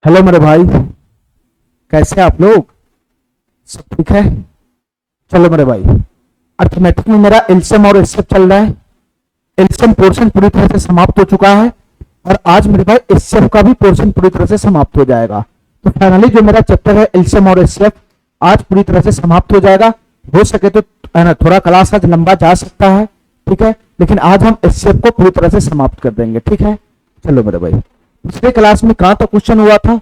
Hello मेरे भाई, कैसे हैं आप लोग? सब ठीक है? चलो मेरे भाई, अर्थमेटिक में मेरा एलसीएम और एचसीएफ चल रहा है। एलसीएम पोर्शन पूरी तरह से समाप्त हो चुका है और आज मेरे भाई एचसीएफ का भी पोर्शन पूरी तरह से समाप्त हो जाएगा। तो फाइनली जो मेरा चैप्टर है एलसीएम और एचसीएफ आज पूरी तरह से समाप्त हो जाएगा। हो सके तो है ना, थोड़ा क्लास आज लंबा जा सकता है, ठीक है, लेकिन आज हम एचसीएफ को पूरी तरह से समाप्त कर देंगे, ठीक है। चलो मेरे भाई, पिछले क्लास में कहां तक क्वेश्चन हुआ था?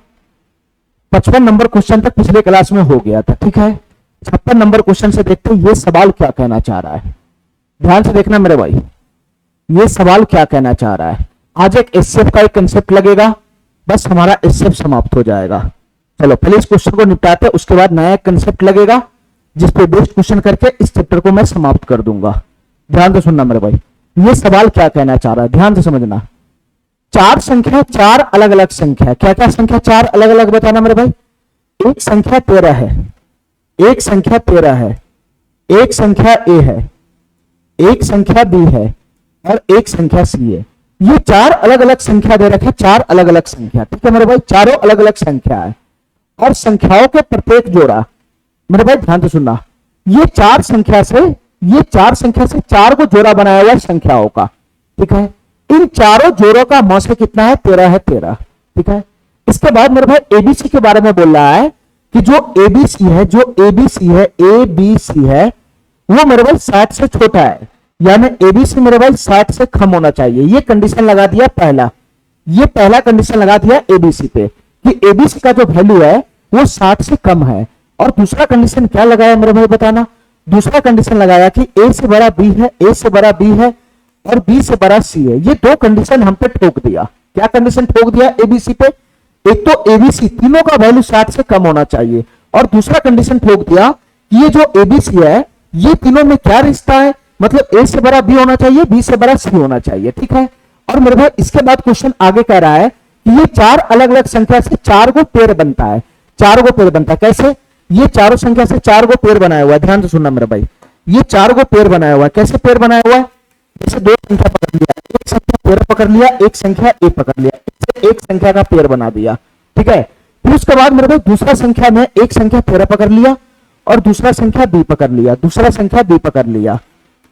55 नंबर क्वेश्चन तक पिछले क्लास में हो गया था, ठीक है। 56 नंबर क्वेश्चन से देखते हैं ये सवाल क्या कहना चाह रहा है। ध्यान से देखना मेरे भाई, ये सवाल क्या कहना चाह रहा है। आज एक एचसीएफ का एक कंसेप्ट लगेगा, बस हमारा एचसीएफ समाप्त हो जाएगा। चलो पहले इस क्वेश्चन को निपटाते हैं, उसके बाद नया कंसेप्ट लगेगा जिसपे बेस्ड क्वेश्चन करके इस चैप्टर को मैं समाप्त कर दूंगा। ध्यान से सुनना मेरे भाई, ये सवाल क्या कहना चाह रहा है, ध्यान से समझना। चार संख्या, चार अलग अलग संख्या, क्या क्या संख्या चार अलग अलग बताना मेरे भाई। एक संख्या 13 है, एक संख्या 13 है, एक संख्या ए है, एक संख्या बी है और एक संख्या सी है। ये चार अलग अलग संख्या दे रखे, चार अलग अलग संख्या, ठीक है मेरे भाई, चारों अलग अलग संख्या है और संख्याओं के प्रत्येक जोड़ा, मेरे भाई ध्यान से सुनना, ये चार संख्या से चार को जोड़ा बनाया हुआ संख्याओं का, ठीक है। इन चारों जोड़ों का मौसे कितना है? 13 है, 13, ठीक है। इसके बाद मेरे भाई एबीसी के बारे में बोल रहा है कि जो एबीसी है वो मेरे भाई 60 से छोटा है, यानी एबीसी मेरे भाई 60 से कम होना चाहिए। ये कंडीशन लगा दिया पहला, ये पहला कंडीशन लगा दिया एबीसी पे कि एबीसी का जो वैल्यू है वो 60 से कम है। और दूसरा कंडीशन क्या लगाया मेरे भाई बताना? दूसरा कंडीशन लगाया कि ए से बड़ा बी है, ए से बड़ा बी है और बी से बड़ा सी है। ये दो कंडीशन हम पे ठोक दिया। क्या कंडीशन ठोक दिया एबीसी पे? एक तो एबीसी तीनों का वैल्यू 60 से कम होना चाहिए और दूसरा कंडीशन ठोक दिया कि ये जो एबीसी है ये तीनों में क्या रिश्ता है, मतलब ए से बड़ा बी होना चाहिए, बी से बड़ा सी होना चाहिए, ठीक है। और मेरे भाई इसके बाद क्वेश्चन आगे कह रहा है कि ये चार अलग अलग संख्या से चार को पेड़ बनता है, चार को पेड़ बनता है। कैसे? ये चारों संख्या से चार को पेड़ बनाया हुआ है, ध्यान से सुनना मेरे भाई, ये चार को पेड़ बनाया हुआ है। कैसे पेड़ बनाया हुआ है? जैसे दो संख्या पकड़ लिया, एक संख्या पेड़ पकड़ लिया, एक संख्या ए पकड़ लिया, एक संख्या का पेड़ बना दिया, ठीक है। फिर उसके बाद मेरे भाई दूसरा संख्या में एक संख्या 13 पकड़ लिया और दूसरा संख्या बी पकड़ लिया, दूसरा संख्या बी पकड़ लिया,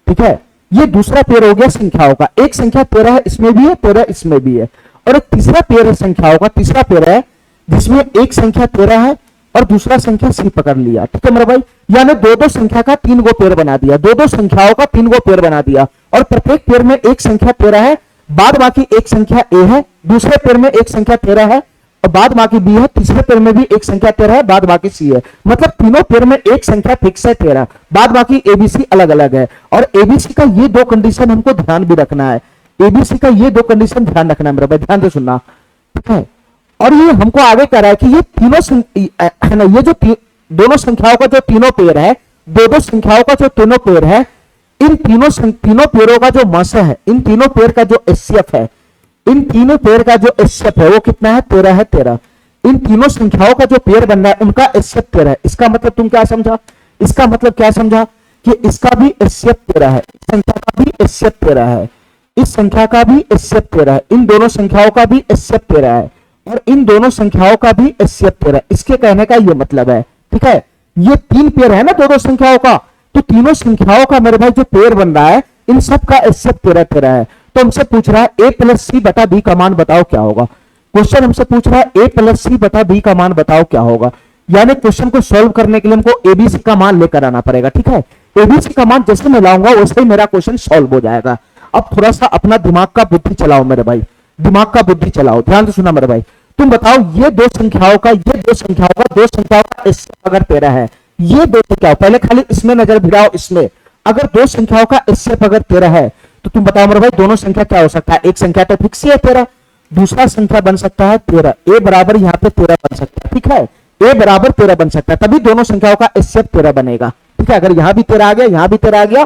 ठीक है। ये दूसरा पेड़ हो गया संख्याओं का। एक संख्या 13 है, इसमें भी है, 13 इसमें भी है। और एक तीसरा पेड़ है संख्याओं का, तीसरा पेड़ है जिसमें एक संख्या 13 है और दूसरा संख्या सी पकड़ लिया, ठीक है मेरे भाई। यानी दो दो संख्या का तीन गो पेड़ बना दिया, दो दो संख्याओं का तीन गो पेड़ बना दिया और प्रत्येक पेड़ में एक संख्या 13 है, बाद बाकी एक संख्या ए है, दूसरे पेड़ में एक संख्या 13 है और बाद बाकी बी है, तीसरे पेड़ में भी एक संख्या 13 है, बाद बाकी सी है। मतलब तीनों पेड़ में एक संख्या फिक्स है 13, बाद बाकी एबीसी अलग अलग है। और एबीसी का ये दो कंडीशन हमको ध्यान भी रखना है, एबीसी का ये दो कंडीशन ध्यान रखना है मेरे भाई, ध्यान से सुनना, ठीक है। और ये हमको आगे कह रहा है कि ये तीनों है ना, ये जो दोनों संख्याओं का जो तीनों पेड़ है, दो दो संख्याओं का जो तीनों पेड़ है, इन तीनों पेड़ों का जो मौसा है, इन तीनों पेड़ का जो एचसीएफ है, इन तीनों पेड़ का जो एचसीएफ है वो कितना है? 13 है, 13। इन तीनों संख्याओं का जो पेड़ बन रहा है उनका एचसीएफ 13 है। इसका मतलब तुम क्या समझा? इसका मतलब क्या समझा कि इसका भी एचसीएफ 13 है, इस संख्या का भी एचसीएफ 13 है, इस संख्या का भी एचसीएफ 13 है, इन दोनों संख्याओं का भी एचसीएफ 13 है और इन दोनों संख्याओं का भी एचसीएफ 13। इसके कहने का ये मतलब है, ठीक है। ये तीन पेड़ है ना दो दो संख्याओं का, तो तीनों संख्याओं का मेरे भाई जो पेड़ बन रहा है इन सब का एचसीएफ 13 13 है। तो हमसे पूछ रहा है ए प्लस सी बटा बी का मान बताओ क्या होगा। क्वेश्चन हमसे पूछ रहा है ए प्लस सी बटा बी का मान बताओ क्या होगा। यानी क्वेश्चन को सॉल्व करने के लिए हमको एबीसी का मान लेकर आना पड़ेगा, ठीक है। एबीसी का मान जैसे मैं लाऊंगा वैसे ही मेरा क्वेश्चन सॉल्व हो जाएगा। अब थोड़ा सा अपना दिमाग का बुद्धि चलाओ मेरे भाई, दिमाग का बुद्धि चलाओ, ध्यान से सुना मेरे भाई। तुम बताओ ये दो संख्याओं का एचसीएफ अगर 13 है, ये दो संख्याओं, पहले खाली इसमें नजर भिड़ाओ, इसमें अगर दो संख्याओं का एचसीएफ अगर 13 है तो तुम बताओ मेरे भाई दोनों संख्या क्या हो सकता है? एक संख्या तो फिक्स ही है 13, दूसरा संख्या बन सकता है 13, ए बराबर यहाँ पे 13 बन सकता है, ठीक है, ए बराबर 13 बन सकता है, तभी दोनों संख्याओं का एचसीएफ 13 बनेगा, ठीक है। अगर यहां भी 13 आ गया, यहां भी 13 आ गया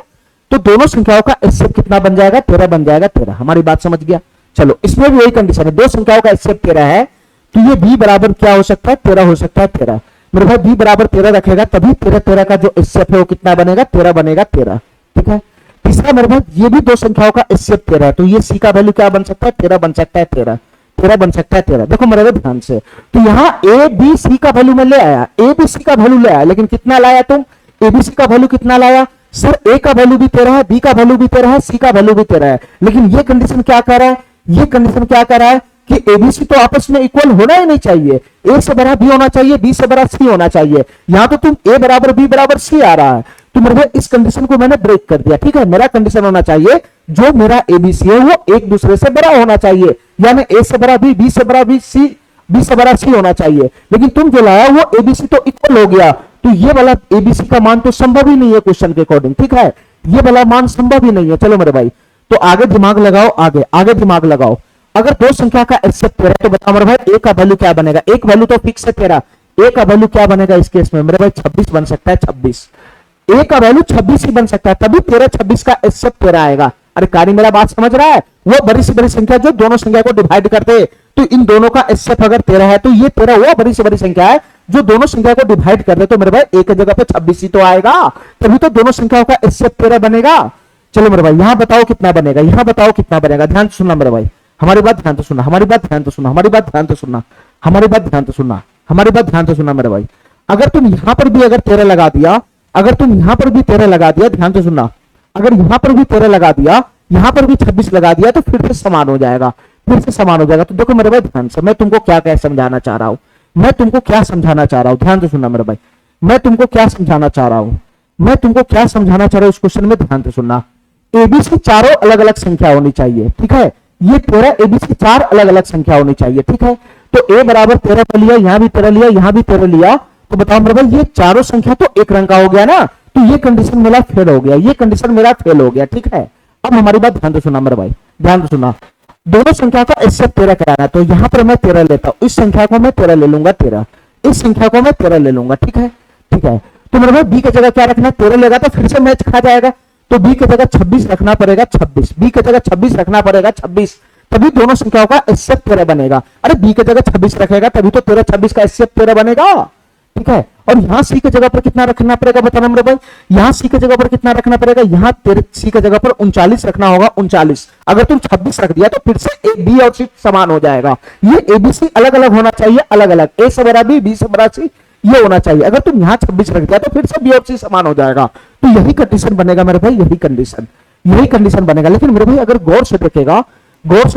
तो दोनों संख्याओं का एचसीएफ कितना बन जाएगा? 13 बन जाएगा, 13। हमारी बात समझ गया? चलो इसमें भी वही कंडीशन है, दो संख्याओं का एचसीएफ 13 है तो ये बी बराबर क्या हो सकता है? 13 हो सकता है, 13। मेरे भाई बी बराबर 13 रखेगा तभी 13 13 का जो एचसीएफ है वो कितना बनेगा? 13 बनेगा, 13, ठीक है। तीसरा मेरे भाई ये भी दो संख्याओं का एचसीएफ 13 है तो ये सी का वैल्यू क्या बन सकता है? 13 बन सकता है, 13, 13 बन सकता है 13। देखो मेरे ध्यान से, तो यहाँ ए बी सी का वैल्यू में ले आया, ए बी सी का वैल्यू ले आया, लेकिन कितना लाया तुम, एबीसी का वैल्यू कितना लाया सर, ए का वैल्यू भी 13 है, बी का वैल्यू भी 13 है, सी का वैल्यू भी 13 है, लेकिन ये कंडीशन क्या कर रहा है, ये कंडीशन क्या कर रहा है कि एबीसी तो आपस में इक्वल होना ही नहीं चाहिए, ए से बड़ा बी होना चाहिए, बी से बड़ा सी होना चाहिए, यहां तो तुम ए बराबर बी बराबर सी आ रहा है, तो मेरे भाई इस कंडीशन को मैंने ब्रेक कर दिया, ठीक है। मेरा कंडीशन होना चाहिए जो मेरा एबीसी है वो एक दूसरे से बड़ा होना चाहिए, यानी ए से बड़ा बी, बी से बड़ा बी, सी बी से बड़ा सी होना चाहिए, लेकिन तुम जो लाया वो एबीसी तो इक्वल हो गया, तो ये वाला एबीसी का मान तो संभव ही नहीं है क्वेश्चन के अकॉर्डिंग, ठीक है, ये वाला मान संभव ही नहीं है। चलो मेरे भाई, तो आगे दिमाग लगाओ, आगे आगे दिमाग लगाओ। अगर दो संख्या का एचसीएफ 13 तो बताओ मेरे भाई ए का वैल्यू क्या बनेगा, एक वैल्यू तो फिक्स है 13, ए का वैल्यू क्या बनेगा इस केस में मेरे भाई 26 बन सकता है, 26 ए का वैल्यू 26 ही बन सकता है, तभी 13 26 का एचसीएफ 13 आएगा। अरे कारी मेरा बात समझ रहा है, वो बड़ी से बड़ी संख्या जो दोनों संख्या को डिवाइड करते, तो इन दोनों का एचसीएफ अगर 13 है तो ये 13 वो बड़ी से बड़ी संख्या है जो दोनों संख्या को डिवाइड कर दे, तो मेरे भाई एक जगह पे 26 ही तो आएगा, तभी तो दोनों संख्याओं का एचसीएफ 13 बनेगा। चलो मेरे भाई यहां बताओ कितना बनेगा, यहां बताओ कितना बनेगा, ध्यान से सुनना मेरे भाई, हमारी बात ध्यान से सुनना, हमारी बात ध्यान से सुनना, हमारी बात ध्यान से सुनना, हमारी बात ध्यान से सुनना, हमारी बात ध्यान से सुनना मेरे भाई। अगर तुम यहां पर भी अगर 13 लगा दिया, अगर तुम यहां पर भी 13 लगा दिया, ध्यान से सुनना, अगर यहां पर भी 13 लगा दिया, यहां पर भी 26 लगा दिया, तो फिर से समान हो जाएगा, फिर से समान हो जाएगा। तो देखो मेरे भाई ध्यान से, मैं तुमको क्या क्या समझाना चाह रहा हूं, मैं तुमको क्या समझाना चाह रहा हूं, ध्यान से सुनना मेरे भाई, मैं तुमको क्या समझाना चाह रहा हूं, मैं तुमको क्या समझाना चाह रहा हूं इस क्वेश्चन में, ध्यान से सुनना। एबीसी चारों अलग अलग संख्या होनी चाहिए, ठीक है, ये 13 एबीसी 4 अलग अलग संख्या होनी चाहिए, ठीक है। तो ए बराबर 13 पर लिया, यहां भी 13 लिया, यहां भी 13 लिया, तो बताओ मेरे भाई ये चारों संख्या तो एक रंग का हो गया ना, तो ये कंडीशन मेरा फेल हो गया, ये कंडीशन मेरा फेल हो गया, ठीक है। अब हमारी बात ध्यान से सुना मेरे भाई, ध्यान से सुना, दोनों संख्या का एचसीएफ 13 कराना, तो यहां पर मैं 13 लेता हूं, इस संख्या को मैं 13 ले लूंगा, 13 इस संख्या को मैं 13 ले लूंगा, ठीक है, ठीक है। तो मेरे भाई बी की जगह क्या रखना, 13 लेगा तो फिर से मैच खा जाएगा, तो बी की जगह 26 रखना पड़ेगा, 26 बी की जगह 26 रखना पड़ेगा, 26, तभी दोनों संख्याओं का एचसीएफ 13 बनेगा। अरे बी की जगह 26 रखेगा तभी तो 13 26 का एचसीएफ 13 बनेगा, ठीक है। और यहां सी की जगह पर कितना रखना पड़ेगा बताना मेरे भाई, यहां सी की जगह पर कितना रखना पड़ेगा, यहां सी की जगह पर 39 रखना होगा, 39, अगर तुम 26 रख दिया तो फिर से ए बी और सी समान हो जाएगा, ये एबीसी अलग अलग होना चाहिए, अलग अलग, ए से बड़ा बी से बड़ा सी, ये होना चाहिए। अगर तुम यहां 26 रख दिया तो फिर से बी और सी समान हो जाएगा, तो यही कंडीशन बनेगा मेरे भाई, यही कंडीशन बनेगा। लेकिन मेरे भाई अगर गौर से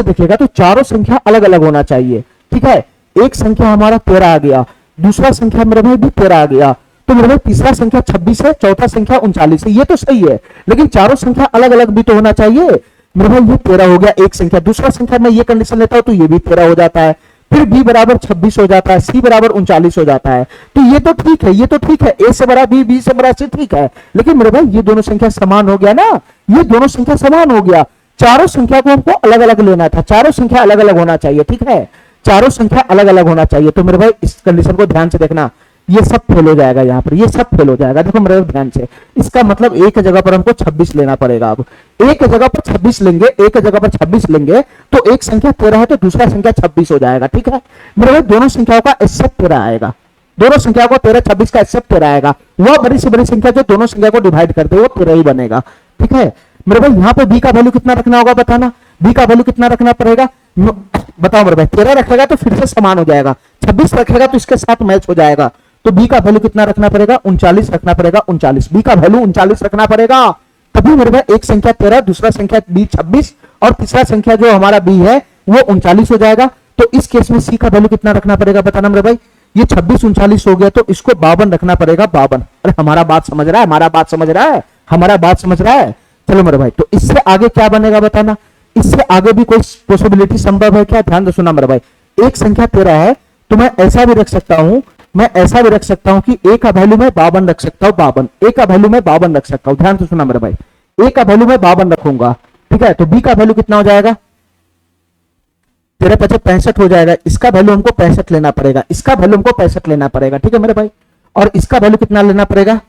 देखेगा तो चारों संख्या अलग अलग होना चाहिए, ठीक है। एक संख्या हमारा 13 आ गया, दूसरा संख्या मेरे भाई भी 13 आ गया, तो मेरे भाई तीसरा संख्या 26 है, चौथा संख्या 39 है, ये तो सही है, लेकिन चारों संख्या अलग अलग भी तो होना चाहिए। मेरे भाई ये 13 हो गया एक संख्या, दूसरा संख्या में ये कंडीशन लेता हूं तो ये भी 13 हो जाता है, फिर बी बराबर 26 हो जाता है, सी बराबर 39 हो जाता है, तो ये तो ठीक है, ये तो ठीक है, ए से बड़ा बी, बी से बड़ा सी, ठीक है। लेकिन मेरे भाई ये दोनों संख्या समान हो गया ना, ये दोनों संख्या समान हो गया, चारों संख्या को हमको अलग अलग लेना था, चारों संख्या अलग अलग होना चाहिए, ठीक है, चारों संख्या अलग अलग होना चाहिए। तो मेरे भाई इस कंडीशन को ध्यान से देखना, ये सब फेल हो जाएगा, यहाँ पर ये सब फेल हो जाएगा। देखो मेरे ध्यान से, इसका मतलब एक जगह पर हमको 26 लेना पड़ेगा, अब एक जगह पर 26 लेंगे, एक जगह पर 26 लेंगे तो एक संख्या 13 है तो दूसरा संख्या 26 हो जाएगा, ठीक है। मेरे भाई दोनों संख्याओं का एचसीएफ 13 आएगा, दोनों संख्या को 13 26 का एचसीएफ 13 आएगा, वह बड़ी से बड़ी संख्या जो दोनों संख्या को डिवाइड करते वो 13 ही बनेगा, ठीक है। मेरे भाई यहाँ पे बी का वैल्यू कितना रखना होगा बताना, बी का वैल्यू कितना रखना पड़ेगा बताओ मेरे भाई, 13 रखेगा तो फिर से समान हो जाएगा, 26 रखेगा तो इसके साथ मैच हो जाएगा, तो बी का वैल्यू कितना रखना पड़ेगा, 39 रखना पड़ेगा, 39 बी का वैल्यू 39 रखना पड़ेगा, तभी मेरे भाई एक संख्या 13, दूसरा संख्या बी 26 और तीसरा संख्या जो हमारा बी है वो 39 हो जाएगा। तो इस केस में सी का वैल्यू कितना रखना पड़ेगा बताना मेरे भाई, ये 26 39 हो गया तो इसको 52 रखना पड़ेगा, 52। अरे हमारा बात समझ रहा है, हमारा बात समझ रहा है, हमारा बात समझ रहा है। चलो मेरे भाई, तो इससे आगे क्या बनेगा बताना, इससे आगे भी कोई पॉसिबिलिटी संभव है क्या, ध्यान से सुना मेरे भाई। एक संख्या 13 है तो मैं ऐसा भी रख सकता हूं, मैं ऐसा भी रख सकता हूं कि ए का वैल्यू मैं 52 रख सकता हूं, 52 ए का वैल्यू मैं 52 रख सकता हूं, ध्यान से सुना मेरे भाई, ए का वैल्यू मैं 52 रखूंगा, ठीक है। तो बी का वैल्यू कितना हो जाएगा, 13 25 65 हो जाएगा, इसका वैल्यू हमको 65 लेना पड़ेगा, इसका वैल्यू हमको 65 लेना पड़ेगा, ठीक है मेरे भाई। और इसका वैल्यू कितना लेना पड़ेगा,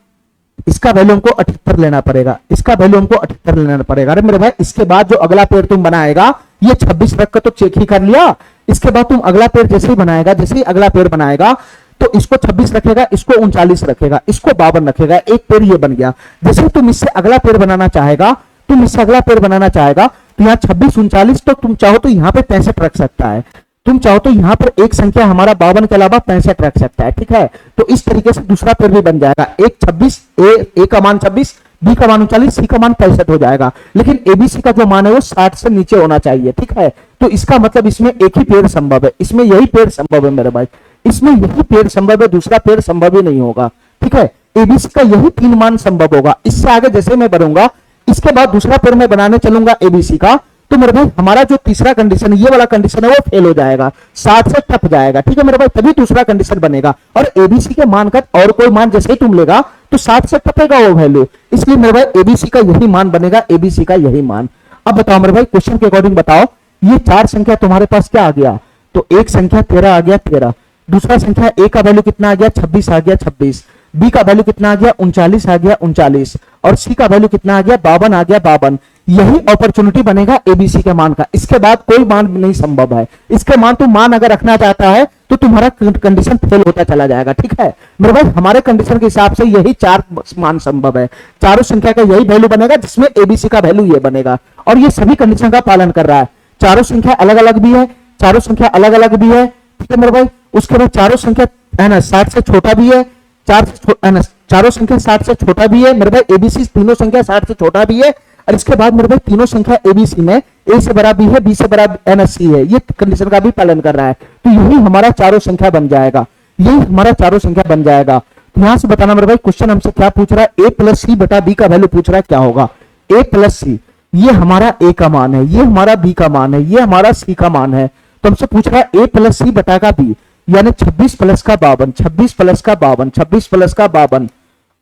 इसका वैल्यू हमको 78 लेना पड़ेगा, इसका वैल्यू हमको 78 लेना पड़ेगा। अरे मेरे भाई इसके बाद जो अगला पेड़ तुम बनाएगा, ये 26 रख कर तो चेक ही कर लिया, इसके बाद तुम अगला पेड़ जैसे ही बनाएगा, जैसे ही अगला पेड़ बनाएगा तो इसको 26 रखेगा, इसको 39 रखेगा, इसको 52 रखेगा, एक पेड़ ये बन गया। जैसे तुम इससे अगला पेड़ बनाना चाहेगा, तो यहाँ 26 39 तो तुम चाहो तो यहाँ पे 65 रख सकता है, तुम चाहो तो यहाँ पर एक संख्या हमारा 52 के अलावा 65 रख सकता है, ठीक है। तो इस तरीके से दूसरा पेड़ भी बन जाएगा, एक 26, ए का मान 26, बी का मान 39, सी का मान 65 हो जाएगा। लेकिन एबीसी का जो मान है वो 60 से नीचे होना चाहिए, ठीक है। तो इसका मतलब इसमें एक ही पेड़ संभव है, इसमें यही पेड़ संभव है मेरे भाई, इसमें यही पेड़ संभव है, दूसरा पेड़ संभव ही नहीं होगा, ठीक है। एबीसी का यही 3 मान संभव होगा। इससे आगे जैसे मैं बढ़ूंगा, इसके बाद दूसरा पेड़ मैं बनाने चलूंगा एबीसी का, तो मेरे भाई हमारा जो तीसरा कंडीशन ये वाला कंडीशन है वो फेल हो जाएगा, 60 से टप जाएगा, ठीक है मेरे भाई। तभी दूसरा कंडीशन बनेगा। और एबीसी के मान का और कोई मान जैसे ही तुम लेगा तो 60 से टपेगा वो वैल्यू, इसलिए मेरे भाई एबीसी का यही मान बनेगा, एबीसी का यही मान। अब बताओ मेरे भाई, क्वेश्चन के अकॉर्डिंग बताओ, ये 4 संख्या तुम्हारे पास क्या आ गया, तो एक संख्या 13 आ गया 13, दूसरा संख्या ए का वैल्यू कितना आ गया 26 आ गया 26, बी का वैल्यू कितना आ गया 39 आ गया 39, और सी का वैल्यू कितना आ गया 52 आ गया 52। यही अपॉर्चुनिटी बनेगा एबीसी के मान का, इसके बाद कोई मान नहीं संभव है। इसके मान तुम मान अगर रखना चाहता है तो तुम्हारा कंडीशन फेल होता चला जाएगा, ठीक है मेरे भाई। हमारे कंडीशन के हिसाब से यही 4 मान संभव है, चारों संख्या का यही वैल्यू बनेगा जिसमें एबीसी का वैल्यू ये बनेगा, और ये सभी कंडीशन का पालन कर रहा है। चारों संख्या अलग अलग भी है, चारों संख्या अलग अलग भी है, ठीक है मेरे भाई। उसके बाद चारों संख्या है ना 60 से छोटा भी है, चारों संख्या 60 से छोटा भी है मेरे भाई, एबीसी तीनों संख्या 60 से छोटा भी है, और इसके बाद मेरे भाई तीनों संख्या एबीसी में ए से बड़ा बी है, बी से बड़ा सी है, ये कंडीशन का भी पालन कर रहा है। तो यही हमारा चारों संख्या बन जाएगा, यही हमारा चारों संख्या बन जाएगा। तो यहां से बताना मेरे भाई, क्वेश्चन हमसे क्या पूछ रहा है, ए प्लस सी बटा बी का वैल्यू पूछ रहा है, क्या होगा ए प्लस सी, ये हमारा ए का मान है, ये हमारा बी का मान है, ये हमारा सी का मान है। तो हमसे पूछ रहा है ए प्लस सी बटा का बी, यानी 26 प्लस का 52, 26 प्लस का 52, 26 प्लस का 52,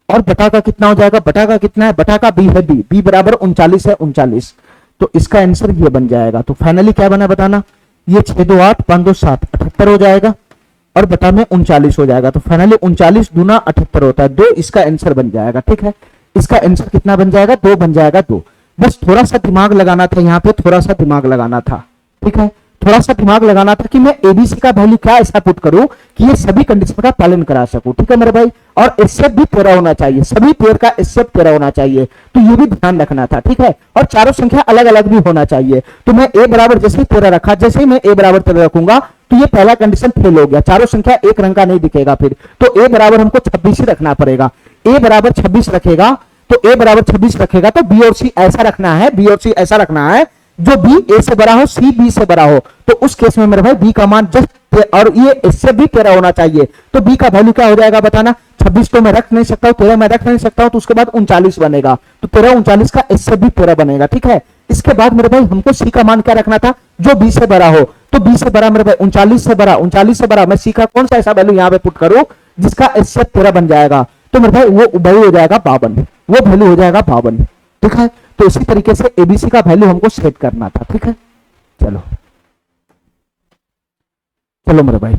और बटा का कितना हो जाएगा, बटा का कितना है, बटा का बी है बी, बी बराबर 39 है 39। तो इसका आंसर ये बन जाएगा। तो फाइनली क्या बना बताना, ये 6 2 8 5 2 7 78 हो जाएगा, और बटा में 39 हो जाएगा। तो फाइनली 39 दूना 78 होता है, 2 इसका आंसर बन जाएगा, ठीक है। इसका आंसर कितना बन जाएगा, 2 बन जाएगा, 2। बस थोड़ा सा दिमाग लगाना था यहाँ पे, थोड़ा सा दिमाग लगाना था, ठीक है, थोड़ा सा दिमाग लगाना था कि मैं एबीसी का वैल्यू क्या ऐसा पुट करूं कि ये सभी कंडीशन का पालन करा सकूं, ठीक है मेरे भाई। और एसएफ भी 13 होना चाहिए, सभी पेयर का एसएफ 13 होना चाहिए, तो ये भी ध्यान रखना था, ठीक है। और चारों संख्या अलग अलग भी होना चाहिए। तो मैं ए बराबर जैसे ही 13 रखा, जैसे ही मैं ए बराबर 13 रखूंगा तो ये पहला कंडीशन फेल हो गया, चारों संख्या एक रंग का नहीं दिखेगा फिर। तो ए बराबर हमको 26 ही रखना पड़ेगा, ए बराबर 26 रखेगा, तो ए बराबर 26 रखेगा, तो बी और सी ऐसा रखना है, बी और सी ऐसा रखना है, जो बी ए से बड़ा हो, सी बी से बड़ा हो। तो उस केस में मेरे भाई बी का मान जस्ट, और ये इससे भी 13 होना चाहिए, तो बी का वैल्यू क्या हो जाएगा बताना, 26 तो मैं रख नहीं सकता हूं, 13 मैं रख नहीं सकता हूं, तो उसके बाद 39 बनेगा, तो 13 39 का इससे भी 13 बनेगा, ठीक है। इसके बाद मेरे भाई हमको सी का मान क्या रखना था, जो बी से बड़ा हो, तो बी से बड़ा मेरे भाई 39 से बड़ा, 39 से बड़ा, मैं सी का कौन सा ऐसा वैल्यू यहाँ पे पुट करूं जिसका इससे 13 बन जाएगा, तो मेरे भाई वो वैल्यू हो जाएगा 52, वो वैल्यू हो जाएगा 52, ठीक है। तो इसी तरीके से एबीसी का वैल्यू हमको सेट करना था, ठीक है। चलो चलो मेरे भाई,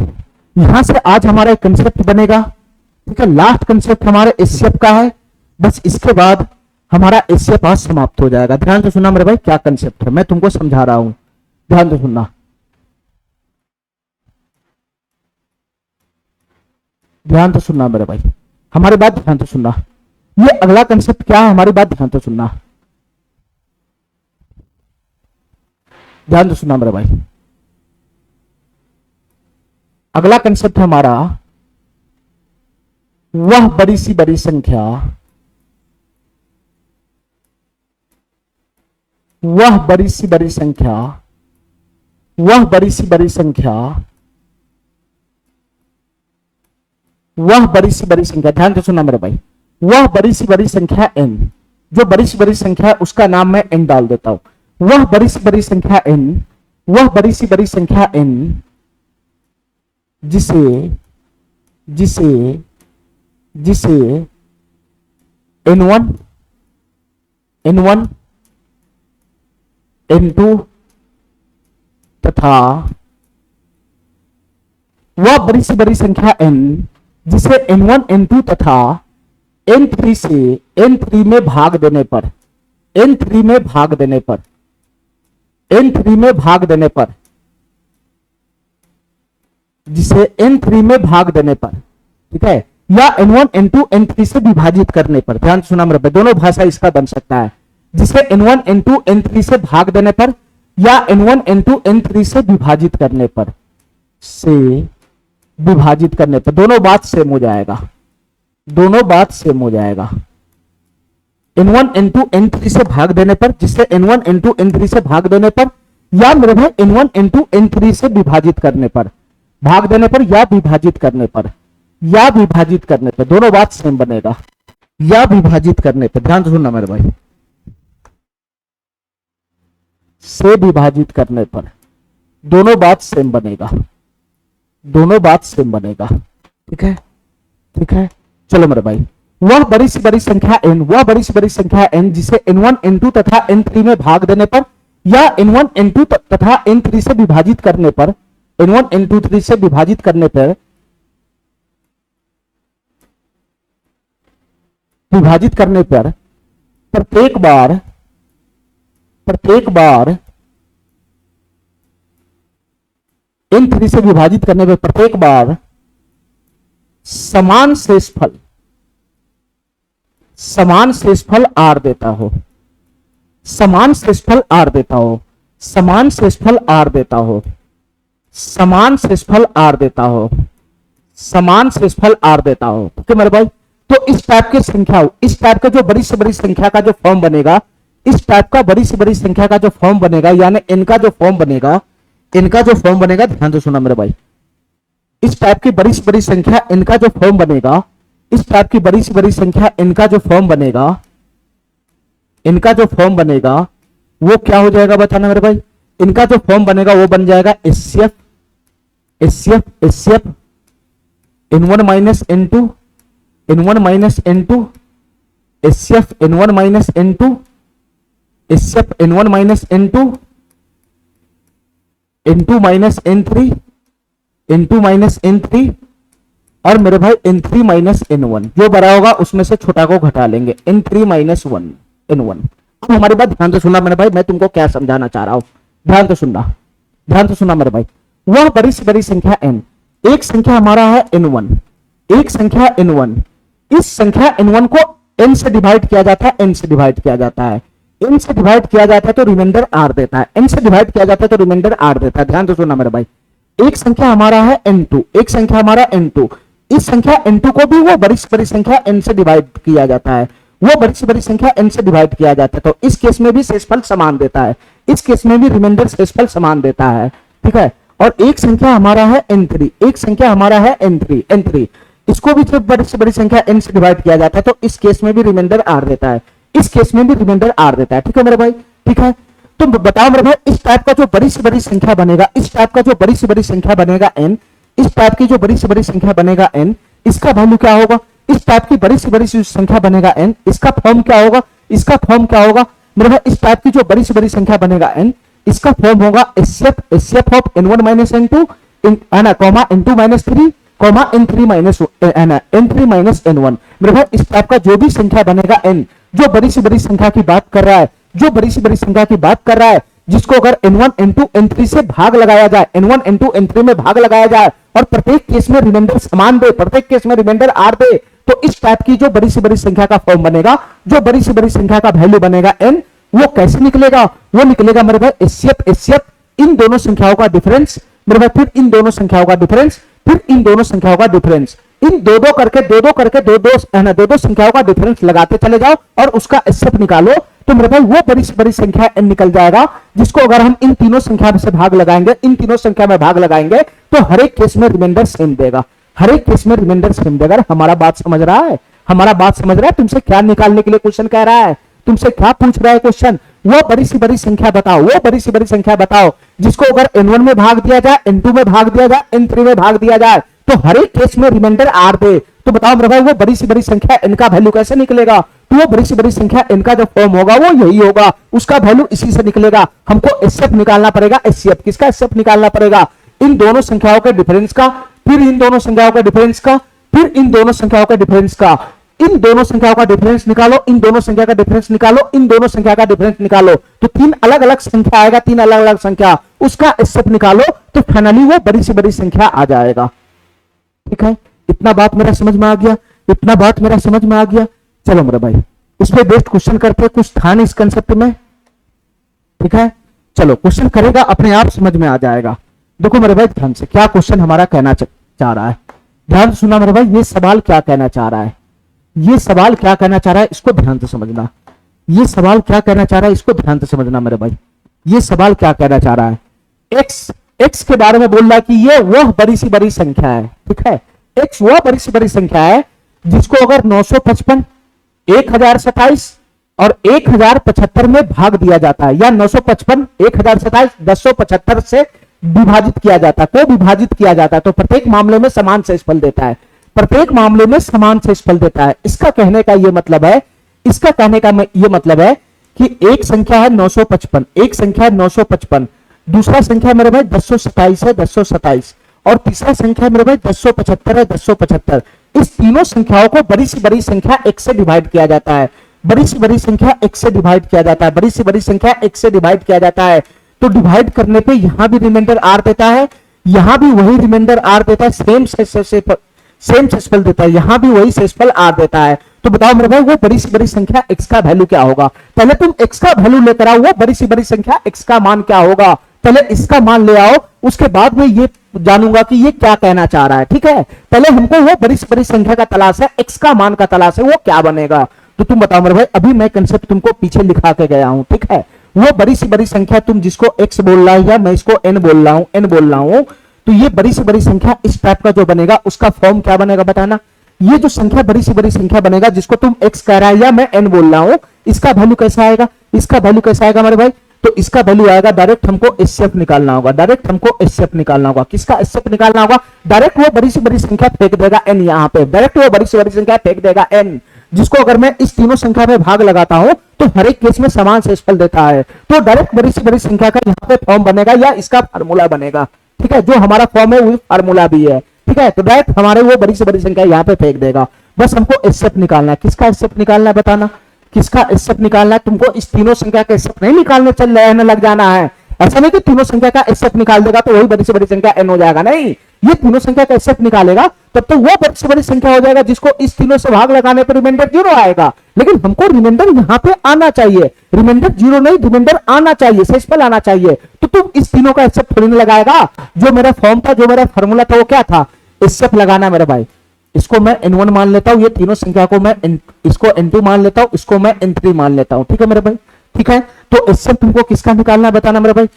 यहां से आज हमारा एक कंसेप्ट बनेगा, ठीक है। लास्ट कंसेप्ट हमारे एससीएफ का है, बस इसके बाद हमारा एससीएफ आज समाप्त हो जाएगा। ध्यान से सुनना मेरे भाई, क्या कंसेप्ट है मैं तुमको समझा रहा हूं, ध्यान से सुनना, ध्यान से सुनना मेरे भाई, हमारी बात ध्यान से सुनना। ये अगला कंसेप्ट क्या है, हमारी बात ध्यान से सुनना, ध्यान से सुनना मेरे भाई। अगला कंसेप्ट हमारा, वह बड़ी सी बड़ी संख्या, वह बड़ी सी बड़ी संख्या, वह बड़ी सी बड़ी संख्या, वह बड़ी सी बड़ी संख्या, ध्यान से सुनना मेरे भाई, वह बड़ी सी बड़ी संख्या n, जो बड़ी सी बड़ी संख्या है उसका नाम मैं n डाल देता हूं, वह बड़ी सी बड़ी संख्या n, वह बड़ी सी बड़ी संख्या n, जिसे जिसे जिसे n1 n1 n2 तथा वह बड़ी सी बड़ी संख्या n जिसे n1 n2 तथा n3 से n3 में भाग देने पर, n3 में भाग देने पर, n3 में भाग देने पर, जिसे n3 में भाग देने पर, ठीक है, या n1 n2 n3 से विभाजित करने पर, ध्यान सुना मेरे, दोनों भाषा इसका बन सकता है, जिसे n1 n2 n3 से भाग देने पर या n1 n2 n3 से विभाजित करने पर, से विभाजित करने पर, दोनों बात सेम हो जाएगा, दोनों बात सेम हो जाएगा। n1 इंटू n3 से भाग देने पर, जिससे n1 इंटू n3 से भाग देने पर, या मेरे भाई n1 इंटू n3 से विभाजित करने पर, भाग देने पर या विभाजित करने पर, या विभाजित करने पर, दोनों बात सेम बनेगा। या विभाजित करने पर, ध्यान से सुनना मेरे भाई, से विभाजित करने पर दोनों बात सेम बनेगा, दोनों बात सेम बनेगा। ठीक है, ठीक है। चलो मेरे भाई, वह बड़ी से बड़ी संख्या n, वह बड़ी से बड़ी संख्या n जिसे n1 n2 तथा n3 में भाग देने पर, या n1 n2 तथा n3 से विभाजित करने पर, n1 n2 3 से विभाजित करने पर, विभाजित करने पर प्रत्येक बार n3 से विभाजित करने पर प्रत्येक बार समान शेषफल r देता हो, समान शेषफल r देता हो, समान शेषफल r देता हो, समान शेषफल r देता हो, समान शेषफल r देता हो। ठीक है मेरे भाई, तो इस टाइप की संख्या, इस टाइप का जो बड़ी से बड़ी संख्या का जो फॉर्म बनेगा, इस टाइप का बड़ी से बड़ी संख्या का जो फॉर्म बनेगा, यानी इनका जो फॉर्म बनेगा, इनका जो फॉर्म बनेगा, ध्यान से सुना मेरे भाई, इस टाइप की बड़ी से बड़ी संख्या इनका जो फॉर्म बनेगा, इस टाइप की बड़ी से बड़ी संख्या इनका जो फॉर्म बनेगा, इनका जो फॉर्म बनेगा वो क्या हो जाएगा बताना मेरे भाई, इनका जो फॉर्म बनेगा वो बन जाएगा HCF, HCF, HCF n1 minus n2, n1 minus n2, HCF n1 minus n2, HCF n1 minus n2, n2 minus n3, n2 minus n3, और मेरे भाई n3 माइनस n1, जो बड़ा होगा उसमें से छोटा को घटा लेंगे, n3 माइनस n1। अब हमारी बात ध्यान से सुनना मेरे भाई, मैं तुमको क्या समझाना चाह रहा हूं, ध्यान से सुनना, ध्यान से सुनना मेरे भाई। वह बड़ी से बड़ी संख्या n, एक संख्या हमारा है n1, एक संख्या n1, इस संख्या n1 को n से डिवाइड किया जाता है, n से डिवाइड किया जाता है, n से डिवाइड किया जाता है तो रिमाइंडर r देता है, n से डिवाइड किया जाता है तो रिमाइंडर r देता है। ध्यान से सुनना मेरे भाई, एक संख्या हमारा है n2, एक संख्या हमारा n2, इस संख्या n2 को भी वो बड़ी से बड़ी संख्या n से डिवाइड किया जाता है, वो बड़ी से बड़ी संख्या n से डिवाइड किया जाता है, तो इस केस में भी शेषफल समान देता है, इस केस में भी रिमाइंडर शेषफल समान देता है। ठीक है, और एक संख्या हमारा है n3, एक संख्या हमारा है n3, इसको भी जब बड़ी से बड़ी संख्या n से डिवाइड किया जाता है तो इस केस में भी रिमाइंडर r देता है, इस केस में भी रिमाइंडर r देता है। ठीक है मेरे भाई, ठीक है। तो बताओ मेरे भाई, इस टाइप का जो बड़ी से बड़ी संख्या बनेगा, इस टाइप का जो बड़ी से बड़ी संख्या बनेगा n, इस टाइप की जो बड़ी से बड़ी संख्या बनेगा n, इसका वैल्यू क्या होगा, इस टाइप की बड़ी से बड़ी संख्या बनेगा n, इसका फॉर्म क्या होगा, इसका फॉर्म क्या होगा मेरे भाई, इस टाइप की जो बड़ी से बड़ी संख्या बनेगा n, इसका फॉर्म होगा HCF, HCF of n1 minus n2 है ना, comma n2 minus 3, comma n3 minus है ना, n3 माइनस n1। मेरे भाई इस टाइप का जो भी संख्या बनेगा n, जो बड़ी से बड़ी संख्या की बात कर रहा है, जो बड़ी से बड़ी संख्या की बात कर रहा है, जिसको अगर n1 n2 n3 से भाग लगाया जाए, n1 n2 n3 में भाग लगाया जाए और प्रत्येक केस में रिमाइंडर समान दे, प्रत्येक केस में रिमाइंडर r दे, तो इस टाइप की जो बड़ी से बड़ी संख्या का फॉर्म बनेगा, जो बड़ी से बड़ी संख्या का वैल्यू बनेगा n, वो कैसे निकलेगा, वो निकलेगा मेरे भाई एचसीएफ, एचसीएफ इन दोनों संख्याओं का डिफरेंस मेरे भाई, फिर इन दोनों संख्याओं का डिफरेंस, फिर इन दोनों संख्याओं का डिफरेंस, इन दो दो करके संख्याओं का डिफरेंस लगाते चले जाओ और उसका एचसीएफ निकालो, तो मेरे भाई वो बड़ी से बड़ी संख्या n निकल जाएगा, जिसको अगर हम इन तीनों संख्या में से भाग लगाएंगे, इन तीनों संख्या में भाग लगाएंगे तो हर एक केस में रिमाइंडर सेम देगा, हर एक केस में रिमाइंडर सेम देगा। हमारा बात समझ रहा है, हमारा बात समझ रहा है, तुमसे क्या निकालने के लिए क्वेश्चन कह रहा है, तुमसे क्या पूछ रहा है क्वेश्चन, वो बड़ी सी बड़ी संख्या बताओ, वो बड़ी सी बड़ी संख्या बताओ जिसको अगर n1 में भाग दिया जाए, n2 में भाग दिया जाए, n3 में भाग दिया जाए तो हर एक केस में रिमाइंडर r दे। तो बताओ मेरे भाई वो बड़ी सी बड़ी संख्या n का वैल्यू कैसे निकलेगा, तो वो बड़ी सी बड़ी संख्या n का जो फॉर्म होगा वो यही होगा, उसका वैल्यू इसी से निकलेगा। हमको एचसीएफ निकालना पड़ेगा, एचसीएफ किसका एचसीएफ निकालना पड़ेगा, इन दोनों संख्याओं के डिफरेंस का, फिर इन दोनों संख्याओं के डिफरेंस का, फिर इन दोनों संख्याओं के डिफरेंस का, इन दोनों संख्याओं का डिफरेंस निकालो, इन दोनों संख्या का डिफरेंस निकालो, इन दोनों संख्या का डिफरेंस निकालो, तो तीन अलग अलग संख्या आएगा, तीन अलग अलग संख्या, उसका एचसीएफ निकालो तो फाइनली वो बड़ी से बड़ी संख्या आ जाएगा। ठीक है, इतना बात मेरा समझ में आ गया, इतना बात मेरा समझ में आ गया। चलो मेरे भाई इस पे बेस्ट क्वेश्चन करते हैं, कुछ था नहीं इस कंसेप्ट में। ठीक है, चलो क्वेश्चन करेगा अपने आप समझ में आ जाएगा। देखो मेरे भाई ध्यान से, क्या क्वेश्चन हमारा कहना चाह रहा है, ध्यान से सुना मेरे भाई, ये सवाल क्या कहना चाह रहा है, ये सवाल क्या कहना चाह रहा है, इसको ध्यान से समझना। ये सवाल क्या कहना चाह रहा है, इसको ध्यान से समझना मेरे भाई। ये सवाल क्या कहना चाह रहा है, एक्स के बारे में बोल रहा है कि ये वह बड़ी सी बड़ी संख्या है, ठीक है। एक्स वह बड़ी सी बड़ी संख्या है जिसको अगर 955, 1027 और 1075 में भाग दिया जाता है, या 955, 1027, 1075 से विभाजित किया जाता है, को विभाजित किया जाता है, तो प्रत्येक मामले में समान शेषफल देता है, प्रत्येक मामले में समान शेषफल देता है। इसका कहने का ये मतलब है, इसका कहने का ये मतलब है कि एक संख्या है 955, एक संख्या है 955, दूसरा संख्या मेरे भाई 1027 है, 1027, और तीसरा संख्या मेरे भाई 1075 है, 1075। इस तीनों संख्याओं को बड़ी सी बड़ी संख्या x से डिवाइड किया जाता है, बड़ी सी बड़ी संख्या x से डिवाइड किया जाता है, बड़ी सी बड़ी संख्या x से डिवाइड किया जाता है। तो डिवाइड करने पे यहां भी रिमाइंडर r देता है, यहां भी वही रिमाइंडर r देता है, सेम शेषफल देता है, यहां भी वही शेषफल r देता है। तो बताओ मेरे भाई वो बड़ी सी बड़ी संख्या x का वैल्यू क्या होगा। पहले तुम x का वैल्यू लेकर आओ, वो बड़ी सी बड़ी संख्या x का मान क्या होगा, पहले इसका मान ले आओ, उसके बाद में ये जानूंगा कि ये क्या कहना चाह रहा है, ठीक है। पहले हमको वो बड़ी से बड़ी संख्या का तलाश है, x का मान का तलाश है, वो क्या बनेगा। तो तुम बताओ मेरे भाई, अभी मैं कंसेप्ट तुमको पीछे लिखा के गया हूं, ठीक है। वो बड़ी से बड़ी संख्या तुम जिसको x बोल रहा है, या मैं इसको n बोल रहा हूं, तो ये बड़ी से बड़ी संख्या इस टाइप का जो बनेगा उसका फॉर्म क्या बनेगा बताना। ये जो संख्या बड़ी से बड़ी संख्या बनेगा जिसको तुम x कह रहा है या मैं n बोल रहा हूं, इसका वैल्यू कैसा आएगा, इसका वैल्यू कैसा आएगा मेरे भाई। तो इसका वैल्यू आएगा, डायरेक्ट हमको एचसीएफ निकालना होगा, डायरेक्ट हमको एचसीएफ निकालना होगा। किसका एचसीएफ निकालना होगा, डायरेक्ट वो बड़ी से बड़ी संख्या फेंक देगा n, यहां पे डायरेक्ट वो बड़ी से बड़ी संख्या फेंक देगा n, जिसको अगर मैं इस तीनों संख्या में भाग लगाता हूं तो हर एक केस में समान शेषफल देता है। तो डायरेक्ट बड़ी से बड़ी संख्या का यहाँ पे फॉर्म बनेगा या इसका फार्मूला बनेगा, ठीक है। जो हमारा फॉर्म है वो फार्मूला भी है, ठीक है। तो डायरेक्ट हमारे वो बड़ी से बड़ी संख्या यहाँ पे फेंक देगा। बस हमको एचसीएफ निकालना है। किसका एचसीएफ निकालना है बताना, किसका एचसीएफ निकालना है। तुमको इस तीनों संख्या का एचसीएफ नहीं निकालने चल रहने लग जाना है। ऐसा नहीं कि तीनों संख्या का एचसीएफ निकाल देगा तो वही बड़ी से बड़ी संख्या n हो जाएगा, नहीं, ये तीनों संख्या का एचसीएफ निकालेगा तब तो वो बड़ी से बड़ी संख्या हो जाएगा जिसको इस तीनों से भाग लगाने पर रिमाइंडर 0 आएगा। लेकिन हमको रिमाइंडर यहाँ पे आना चाहिए, रिमाइंडर 0 नहीं, रिमाइंडर आना चाहिए, शेषफल आना चाहिए। तो तुम इस तीनों का एचसीएफ थोड़ी नहीं लगाएगा। जो मेरा फॉर्म था, जो मेरा फॉर्मूला था वो क्या था, एचसीएफ लगाना मेरे भाई। इसको मैं n1 मान लेता हूं, ये तीनों संख्या को मैं इसको n2 मान लेता हूं, इसको मैं n3 मान लेता हूं, ठीक है मेरे भाई, ठीक है। तो इससे तुमको किसका निकालना बताना मेरे भाई,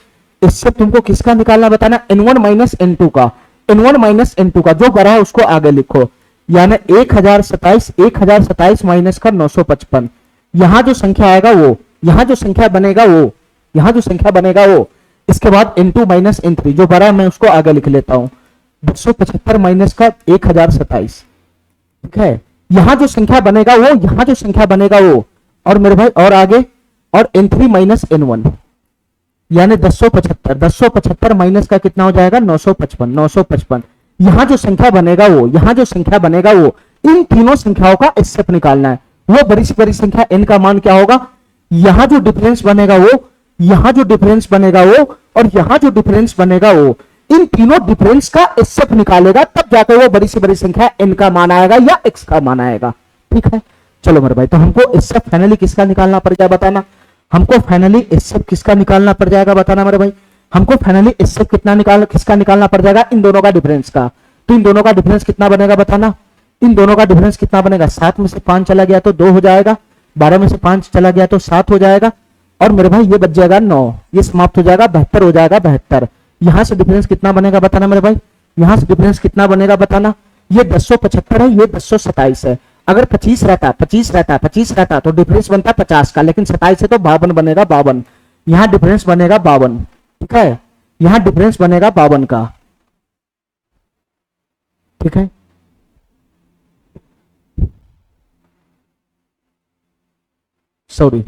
इससे तुमको किसका निकालना बताना, n1 माइनस n2 का, n1 माइनस n2 का जो बड़ा है उसको आगे लिखो, यानी 1027 माइनस का 955। यहां जो संख्या आएगा वो, यहां जो संख्या बनेगा वो, यहां जो संख्या बनेगा वो, इसके बाद n2 माइनस n3 जो बड़ा है मैं उसको आगे लिख लेता हूं, 275 माइनस का 1027, ठीक है। यहां जो संख्या बनेगा वो, यहां जो संख्या बनेगा वो, और मेरे भाई और आगे, और n3 माइनस n1 यानी 1075 माइनस का कितना हो जाएगा 955। यहां जो संख्या बनेगा वो, यहां जो संख्या बनेगा वो, इन तीनों संख्याओं का एचसीएफ निकालना है। वो बड़ी से बड़ी संख्या n का मान क्या होगा, यहां जो डिफरेंस बनेगा वो, यहां जो डिफरेंस बनेगा वो, और यहां जो डिफरेंस बनेगा वो, इन तीनों डिफरेंस का एचसीएफ निकालेगा, तब जाकर वो बड़ी से बड़ी संख्या n का मान आएगा या x का मान आएगा, ठीक है। चलो मेरे भाई, तो हमको एचसीएफ फाइनली किसका निकालना पड़ जाएगा बताना, हमको फाइनली एचसीएफ किसका निकालना पड़ जाएगा बताना मेरे भाई। हमको फाइनली एचसीएफ किसका निकालना पड़ जाएगा, इन दोनों का डिफरेंस का। तो इन दोनों का डिफरेंस कितना बनेगा बताना, इन दोनों का डिफरेंस कितना बनेगा, 7 में से 5 चला गया तो 2 हो जाएगा, 12 में से 5 चला गया तो 7 हो जाएगा, और मेरे भाई ये बच जाएगा 9, ये समाप्त हो जाएगा, 72 हो जाएगा, 72। यहां से डिफरेंस कितना बनेगा बताना मेरे भाई, यहां से डिफरेंस कितना बनेगा बताना, ये 1075 है, ये 1027 है। अगर 25 रहता तो डिफरेंस बनता 50 का, लेकिन 27 है तो 52 बनेगा, 52। यहां डिफरेंस बनेगा 52, ठीक है, यहां डिफरेंस बनेगा 52 का, ठीक है। सॉरी,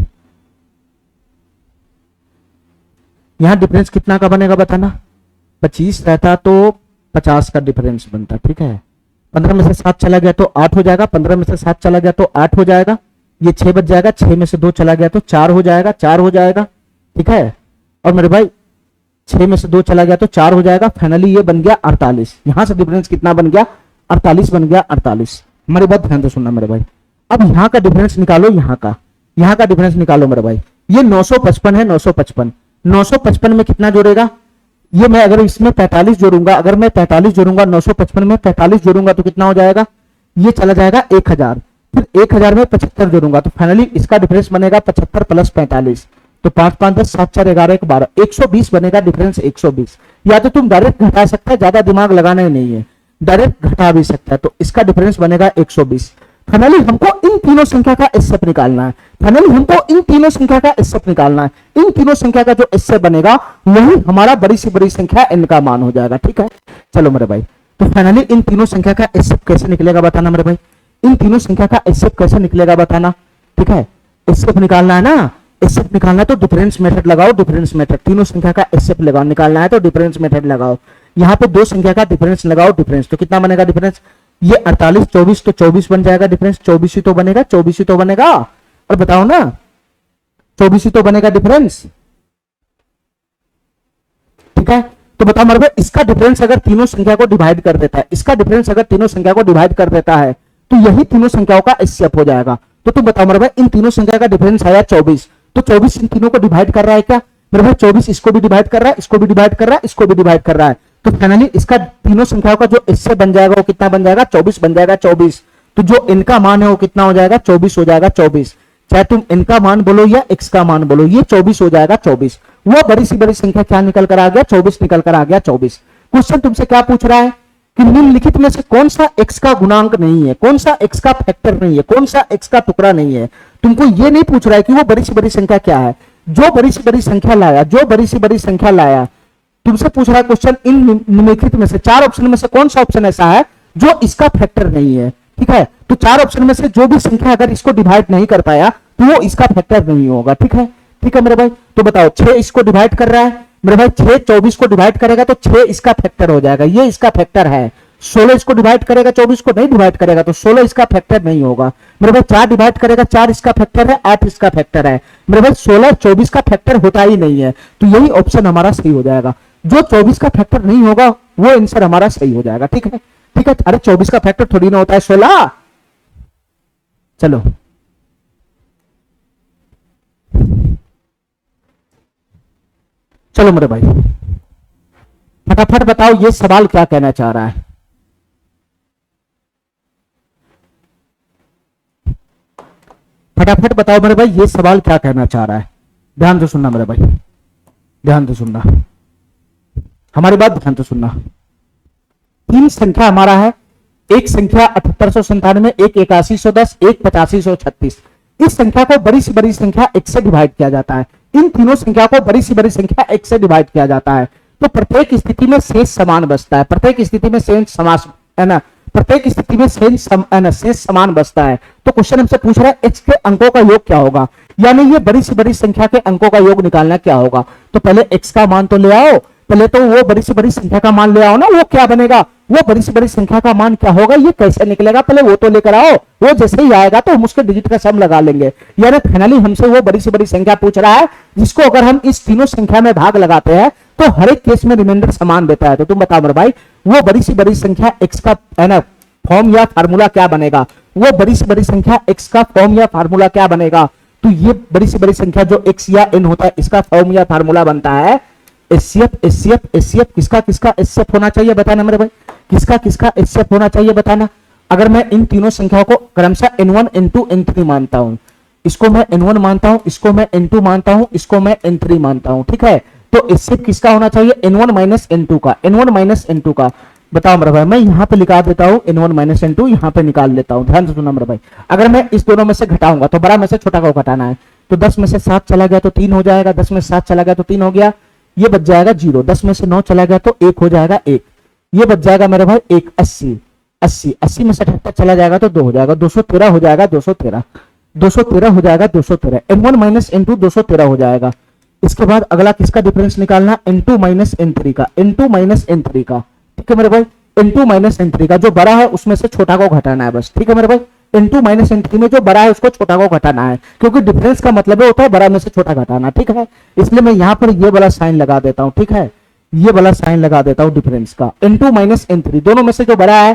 यहां डिफरेंस कितना का बनेगा बताना, 25 रहता तो 50 का डिफरेंस बनता, ठीक है। 15 में से 7 चला गया तो 8 हो जाएगा, 15 में से 7 चला गया तो 8 हो जाएगा, ये 6 बच जाएगा, 6 में से 2 चला गया तो 4 हो जाएगा, 4 हो जाएगा, ठीक है। और मेरे भाई 6 में से 2 चला गया तो 4 हो जाएगा, फाइनली ये बन गया 48। यहां से डिफरेंस कितना बन गया, 48 बन गया, 48। हमारी बात ध्यान से सुनना मेरे भाई। अब यहां का डिफरेंस निकालो, यहां का डिफरेंस निकालो मेरे भाई। ये 955 है, 955 में कितना जोड़ेगा, ये मैं अगर इसमें 45 जोड़ूंगा, अगर मैं 45 जोड़ूंगा 955 में 45 जोड़ूंगा तो कितना हो जाएगा, ये चला जाएगा 1000, फिर 1000 में 75 जोड़ूंगा तो फाइनली इसका डिफरेंस बनेगा 75 प्लस 45, तो 5 5 10 7 4 11 1 12, 120 बनेगा डिफरेंस 120। या तो तुम डायरेक्ट घटा सकता है, ज्यादा दिमाग लगाना ही नहीं है, डायरेक्ट घटा भी सकता है, तो इसका डिफरेंस बनेगा 120। फाइनली हमको इन तीनों संख्या का एसएफ निकालना है, फाइनली हमको इन तीनों संख्या का एसएफ निकालना है। इन तीनों संख्या का जो एसएफ बनेगा वही हमारा बड़ी से बड़ी संख्या n का मान हो जाएगा। ठीक है, चलो मेरे भाई, तो फाइनली इन तीनों संख्या का एसएफ कैसे निकलेगा बताना मेरे भाई, इन तीनों संख्या का एसएफ कैसे निकलेगा बताना। ठीक है, एसएफ निकालना है ना, एसएफ निकालना है तो डिफरेंस मेथड लगाओ, डिफरेंस मेथड, तीनों संख्या का एसएफ लगाओ, निकालना है तो डिफरेंस मेथड लगाओ। यहाँ पे दो संख्या का डिफरेंस लगाओ, डिफरेंस तो कितना बनेगा डिफरेंस, ये 48 24 तो 24 बन जाएगा डिफरेंस, 24 ही तो बनेगा, 24 ही तो बनेगा, और बताओ ना 24 ही तो बनेगा डिफरेंस। ठीक है, तो बताओ मेरे भाई, इसका डिफरेंस अगर तीनों संख्या को डिवाइड कर देता है, इसका डिफरेंस अगर तीनों संख्या को डिवाइड कर देता है तो यही तीनों संख्याओं का एचसीएफ हो जाएगा। तो तुम बताओ मेरे भाई, इन तीनों संख्या का डिफरेंस आया 24, तो 24 इन तीनों को डिवाइड कर रहा है क्या मेरे भाई, 24 इसको भी डिवाइड कर रहा है, इसको भी डिवाइड कर रहा है, इसको भी डिवाइड कर रहा है, तो फाइनली इसका तीनों संख्याओं का जो इससे बन जाएगा वो कितना बन जाएगा, 24 बन जाएगा, 24। तो जो इनका मान है वो कितना हो जाएगा, 24 हो जाएगा, 24। चाहे तुम इनका मान बोलो या एक्स का मान बोलो, ये 24 हो जाएगा, 24। वो बड़ी सी बड़ी संख्या क्या निकल कर आ गया, 24 निकल कर आ गया, 24। क्वेश्चन तुमसे क्या पूछ रहा है कि निम्नलिखित में से कौन सा एक्स का गुणांक नहीं है, कौन सा एक्स का फैक्टर नहीं है, कौन सा एक्स का टुकड़ा नहीं है। तुमको ये नहीं पूछ रहा है कि वो बड़ी सी बड़ी संख्या क्या है, जो बड़ी सी बड़ी संख्या लाया, जो बड़ी सी बड़ी संख्या लाया, तुमसे पूछ रहा है क्वेश्चन इन निम्नलिखित में से चार ऑप्शन में से कौन सा ऑप्शन ऐसा है जो इसका फैक्टर नहीं है। ठीक है, तो चार ऑप्शन में से जो भी संख्या अगर इसको डिवाइड नहीं कर पाया तो वो इसका फैक्टर नहीं होगा। ठीक है, ठीक है मेरे भाई, तो बताओ 6 इसको डिवाइड कर रहा है मेरे भाई, 6 24 को डिवाइड करेगा तो 6 इसका फैक्टर हो जाएगा, ये इसका फैक्टर है। 16 इसको डिवाइड करेगा, 24 को नहीं डिवाइड करेगा तो 16 इसका फैक्टर नहीं होगा मेरे भाई। 4 डिवाइड करेगा, 4 इसका फैक्टर है, 8 इसका फैक्टर है मेरे भाई। 16 24 का फैक्टर होता ही नहीं है, तो यही ऑप्शन हमारा सही हो जाएगा। जो 24 का फैक्टर नहीं होगा वो आंसर हमारा सही हो जाएगा। ठीक है, ठीक है, अरे 24 का फैक्टर थोड़ी ना होता है 16। चलो चलो मेरे भाई, फटाफट बताओ ये सवाल क्या कहना चाह रहा है। फटाफट बताओ मेरे भाई ये सवाल क्या कहना चाह रहा है। ध्यान से सुनना मेरे भाई, ध्यान से सुनना, हमारी बात ध्यान से सुनना। तीन संख्या हमारा है, एक संख्या 7897, एक 8110, एक 8536। इस संख्या को बड़ी से बड़ी संख्या एक से डिवाइड किया जाता है, इन तीनों संख्या को बड़ी से बड़ी संख्या एक से डिवाइड किया जाता है, तो प्रत्येक स्थिति में शेष समान बचता है, प्रत्येक स्थिति में शेष समास है ना, प्रत्येक स्थिति में शेष समान बचता है। तो क्वेश्चन हमसे पूछ रहा है एक्स के अंकों का योग क्या होगा, यानी ये बड़ी से बड़ी संख्या के अंकों का योग निकालना क्या होगा। तो पहले एक्स का मान तो ले आओ, पहले तो वो बड़ी से बड़ी संख्या का मान ले आओ ना, वो क्या बनेगा, वो बड़ी से बड़ी संख्या का मान क्या होगा, ये कैसे निकलेगा, पहले वो तो लेकर आओ। वो जैसे ही आएगा तो हम उसके डिजिट का सम लगा लेंगे। यानी फाइनली हमसे वो बड़ी से बड़ी संख्या पूछ रहा है जिसको अगर हम इस तीनों संख्या में भाग लगाते हैं तो हर एक केस में रिमाइंडर समान देता है। तो तुम बताओ मेरे भाई वो बड़ी से बड़ी संख्या एक्स का है ना फॉर्म या फार्मूला क्या बनेगा, वो बड़ी से बड़ी संख्या एक्स का फॉर्म या फार्मूला क्या बनेगा। तो ये बड़ी से बड़ी संख्या जो एक्स या एन होता है इसका फॉर्म या फार्मूला बनता है एचसीएफ। एचसीएफ एचसीएफ किसका किसका एचसीएफ होना चाहिए बताना मेरे भाई, किसका किसका एचसीएफ होना चाहिए बताना। अगर मैं इन तीनों संख्याओं को क्रमशः n1 n2 n3 मानता हूं, इसको मैं n1 मानता हूं, इसको मैं n2 मानता हूं, इसको मैं n3 मानता हूं, ठीक है। तो एचसीएफ किसका होना चाहिए, n1 माइनस n2 का, n1 माइनस n2 का। बताओ मेरे भाई, मैं यहां पे लिखा देता हूं n1 माइनस n2, यहां पे निकाल लेता हूं। ध्यान से सुनना मेरे भाई, अगर मैं इस दोनों में से घटाऊंगा तो बड़ा में से छोटा को घटाना है, तो 10 में से 7 चला गया तो 3 हो जाएगा, 10 में से 7 चला गया तो 3 हो गया, ये बच जाएगा 0। 10 में से 9 चला गया तो 1 हो जाएगा 1, ये बच जाएगा मेरे भाई 1। 80 80 80 में से 78 चला जाएगा तो 2 हो जाएगा, 213 हो जाएगा, 213 213 हो जाएगा, 213। n1 माइनस n2 213 हो जाएगा। इसके बाद अगला किसका डिफरेंस निकालना, n2 माइनस n3 का, n2 माइनस n3 का, ठीक है मेरे भाई। n2 माइनस n3 का जो बड़ा है उसमें से छोटा को घटाना है बस, ठीक है मेरे भाई। n2 माइनस n3 में जो बड़ा है उसको छोटा को घटाना है, क्योंकि डिफरेंस का मतलब होता है बड़ा में से छोटा घटाना, ठीक है। इसलिए मैं यहां पर ये वाला साइन लगा देता हूं, ठीक है, ये वाला साइन लगा देता हूं डिफरेंस का। n2 माइनस n3 दोनों में से जो बड़ा है,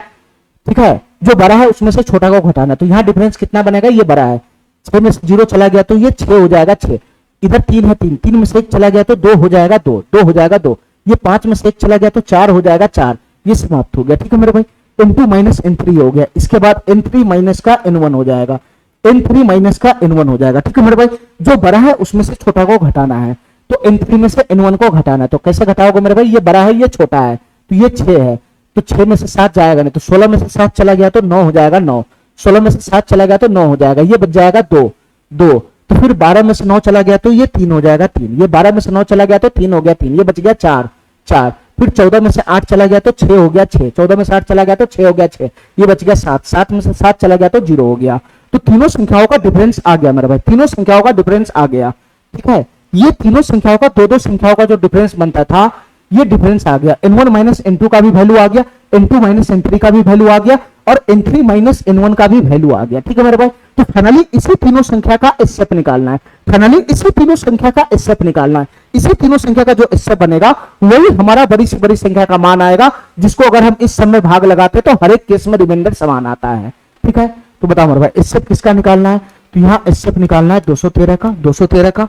ठीक है, जो बड़ा है उसमें से छोटा को घटाना, तो यहाँ डिफरेंस कितना बनेगा, ये बड़ा है, 6 में से 0 चला गया तो ये 6 हो जाएगा 6, इधर 3 है 3 में से 1 चला गया तो 2 हो जाएगा 2 हो जाएगा 2, ये 5 में से 1 चला गया तो 4 हो जाएगा, 4, ये समाप्त हो गया। ठीक है मेरे भाई, n2 माइनस n3 हो गया। इसके बाद n3 माइनस का n1 हो जाएगा, n3 माइनस का n1 हो जाएगा। ठीक है मेरे भाई, जो बड़ा है उसमें से छोटा को घटाना है, तो n3 में से n1 को घटाना है। तो कैसे घटाओगे मेरे भाई, ये बड़ा है ये छोटा है, तो ये 6 है, तो 6 में से 7 जाएगा नहीं, तो 16 में से 7 चला गया तो 9 हो जाएगा, 9, 16 में से 7 चला गया तो 9 हो जाएगा, ये बच जाएगा 2, 2, तो फिर 12 में से 9 चला गया तो ये 3 हो जाएगा, 3, ये 12 में से 9 चला गया तो 3 हो गया, 3, ये बच गया 4, 4, फिर 14 में से 8 चला गया तो 6 हो गया, 6, 14 में से 8 चला गया तो 6 हो गया, 6, ये बच गया 7, 7 में से 7 चला गया तो 0 हो गया। तो तीनों संख्याओं का डिफरेंस आ गया मेरे भाई, तीनों संख्याओं का डिफरेंस आ गया। ठीक है, ये तीनों संख्याओं का दो संख्याओं का जो डिफरेंस बनता था, ये डिफरेंस आ गया। n1 माइनस n2 का भी वैल्यू आ गया, n2 माइनस n3 का भी वैल्यू आ गया, और n3 माइनस n1 का भी वैल्यू आ गया। ठीक है मेरे भाई, तो फाइनली इसी तीनों संख्या का एचसीएफ निकालना है, फाइनली इसी तीनों संख्या का एचसीएफ निकालना है। इसी तीनों संख्या का जो एचसीएफ बनेगा वही हमारा बड़ी से बड़ी संख्या का मान आएगा, जिसको अगर हम इस सब में भाग लगाते तो हर एक केस में रिमाइंडर समान आता है। ठीक है, तो बताओ मेरे भाई एचसीएफ किसका निकालना है, तो यहाँ एचसीएफ निकालना है 213 का, 213 का,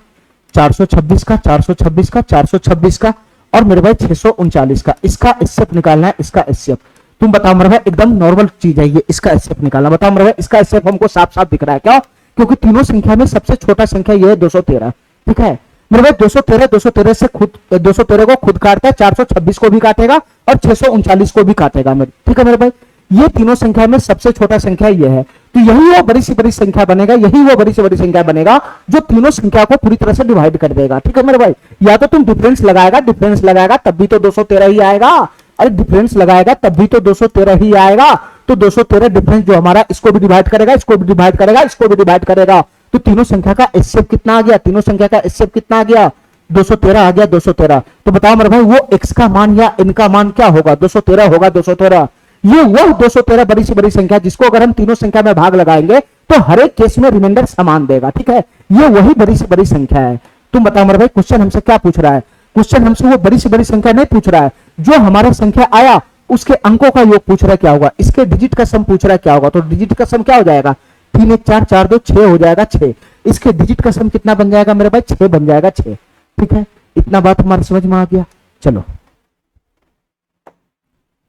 426 का, 426 का, 426 का, और मेरे भाई 639 का। इसका एचसीएफ निकालना है, इसका एचसीएफ। तुम बताओ मेरे भाई, एकदम नॉर्मल चीज है ये, इसका एचसीएफ निकालना। बताओ मेरे भाई, इसका एचसीएफ हमको साफ साफ दिख रहा है क्या, क्योंकि तीनों संख्या में सबसे छोटा संख्या ये है 213। ठीक है मेरे भाई, 213 से खुद 213 को खुद काटता है, 426 को भी काटेगा और 639 को भी काटेगा मेरे। ठीक है मेरे भाई, ये तीनों संख्या में सबसे छोटा संख्या ये है, तो यही वो बड़ी से बड़ी संख्या बनेगा, यही वो बड़ी से बड़ी संख्या बनेगा जो तीनों संख्या को पूरी तरह से डिवाइड कर देगा। ठीक है मेरे भाई, या तो तुम डिफरेंस लगाएगा तब भी तो 213 ही आएगा, अरे डिफरेंस लगाएगा तब भी तो 213 ही आएगा, तो 213 डिफरेंस जो हमारा इसको भी डिवाइड करेगा, इसको भी डिवाइड करेगा, इसको भी डिवाइड करेगा, तो तीनों संख्या का एचसीएफ कितना आ गया, तीनों संख्या का एचसीएफ कितना आ गया, 213 आ गया, 213। तो बताओ मेरे भाई वो x का मान या इनका मान क्या होगा, 213 होगा, 213। ये वह 213 बड़ी से बड़ी संख्या जिसको अगर हम तीनों संख्या में भाग लगाएंगे तो हर एक केस में रिमाइंडर समान देगा। ठीक है, ये वही बड़ी से बड़ी संख्या है। तुम बताओ मेरे भाई क्वेश्चन हमसे क्या पूछ रहा है, क्वेश्चन हमसे वो बड़ी से बड़ी संख्या नहीं पूछ रहा है, जो हमारा संख्या आया उसके अंकों का योग पूछ रहा है क्या होगा, इसके डिजिट का सम पूछ रहा है क्या होगा, तो डिजिट का सम क्या हो जाएगा, 3 1 4 4 2 6 हो जाएगा, 6। इसके डिजिट का सम कितना बन जाएगा मेरे भाई, 6 बन जाएगा, 6। ठीक है, इतना बात हमारे समझ में आ गया। चलो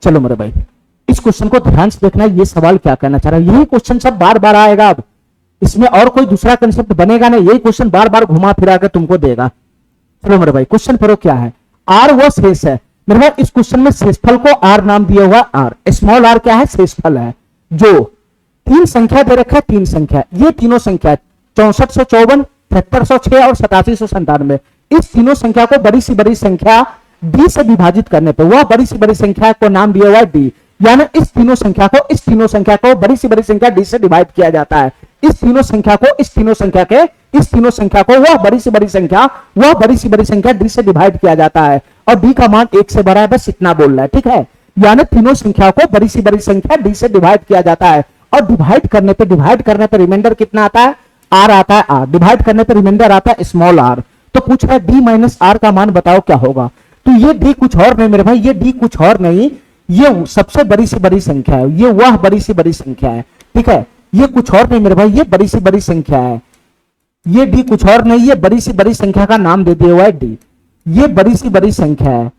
चलो मेरे भाई, इस क्वेश्चन को ध्यान से देखना, ये सवाल क्या कहना चाह रहा है। यही क्वेश्चन सब बार बार आएगा, अब इसमें और कोई दूसरा कंसेप्ट बनेगा नहीं, यही क्वेश्चन बार बार घुमा फिरा कर तुमको देगा। चलो मेरे भाई, क्वेश्चन पढ़ो क्या है। आर वो शेष है मेरे भाई, इस क्वेश्चन में शेषफल को आर नाम दिया हुआ, आर स्मॉल आर क्या है, शेषफल है। जो 3 संख्या दे रखा है, 3 संख्या, ये तीनों संख्या 6454, 7306 और 8797, इस तीनों संख्या को बड़ी सी बड़ी संख्या डी से विभाजित करने पर वह बड़ी सी बड़ी संख्या को नाम दिया हुआ है डी, यानी इस तीनों संख्या को बड़ी से बड़ी संख्या डी से डिवाइड किया जाता है। इस तीनों संख्या को वह बड़ी से बड़ी संख्या डी से डिवाइड किया जाता है, और डी का मान 1 से बड़ा है, बस इतना बोल रहा है। ठीक है, यानी तीनों संख्या को बड़ी से बड़ी संख्या डी से डिवाइड किया जाता है, और डिवाइड करने पे रिमाइंडर कितना आता है, आर आता है, आर डिवाइड करने पे रिमाइंडर आता है स्मॉल आर। तो पूछ रहा है डी माइनस आर का मान बताओ क्या होगा, तो ये डी कुछ और नहीं मेरे भाई, ये डी कुछ और नहीं, ये सबसे बड़ी से बड़ी संख्या है, ये वह बड़ी से बड़ी संख्या है। ठीक है, ये कुछ और नहीं मेरे भाई, ये बड़ी से बड़ी संख्या है, ये डी कुछ और नहीं, ये बड़ी से बड़ी संख्या का नाम दे दिया हुआ है डी, ये बड़ी से बड़ी संख्या है,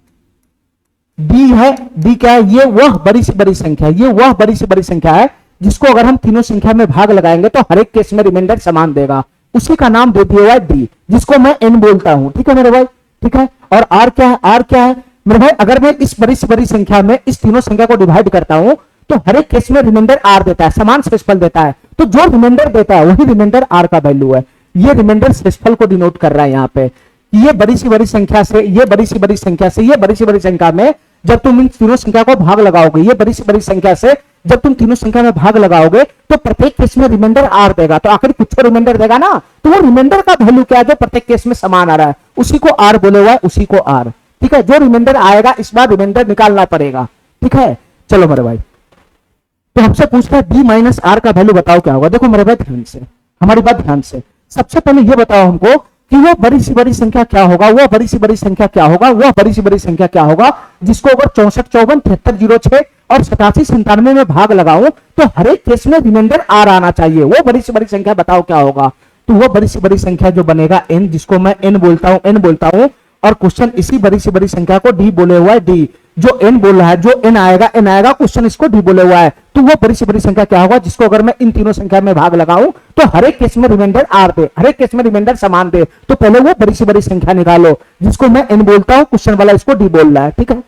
डी है, डी क्या है, ये वह बड़ी से बड़ी संख्या है, ये वह बड़ी से बड़ी संख्या है जिसको अगर हम तीनों संख्या में भाग लगाएंगे तो हर एक केस में रिमाइंडर समान देगा, उसी का नाम दे दिया हुआ है डी, जिसको मैं एन बोलता हूं। ठीक है मेरे भाई, ठीक है, और आर क्या है, आर क्या है मेरे भाई, अगर मैं इस बड़ी से बड़ी संख्या में इस तीनों संख्या को डिवाइड करता हूं तो हर एक केस में रिमाइंडर आर देता है, समान शेषफल देता है, तो जो रिमाइंडर देता है वही रिमाइंडर आर का वैल्यू है। ये रिमाइंडर शेषफल को डिनोट कर रहा है यहाँ पे, ये बड़ी से बड़ी संख्या से ये बड़ी से बड़ी संख्या से ये बड़ी से बड़ी संख्या में जब तुम इन तीनों संख्या को भाग लगाओगे, ये बड़ी से बड़ी संख्या से जब तुम तीनों संख्या में भाग लगाओगे तो प्रत्येक केस में रिमाइंडर आर देगा, तो आखिर कुछ रिमाइंडर देगा ना, तो वो रिमाइंडर का वैल्यू क्या है जो प्रत्येक केस में समान आ रहा है, उसी को आर बोले हुआ है, उसी को आर। ठीक है, जो रिमाइंडर आएगा इस बार रिमाइंडर निकालना पड़ेगा। ठीक है, चलो मेरे भाई, तो हमसे पूछता है डी माइनस आर का वैल्यू बताओ क्या होगा। देखो मेरे भाई ध्यान से, हमारी बात ध्यान से, सबसे पहले ये बताओ हमको कि वो बड़ी सी बड़ी संख्या क्या होगा, वो बड़ी सी बड़ी संख्या क्या होगा, वो बड़ी सी बड़ी संख्या क्या होगा जिसको अगर 64 54 73 06 और 87 97 में भाग लगाऊं तो हर एक केस में रिमाइंडर आर आना चाहिए, वो बड़ी से बड़ी संख्या बताओ क्या होगा। तो वो बड़ी से बड़ी संख्या जो बनेगा एन, जिसको मैं एन बोलता हूं और क्वेश्चन इसी बड़ी से बड़ी संख्या को डी बोले हुआ है, डी जो एन बोल रहा है, जो एन आएगा क्वेश्चन इसको डी बोले हुआ है, तो वो बड़ी से बड़ी संख्या क्या होगा जिसको अगर मैं इन तीनों संख्या में भाग लगाऊं तो हर एक केस में रिमाइंडर आर दे, हर एक केस में रिमाइंडर समान दे, तो पहले वो बड़ी से बड़ी संख्या निकालो जिसको मैं एन बोलता हूं, क्वेश्चन वाला इसको डी बोल रहा है, ठीक है।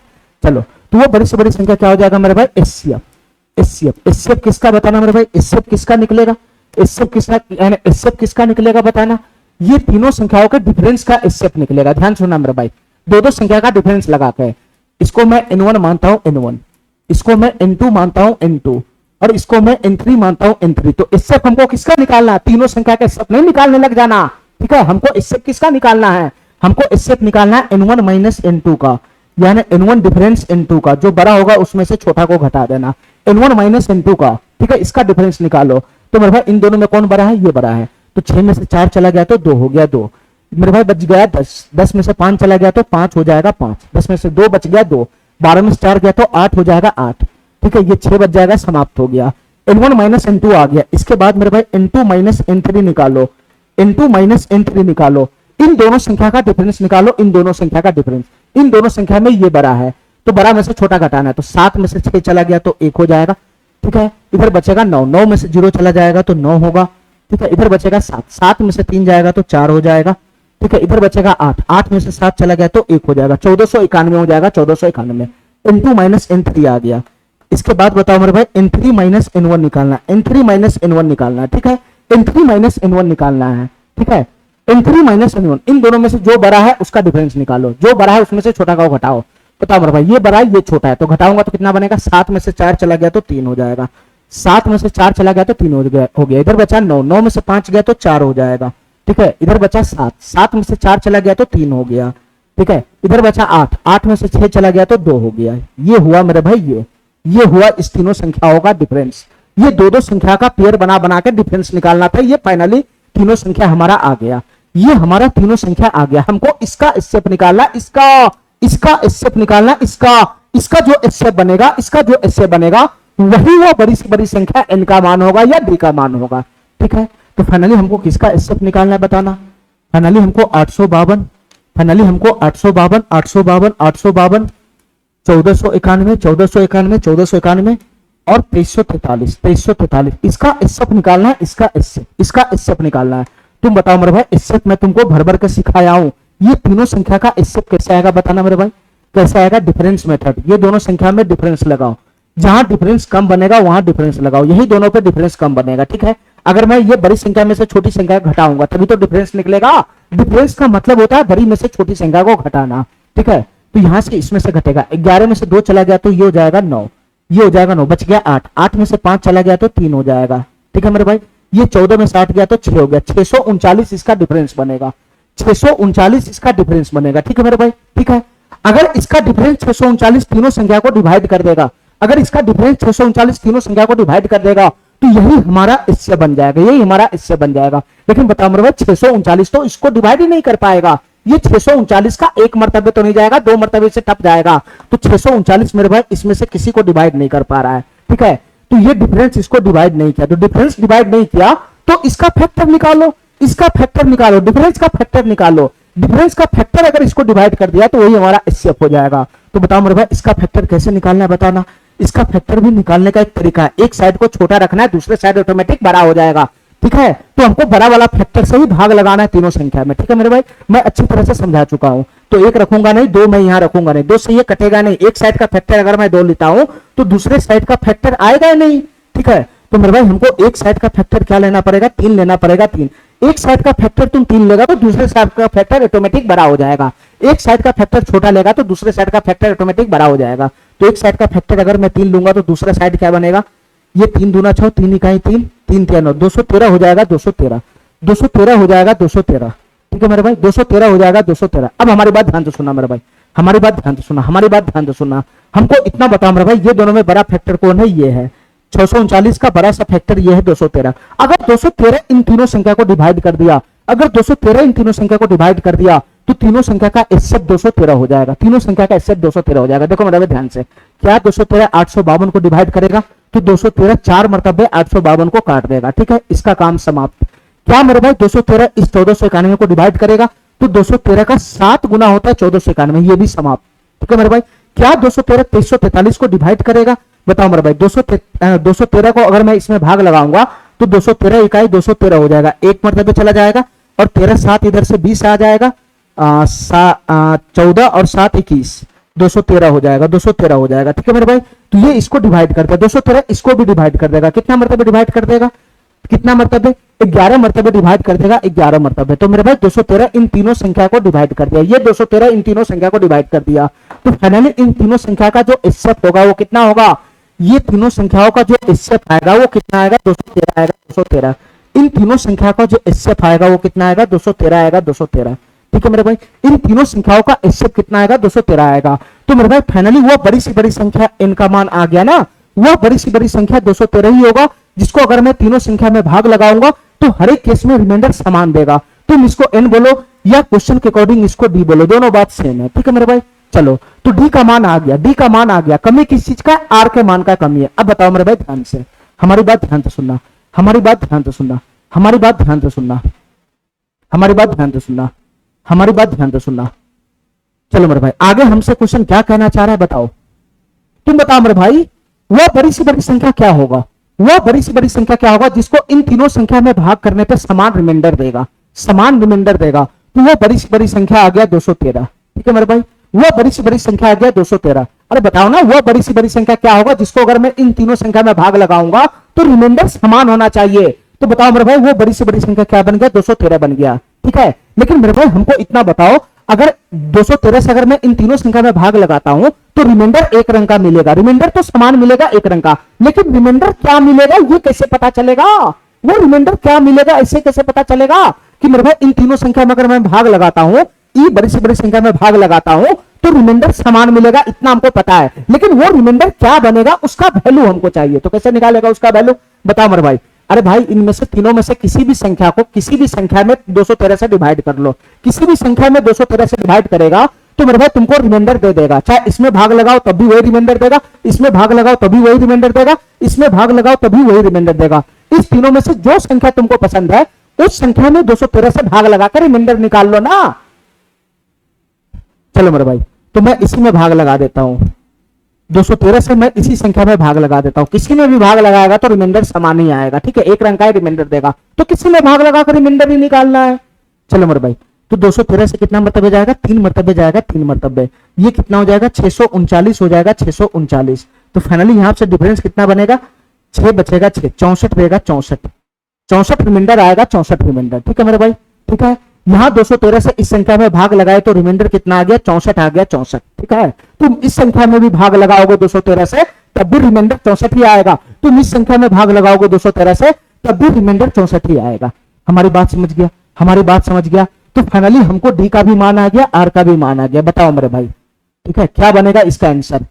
चलो तो वो बड़ी से बड़ी संख्या क्या हो जाएगा मेरे भाई, एचसीएफ। एचसीएफ किसका बताना मेरे भाई, एचसीएफ किसका निकलेगा, एचसीएफ किसका निकलेगा बताना, ये तीनों संख्याओं के डिफरेंस का एचसीएफ निकलेगा। ध्यान सुनना मेरे भाई, दो संख्या का डिफरेंस लगा के, इसको मैं n1 मानता हूं n1, इसको मैं n2 मानता हूं n2 और इसको मैं n3 मानता हूं n3। तो एचसीएफ हमको किसका निकालना है, तीनों संख्या का एचसीएफ नहीं निकालने लग जाना, ठीक है। हमको एचसीएफ किसका निकालना है, हमको एचसीएफ निकालना है n1 माइनस n2 का, यानी n1 डिफरेंस n2 का, जो बड़ा होगा उसमें से छोटा को घटा देना, n1 माइनस n2 का, ठीक है। इसका डिफरेंस निकालो, तो मेरे भाई इन दोनों में कौन बड़ा है, ये बड़ा है, तो 6 में से 4 चला गया तो 2 हो गया 2, मेरे भाई बच गया 10, 10 में से 5 चला गया तो 5 हो जाएगा 5, 10 में से 2 बच गया 2, 12 में से 4 गया तो 8 हो जाएगा 8, ठीक है। ये 6 बच जाएगा, समाप्त हो गया, n1 माइनस n2 आ गया। इसके बाद मेरे भाई n2 माइनस n3 निकालो, n2 माइनस n3 निकालो, इन दोनों संख्या का डिफरेंस निकालो, इन दोनों संख्या का डिफरेंस, इन दोनों संख्या में ये बड़ा है तो बड़ा में से छोटा घटाना है, तो 7 में से 6 चला गया तो 1 हो जाएगा, ठीक है। इधर बचेगा 9, 9 में से 0 चला जाएगा तो 9 होगा, ठीक है। इधर बचेगा 7, 7 में से 3 जाएगा तो 4 हो जाएगा, ठीक है। इधर बचेगा 8, 8 में से 7 चला गया तो 1 हो जाएगा, 1491 हो जाएगा, 1491, n2 माइनस n3 आ गया। इसके बाद बताओ मेरे भाई n3 माइनस n1 निकालना, n3 माइनस n1 निकालना है, ठीक है। n3 माइनस n1 निकालना है, ठीक है। n3 माइनस n1, इन दोनों में से जो बड़ा है उसका डिफरेंस निकालो, जो बड़ा है उसमें से छोटा का घटाओ। बताओ मेरे भाई ये बड़ा है ये छोटा है, तो घटाऊंगा तो कितना बनेगा, 7 में से 4 चला गया तो 3 हो जाएगा, 7 में से 4 चला गया तो 3 हो गया। इधर बचा 9, 9 में से 5 गया तो 4 हो जाएगा, ठीक है। इधर बचा 7, 7 में से 4 चला गया तो 3 हो गया, ठीक है। इधर बचा 8, 8 में से 6 चला गया तो 2 हो गया। ये हुआ मेरे भाई, ये हुआ इस तीनों संख्याओं का डिफरेंस। ये दो संख्या का पेयर बना बना के डिफरेंस निकालना था, ये फाइनली तीनों संख्या हमारा आ गया, ये हमारा तीनों संख्या आ गया। हमको इसका एचसीएफ निकालना, इसका एचसीएफ निकालना, इसका जो एचसीएफ बनेगा, इसका जो एचसीएफ बनेगा वही वो बड़ी से बड़ी संख्या n का मान होगा या d का मान होगा, ठीक है। तो फाइनली हमको किसका एचसीएफ निकालना है बताना, फाइनली हमको 852, फाइनली हमको 852, 852, 852, 1491, 1491, 1491 और 2343, 2343, इसका एचसीएफ निकालना है, इसका एचसीएफ निकालना है। तुम बताओ मेरे भाई, एचसीएफ मैं तुमको भर भर के सिखाया हूं, ये तीनों संख्या का एचसीएफ कैसे आएगा बताना मेरे भाई, कैसे आएगा, डिफरेंस मेथड। ये दोनों संख्या में डिफरेंस लगाओ, जहां डिफरेंस कम बनेगा वहां डिफरेंस लगाओ, यही दोनों पे डिफरेंस कम बनेगा, ठीक है। अगर मैं ये बड़ी संख्या में से छोटी संख्या घटाऊंगा तभी तो डिफरेंस निकलेगा, डिफरेंस का मतलब होता है बड़ी में से छोटी संख्या को घटाना, ठीक है। तो यहां से इसमें से घटेगा, 11 में से 2 चला गया तो ये हो जाएगा 9, ये हो जाएगा 9, बच गया 8, 8 में से 5 चला गया तो 3 हो जाएगा, ठीक है मेरे भाई। ये 14 में 60 गया तो 6 हो गया, 639 इसका डिफरेंस बनेगा, 639 इसका डिफरेंस बनेगा, ठीक है मेरे भाई, ठीक है। अगर इसका डिफरेंस 639 तीनों संख्या को डिवाइड कर देगा, अगर इसका डिफरेंस 639 तीनों संख्या को डिवाइड कर देगा तो यही हमारा इससे बन जाएगा, यही हमारा इससे बन जाएगा। लेकिन बताओ मेरे भाई 639 तो इसको डिवाइड ही नहीं कर पाएगा, ये 639 का एक मर्तबे तो नहीं जाएगा, 2 मर्तबे से टप जाएगा, तो 639 मेरे भाई इसमें से किसी को डिवाइड नहीं कर पा रहा है, ठीक है। तो ये डिफरेंस इसको डिवाइड नहीं किया, तो डिफरेंस डिवाइड नहीं किया तो इसका फैक्टर निकालो, इसका फैक्टर निकालो, डिफरेंस का फैक्टर निकालो, डिफरेंस का फैक्टर अगर इसको डिवाइड कर दिया तो वही हमारा एचसीएफ हो जाएगा। तो बताओ मेरे भाई इसका फैक्टर कैसे निकालना है बताना। इसका फैक्टर भी निकालने का एक तरीका है, एक साइड को छोटा रखना है, दूसरे साइड ऑटोमेटिक बड़ा हो जाएगा, ठीक है। तो हमको बड़ा वाला फैक्टर से ही भाग लगाना है तीनों संख्या में, ठीक है मेरे भाई। मैं अच्छी तरह से समझा चुका हूं, तो 1 रखूंगा नहीं, 2 मैं यहां रखूंगा नहीं, 2 से ये कटेगा नहीं, एक साइड का फैक्टर अगर मैं 2 लेता हूं तो दूसरे साइड का फैक्टर आएगा नहीं, ठीक है। तो मेरे भाई हमको एक साइड का फैक्टर क्या लेना पड़ेगा, 3 लेना पड़ेगा, 3। एक साइड का फैक्टर तुम 3 लेगा तो दूसरे साइड का फैक्टर ऑटोमेटिक बड़ा हो जाएगा, एक साइड का फैक्टर छोटा लेगा तो दूसरे साइड का फैक्टर ऑटोमेटिक बड़ा हो जाएगा। तो एक साइड का फैक्टर अगर मैं 3 लूंगा तो दूसरा साइड क्या बनेगा, ये 3 दूना 6, 3 इकाई 3, 3 3 9, 213 हो जाएगा, 213, 213 हो जाएगा, 213, ठीक है मेरे भाई, 213 हो जाएगा, 213। अब हमारी बात ध्यान से सुनना मेरे भाई, हमारी बात ध्यान से सुनना, हमारी बात ध्यान से सुनना। हमको इतना बताओ मेरे भाई, ये दोनों में बड़ा फैक्टर कौन है, ये है 639 का बड़ा सा फैक्टर ये है 213। अगर 213 इन तीनों संख्या को डिवाइड कर दिया, अगर 213 इन तीनों संख्या को डिवाइड कर दिया तो तीनों संख्या का एचसीएफ 213 हो जाएगा, तीनों संख्या का एचसीएफ 213 हो जाएगा। देखो मेरे ध्यान से, क्या 213 852 को डिवाइड करेगा तो 213 4 मरतबे 852 को काट देगा, ठीक है, इसका काम समाप्त। क्या मेरे भाई 213 इस 1491 को डिवाइड करेगा तो 213 का 7 गुना होता है 1491, ये भी समाप्त। ठीक है मेरे भाई, क्या 213 2343 को डिवाइड करेगा? बताओ मेरे भाई, 213 को अगर मैं इसमें भाग लगाऊंगा तो 213 इकाई 213 हो जाएगा, एक मरतबे चला जाएगा, और 13 7 इधर से 20 आ जाएगा, 14 और 7 21, 213 हो जाएगा, 213 हो जाएगा। ठीक है मेरे भाई, तो ये इसको डिवाइड करता है, 213 इसको भी डिवाइड कर देगा, कितना मरतबे डिवाइड कर देगा? कितना मरतबे? 11 मरतबे डिवाइड कर देगा, 11 मरतबे। तो मेरे भाई 213 इन तीनों संख्या को डिवाइड कर दिया, ये 213 इन तीनों संख्या को डिवाइड कर दिया। तो फाइनली इन तीनों संख्या का जो एचसीएफ होगा वो कितना होगा? ये तीनों संख्याओं का जो एचसीएफ आएगा वो कितना आएगा? 213 आएगा, 213। इन तीनों संख्या का जो एचसीएफ आएगा वो कितना आएगा? 213 आएगा, 213। ठीक है मेरे भाई, इन तीनों संख्याओं का एचसीएफ कितना आएगा? 213 आएगा। तो मेरे भाई फाइनली वो बड़ी सी बड़ी संख्या n का मान आ गया ना, वो बड़ी सी बड़ी संख्या 213 ही होगा, जिसको अगर मैं तीनों संख्या में भाग लगाऊंगा तो हर एक केस में रिमाइंडर समान देगा। तुम इसको n बोलो या क्वेश्चन के अकॉर्डिंग इसको d बोलो, दोनों बात सेम है। ठीक है मेरे भाई, चलो तो d का मान आ गया, d का मान आ गया। कमी किस चीज का? r के मान का कमी है। अब बताओ मेरे भाई ध्यान से, हमारी बात ध्यान से सुनना, हमारी बात ध्यान से सुनना, हमारी बात ध्यान से सुनना, हमारी बात ध्यान से सुनना, हमारी बात ध्यान से सुनना। चलो मेरे भाई आगे हमसे क्वेश्चन क्या कहना चाह रहा है, बताओ तुम बताओ मेरे भाई, वह बड़ी सी बड़ी संख्या क्या होगा? वह बड़ी सी बड़ी संख्या क्या होगा जिसको इन तीनों संख्या में भाग करने पे समान रिमाइंडर देगा, समान रिमाइंडर देगा? तो वो बड़ी सी बड़ी संख्या आ गया 213। ठीक है मेरे भाई, वह बड़ी सी बड़ी संख्या आ गया 213। अरे बताओ ना, वह बड़ी सी बड़ी संख्या क्या होगा जिसको अगर मैं इन तीनों संख्या में भाग लगाऊंगा तो रिमाइंडर समान होना चाहिए? तो बताओ मेरे भाई, वो बड़ी से बड़ी संख्या क्या बन गया? 213 बन गया। ठीक है, लेकिन मेरे भाई हमको इतना बताओ, अगर 213 से अगर मैं इन तीनों संख्या में भाग लगाता हूं तो रिमाइंडर एक रंग का मिलेगा, रिमाइंडर तो समान मिलेगा एक रंग का, लेकिन रिमाइंडर क्या मिलेगा ये कैसे पता चलेगा? वो रिमाइंडर क्या मिलेगा ऐसे कैसे पता चलेगा कि मेरे भाई इन तीनों संख्या में अगर मैं भाग लगाता हूं, ई बड़ी से बड़ी संख्या में भाग लगाता हूं तो रिमाइंडर समान मिलेगा, इतना हमको पता है, लेकिन वो रिमाइंडर क्या बनेगा उसका वैल्यू हमको चाहिए। तो कैसे निकालेगा उसका वैल्यू? बताओ मेरे भाई। अरे भाई इनमें से तीनों में से किसी भी संख्या को किसी भी संख्या में 213 से डिवाइड कर लो, किसी भी संख्या में 213 से डिवाइड करेगा तो मेरे भाई तुमको रिमाइंडर दे देगा, चाहे इसमें भाग लगाओ तब भी वही रिमाइंडर देगा, इसमें भाग लगाओ तभी वही रिमाइंडर देगा, इसमें भाग लगाओ तभी वही रिमाइंडर देगा। इस तीनों में से जो संख्या तुमको पसंद है उस संख्या में 213 से भाग लगाकर रिमाइंडर निकाल लो ना। चलो मेरे भाई, तो मैं इसी में भाग लगा देता हूं, 213 से मैं इसी संख्या में भाग लगा देता हूं, किसी में भी भाग लगाएगा तो रिमाइंडर समान ही आएगा। ठीक है, एक रंग का ही रिमाइंडर देगा, तो किसी में भाग लगाकर रिमाइंडर ही निकालना है। चलो मेरे भाई, तो 213 से कितना मरतबे जाएगा? 3 मरतबे जाएगा, 3 मरतबे, ये कितना हो जाएगा? 639 हो जाएगा, 639। तो फाइनली यहां से डिफरेंस कितना बनेगा? 6 बचेगा 6, 64 रहेगा, 64 रिमाइंडर आएगा, 64 रिमाइंडर। ठीक है मेरे भाई, ठीक है। यहां 213 से इस संख्या में भाग लगाए तो रिमाइंडर कितना आ गया? 64 आ गया, 64। ठीक है, तुम इस संख्या में भी भाग लगाओगे 213 से तब भी रिमाइंडर 64 ही आएगा, तुम इस संख्या में भाग लगाओगे 213 से तब भी रिमाइंडर 64 ही आएगा। हमारी बात समझ गया? हमारी बात समझ गया? तो फाइनली हमको डी का भी मान आ गया, आर का भी मान आ गया। बताओ मेरे भाई, ठीक है, क्या बनेगा इसका आंसर?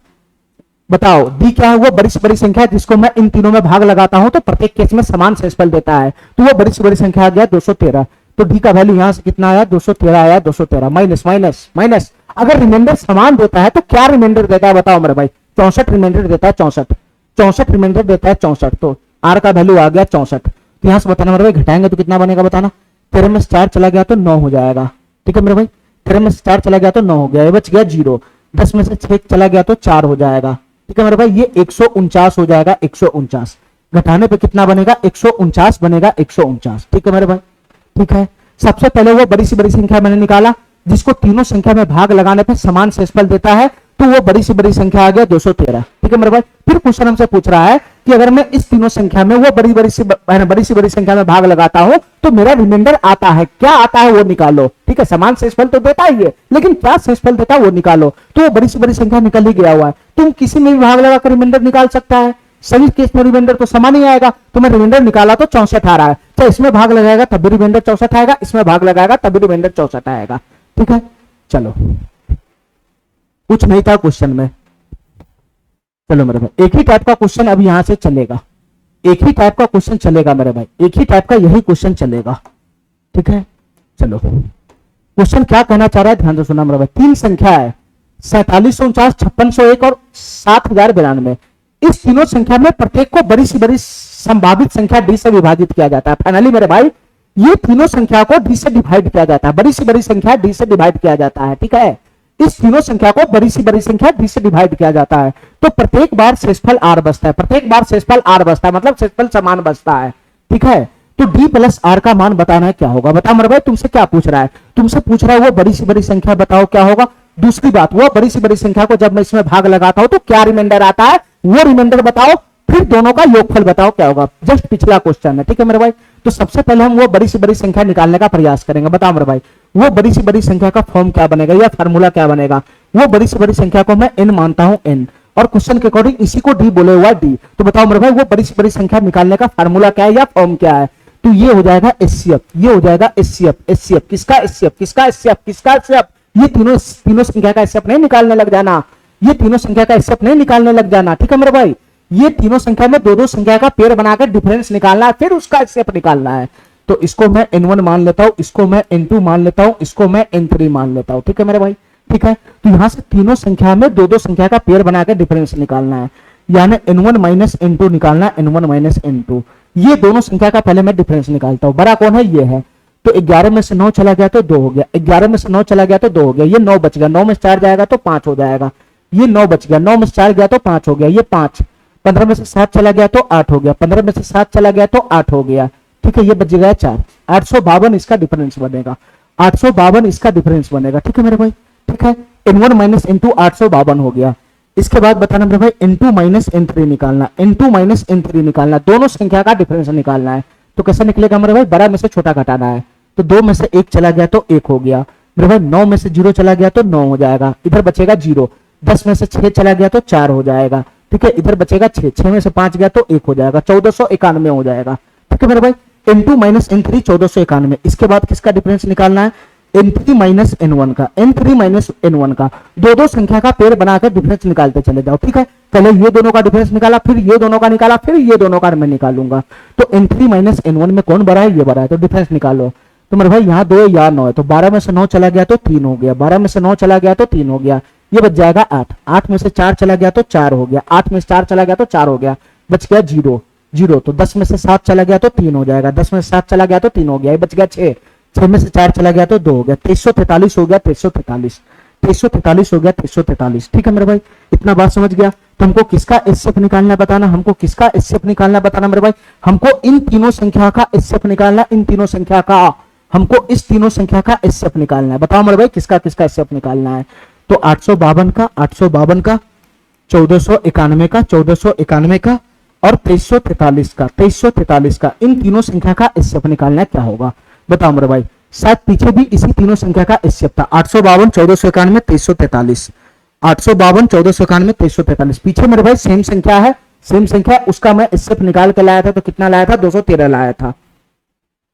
बताओ डी क्या है? वो बड़ी से बड़ी संख्या है जिसको मैं इन तीनों में भाग लगाता हूं तो प्रत्येक केस में समान शेषफल देता है, तो वो बड़ी से बड़ी संख्या आ गया 213। तो डी का वैल्यू यहां से कितना आया? 213 आया, 213 माइनस माइनस माइनस। अगर रिमाइंडर समान देता है तो क्या रिमाइंडर देता है? बताओ मेरे भाई। 64 रिमाइंडर देता है, 64 रिमाइंडर देता है, 64। तो आर का वैल्यू आ गया 64। तो यहां से बताना मेरे भाई, घटाएंगे तो कितना बनेगा? बताना। 13 में 4 चला गया तो 9 हो जाएगा। ठीक है मेरे भाई, 13 में 4 चला गया तो 9 हो गया, ये बच गया 0। 10 में से 6 चला गया तो 4 हो जाएगा। ठीक है मेरे भाई, ये 149 हो जाएगा, 149। घटाने पे कितना बनेगा? 149 बनेगा, 149। ठीक है मेरे भाई, ठीक है। सबसे पहले वो बड़ी सी बड़ी संख्या मैंने निकाला जिसको तीनों संख्या में भाग लगाने पर समान शेषफल देता है, तो वो बड़ी से बड़ी संख्या आ गया 213। ठीक है मेरे भाई, फिर क्वेश्चन हमसे पूछ रहा है कि अगर मैं इस तीनों संख्या में वो बड़ी सी बड़ी संख्या में भाग लगाता हूं तो मेरा रिमाइंडर आता है, क्या आता है वो निकालो। ठीक है, समान शेषफल तो देता ही है, लेकिन क्या शेषफल देता है वो निकालो। तो वो बड़ी से बड़ी संख्या निकल ही गया हुआ है, तुम किसी में भी भाग लगाकर रिमाइंडर निकाल सकता है, सभी केस में रिमाइंडर तो समान ही आएगा। तो मैं रिमाइंडर निकाला तो 64 आ रहा है, चाहे इसमें भाग लगाएगा तब भी रिमाइंडर 64 आएगा, इसमें भाग लगाएगा तब भी रिमाइंडर 64 आएगा। ठीक है, चलो कुछ नहीं था क्वेश्चन में। चलो मेरे भाई, एक ही टाइप का क्वेश्चन अब यहां से चलेगा, एक ही टाइप का क्वेश्चन चलेगा मेरे भाई, एक ही टाइप का यही क्वेश्चन चलेगा। ठीक है, चलो क्वेश्चन क्या कहना चाह रहा है ध्यान से सुना मेरे भाई। 3 संख्या है, 4749, 5601 और 7092। इस तीनों संख्या में प्रत्येक को बड़ी सी बड़ी संभावित संख्या डी से विभाजित किया जाता है। फाइनली मेरे भाई ये तीनों संख्या को डी से डिवाइड किया जाता है, बड़ी से बड़ी संख्या डी से डिवाइड किया जाता है, ठीक है। इस तीनों संख्या को बड़ी से बड़ी संख्या डी से डिवाइड किया जाता है, तो प्रत्येक बार शेषफल आर बचता है, प्रत्येक बार शेषफल आर बचता है, मतलब शेषफल समान बचता है, ठीक है। तो डी प्लस आर का मान बताना है, क्या होगा बताओ मेरे भाई। तुमसे क्या पूछ रहा है, तुमसे पूछ रहा है वो बड़ी से बड़ी संख्या बताओ क्या होगा। दूसरी बात, वो बड़ी से बड़ी संख्या को जब मैं इसमें भाग लगाता हूं तो क्या रिमाइंडर आता है, वो रिमाइंडर बताओ, फिर दोनों का योगफल बताओ क्या होगा। जस्ट पिछला क्वेश्चन है, ठीक है मेरे भाई। तो सबसे पहले हम वो बड़ी से बड़ी संख्या निकालने का प्रयास करेंगे। बताओ मेरे भाई वो बड़ी से बड़ी संख्या का फॉर्म क्या बनेगा या फार्मूला क्या बनेगा। वो बड़ी से बड़ी संख्या को मैं n मानता हूं, n, और क्वेश्चन के अकॉर्डिंग इसी को डी बोले हुआ डी। तो बताओ मेरे भाई वो बड़ी से बड़ी संख्या निकालने का फार्मूला क्या है या फॉर्म क्या है। तो ये हो जाएगा एचसीएफ, ये हो जाएगा एचसीएफ। एचसीएफ किसका, एचसीएफ किसका, एचसीएफ किसका, एचसीएफ। ये तीनों संख्या का एचसीएफ नहीं निकालने लग जाना, ये तीनों संख्या का एचसीएफ नहीं निकालने लग जाना, ठीक है मेरे भाई। ये तीनों संख्या में दो दो संख्या का पेयर बनाकर डिफरेंस निकालना है, फिर उसका एचसीएफ निकालना है। तो इसको मैं n1 मान लेता हूं, इसको मैं n2 मान लेता हूं, इसको मैं n3 मान लेता हूं, ठीक है मेरे भाई, ठीक है। तो यहां से तीनों संख्या में दो दो संख्या का पेयर बनाकर डिफरेंस निकालना है, यानी n1 माइनस n2 निकालना है, n1 माइनस n2। ये दोनों संख्या का पहले मैं डिफरेंस निकालता हूं। बड़ा कौन है, ये है। तो 11 में से 9 चला गया तो 2 हो गया, 11 में से 9 चला गया तो 2 हो गया, ये 9 बच गया, 9 में से 4 जाएगा तो 5 हो जाएगा, ये 9 बच गया, 9 में से 4 गया तो 5 हो गया, ये 5। 15 में से 7 चला गया तो 8 हो गया, 15 में से 7 चला गया तो 8 हो गया, ठीक है। ये बच गया 4, 852 इसका डिफरेंस बनेगा, 852 इसका डिफरेंस बनेगा, ठीक है मेरे भाई, ठीक है। n1 माइनस n2 852 हो गया। इसके बाद बताना मेरे भाई n2 माइनस n3 निकालना, n2 माइनस n3 निकालना, दोनों संख्या का डिफरेंस निकालना है। तो कैसे निकलेगा मेरे भाई, बड़ा में से छोटा घटाना है। तो 2 में से 1 चला गया तो 1 हो गया मेरे भाई, 9 में से 0 चला गया तो 9 हो जाएगा, इधर बचेगा 0। 10 में से 6 चला गया तो 4 हो जाएगा, ठीक है, इधर बचेगा 6, 6 में से 5 गया तो 1 हो जाएगा, 1491 हो जाएगा, ठीक है मेरे भाई। n2 minus n3 1491। इसके बाद किसका डिफरेंस निकालना है, n3 माइनस n1 का, n3 माइनस n1 का। दो दो संख्या का पेयर बनाकर डिफरेंस निकालते चले जाओ, ठीक है। पहले ये दोनों का डिफरेंस निकाला, फिर ये दोनों का निकाला, फिर ये दोनों का मैं निकालूंगा। तो n3 माइनस n1 में कौन बड़ा है, ये बड़ा है, तो डिफरेंस निकालो। तो मेरे भाई यहाँ 2 या 9 है, तो 12 में से 9 चला गया तो 3 हो गया, 12 में से 9 चला गया तो 3 हो गया, ये बच जाएगा 8। 8 में से 4 चला गया तो 4 हो गया, 8 में से 4 चला गया तो 4 हो गया, बच गया 0 0। तो 10 में से 7 चला गया तो 3 हो जाएगा, 10 में से 7 चला गया तो 3 हो गया, ये बच गया 6। 6 में से 4 चला गया तो 2 हो गया, 2343 हो गया, 2343 2343 हो गया, 2343, ठीक है मेरे भाई। इतना बात समझ गया। तो हमको किसका एचसीएफ निकालना बताना, हमको किसका एचसीएफ निकालना बताना मेरे भाई। हमको इन तीनों संख्या का एचसीएफ निकालना, इन तीनों संख्या का, हमको इस तीनों संख्या का एचसीएफ निकालना है। बताओ मेरे भाई किसका किसका एचसीएफ निकालना है। तो 852 का, 852 का, 1491 का, 1491 का, और 2343 का, 2343 का, इन तीनों संख्या का एचसीएफ निकालना है, क्या होगा बताओ मेरे भाई। शायद पीछे भी इसी तीनों संख्या का एचसीएफ था, 852 1491 2343, 852 1491 2343। पीछे मेरे भाई सेम संख्या है, सेम संख्या, उसका मैं एचसीएफ निकाल के लाया था। तो कितना लाया था, 213 लाया था,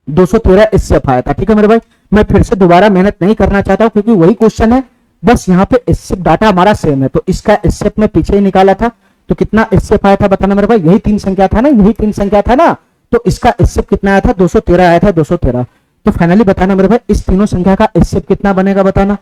213 एचसीएफ आया था, ठीक है मेरे भाई। मैं फिर से दोबारा मेहनत नहीं करना चाहता हूं, क्योंकि वही क्वेश्चन है, बस यहाँ पे एचसीएफ डाटा हमारा सेम है। तो इसका एचसीएफ में पीछे ही निकाला था। तो कितना एचसीएफ आया था बताना मेरे भाई, यही 3 संख्या था ना, यही 3 संख्या था ना। तो इसका एचसीएफ कितना आया था, 213 आया था, 213। तो फाइनली बताना मेरे भाई इस तीनों संख्या का एचसीएफ कितना बनेगा बताना,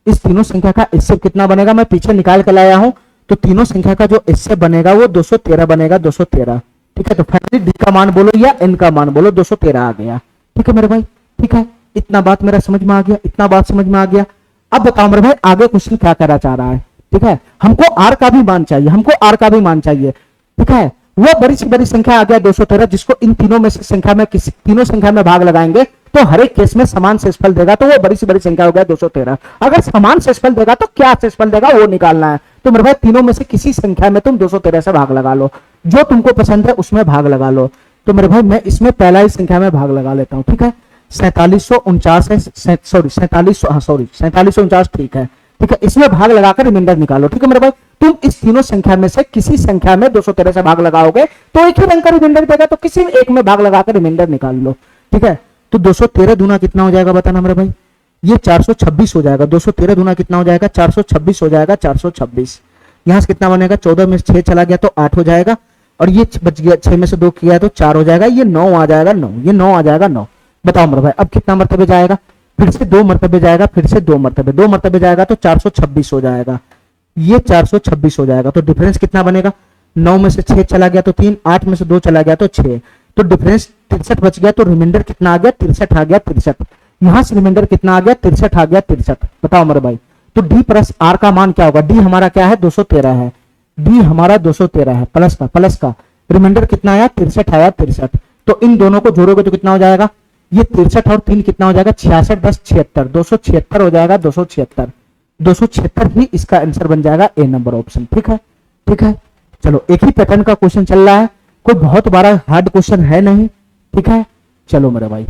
इस तीनों संख्या का एचसीएफ कितना बनेगा। मैं पीछे निकाल के लाया हूं। तो तीनों संख्या का जो एचसीएफ बनेगा वो 213 बनेगा, 213, ठीक है। तो फाइनली डी का मान बोलो या एन का मान बोलो, 213 आ गया, ठीक है मेरे भाई, ठीक है। इतना बात मेरा समझ में आ गया, इतना बात समझ में आ गया। अब बताओ मेरे भाई आगे क्वेश्चन क्या करना चाह रहा है, ठीक है। हमको आर का भी मान चाहिए, हमको आर का भी मान चाहिए, ठीक है। वो बड़ी से बड़ी संख्या आ गया 213, जिसको इन तीनों में से संख्या में किसी तीनों संख्या में भाग लगाएंगे तो हर एक केस में समान शेषफल देगा। तो वो बड़ी से बड़ी संख्या हो गया 213। अगर समान शेषफल देगा तो क्या शेषफल देगा वो निकालना है। तो मेरे भाई तीनों में से किसी संख्या में तुम 213 से भाग लगा लो, जो तुमको पसंद है उसमें भाग लगा लो। तो मेरे भाई मैं इसमें पहला ही संख्या में भाग लगा लेता हूं, ठीक है। 4749 है, सॉरी 4749, ठीक है, ठीक है। इसमें भाग लगाकर रिमाइंडर निकालो, ठीक है मेरे भाई। तुम इस तीनों संख्या में से किसी संख्या में 213 से भाग लगाओगे तो एक ही रंग का रिमाइंडर देगा। तो किसी एक में भाग लगाकर रिमाइंडर निकाल लो, ठीक है। तो 213 दूना कितना हो जाएगा बताना मेरे भाई, ये 426 हो जाएगा। 213 दूना कितना हो जाएगा, 426 हो जाएगा, 426। यहां से कितना बनेगा, 14 में से 6 चला गया तो 8 हो जाएगा, और ये बच गया 6 में से 2 किया तो 4 हो जाएगा, ये 9 आ जाएगा, 9, ये 9 आ जाएगा, 9। बताओ मेरे भाई अब कितना मरतबे जाएगा, फिर से 2 मरतबे जाएगा, फिर से 2 मरतबे, 2 मरतबे जाएगा तो 426 हो जाएगा, ये 426 हो जाएगा। तो डिफरेंस कितना बनेगा, 9 में से 6 चला गया तो 3, 8 में से 2 चला गया तो 6। तो डिफरेंस 63 बच गया, तो रिमाइंडर कितना आ गया 63 आ गया 63। यहां से रिमाइंडर कितना आ गया 63 आ गया 63। बताओ मेरे भाई, तो डी प्लस आर का मान क्या होगा? डी हमारा क्या है 213 है, डी हमारा 213 है, प्लस का रिमाइंडर कितना आया 63 आया 63। तो इन दोनों को जोड़ोगे तो कितना हो जाएगा? ये 63 और 3 कितना हो जाएगा 66 10 76 276 हो जाएगा 276। 276 ही इसका आंसर बन जाएगा ए नंबर ऑप्शन। ठीक है, ठीक है। चलो एक ही पैटर्न का क्वेश्चन चल रहा है, कोई बहुत बड़ा हार्ड क्वेश्चन है नहीं। ठीक है, चलो मेरे भाई,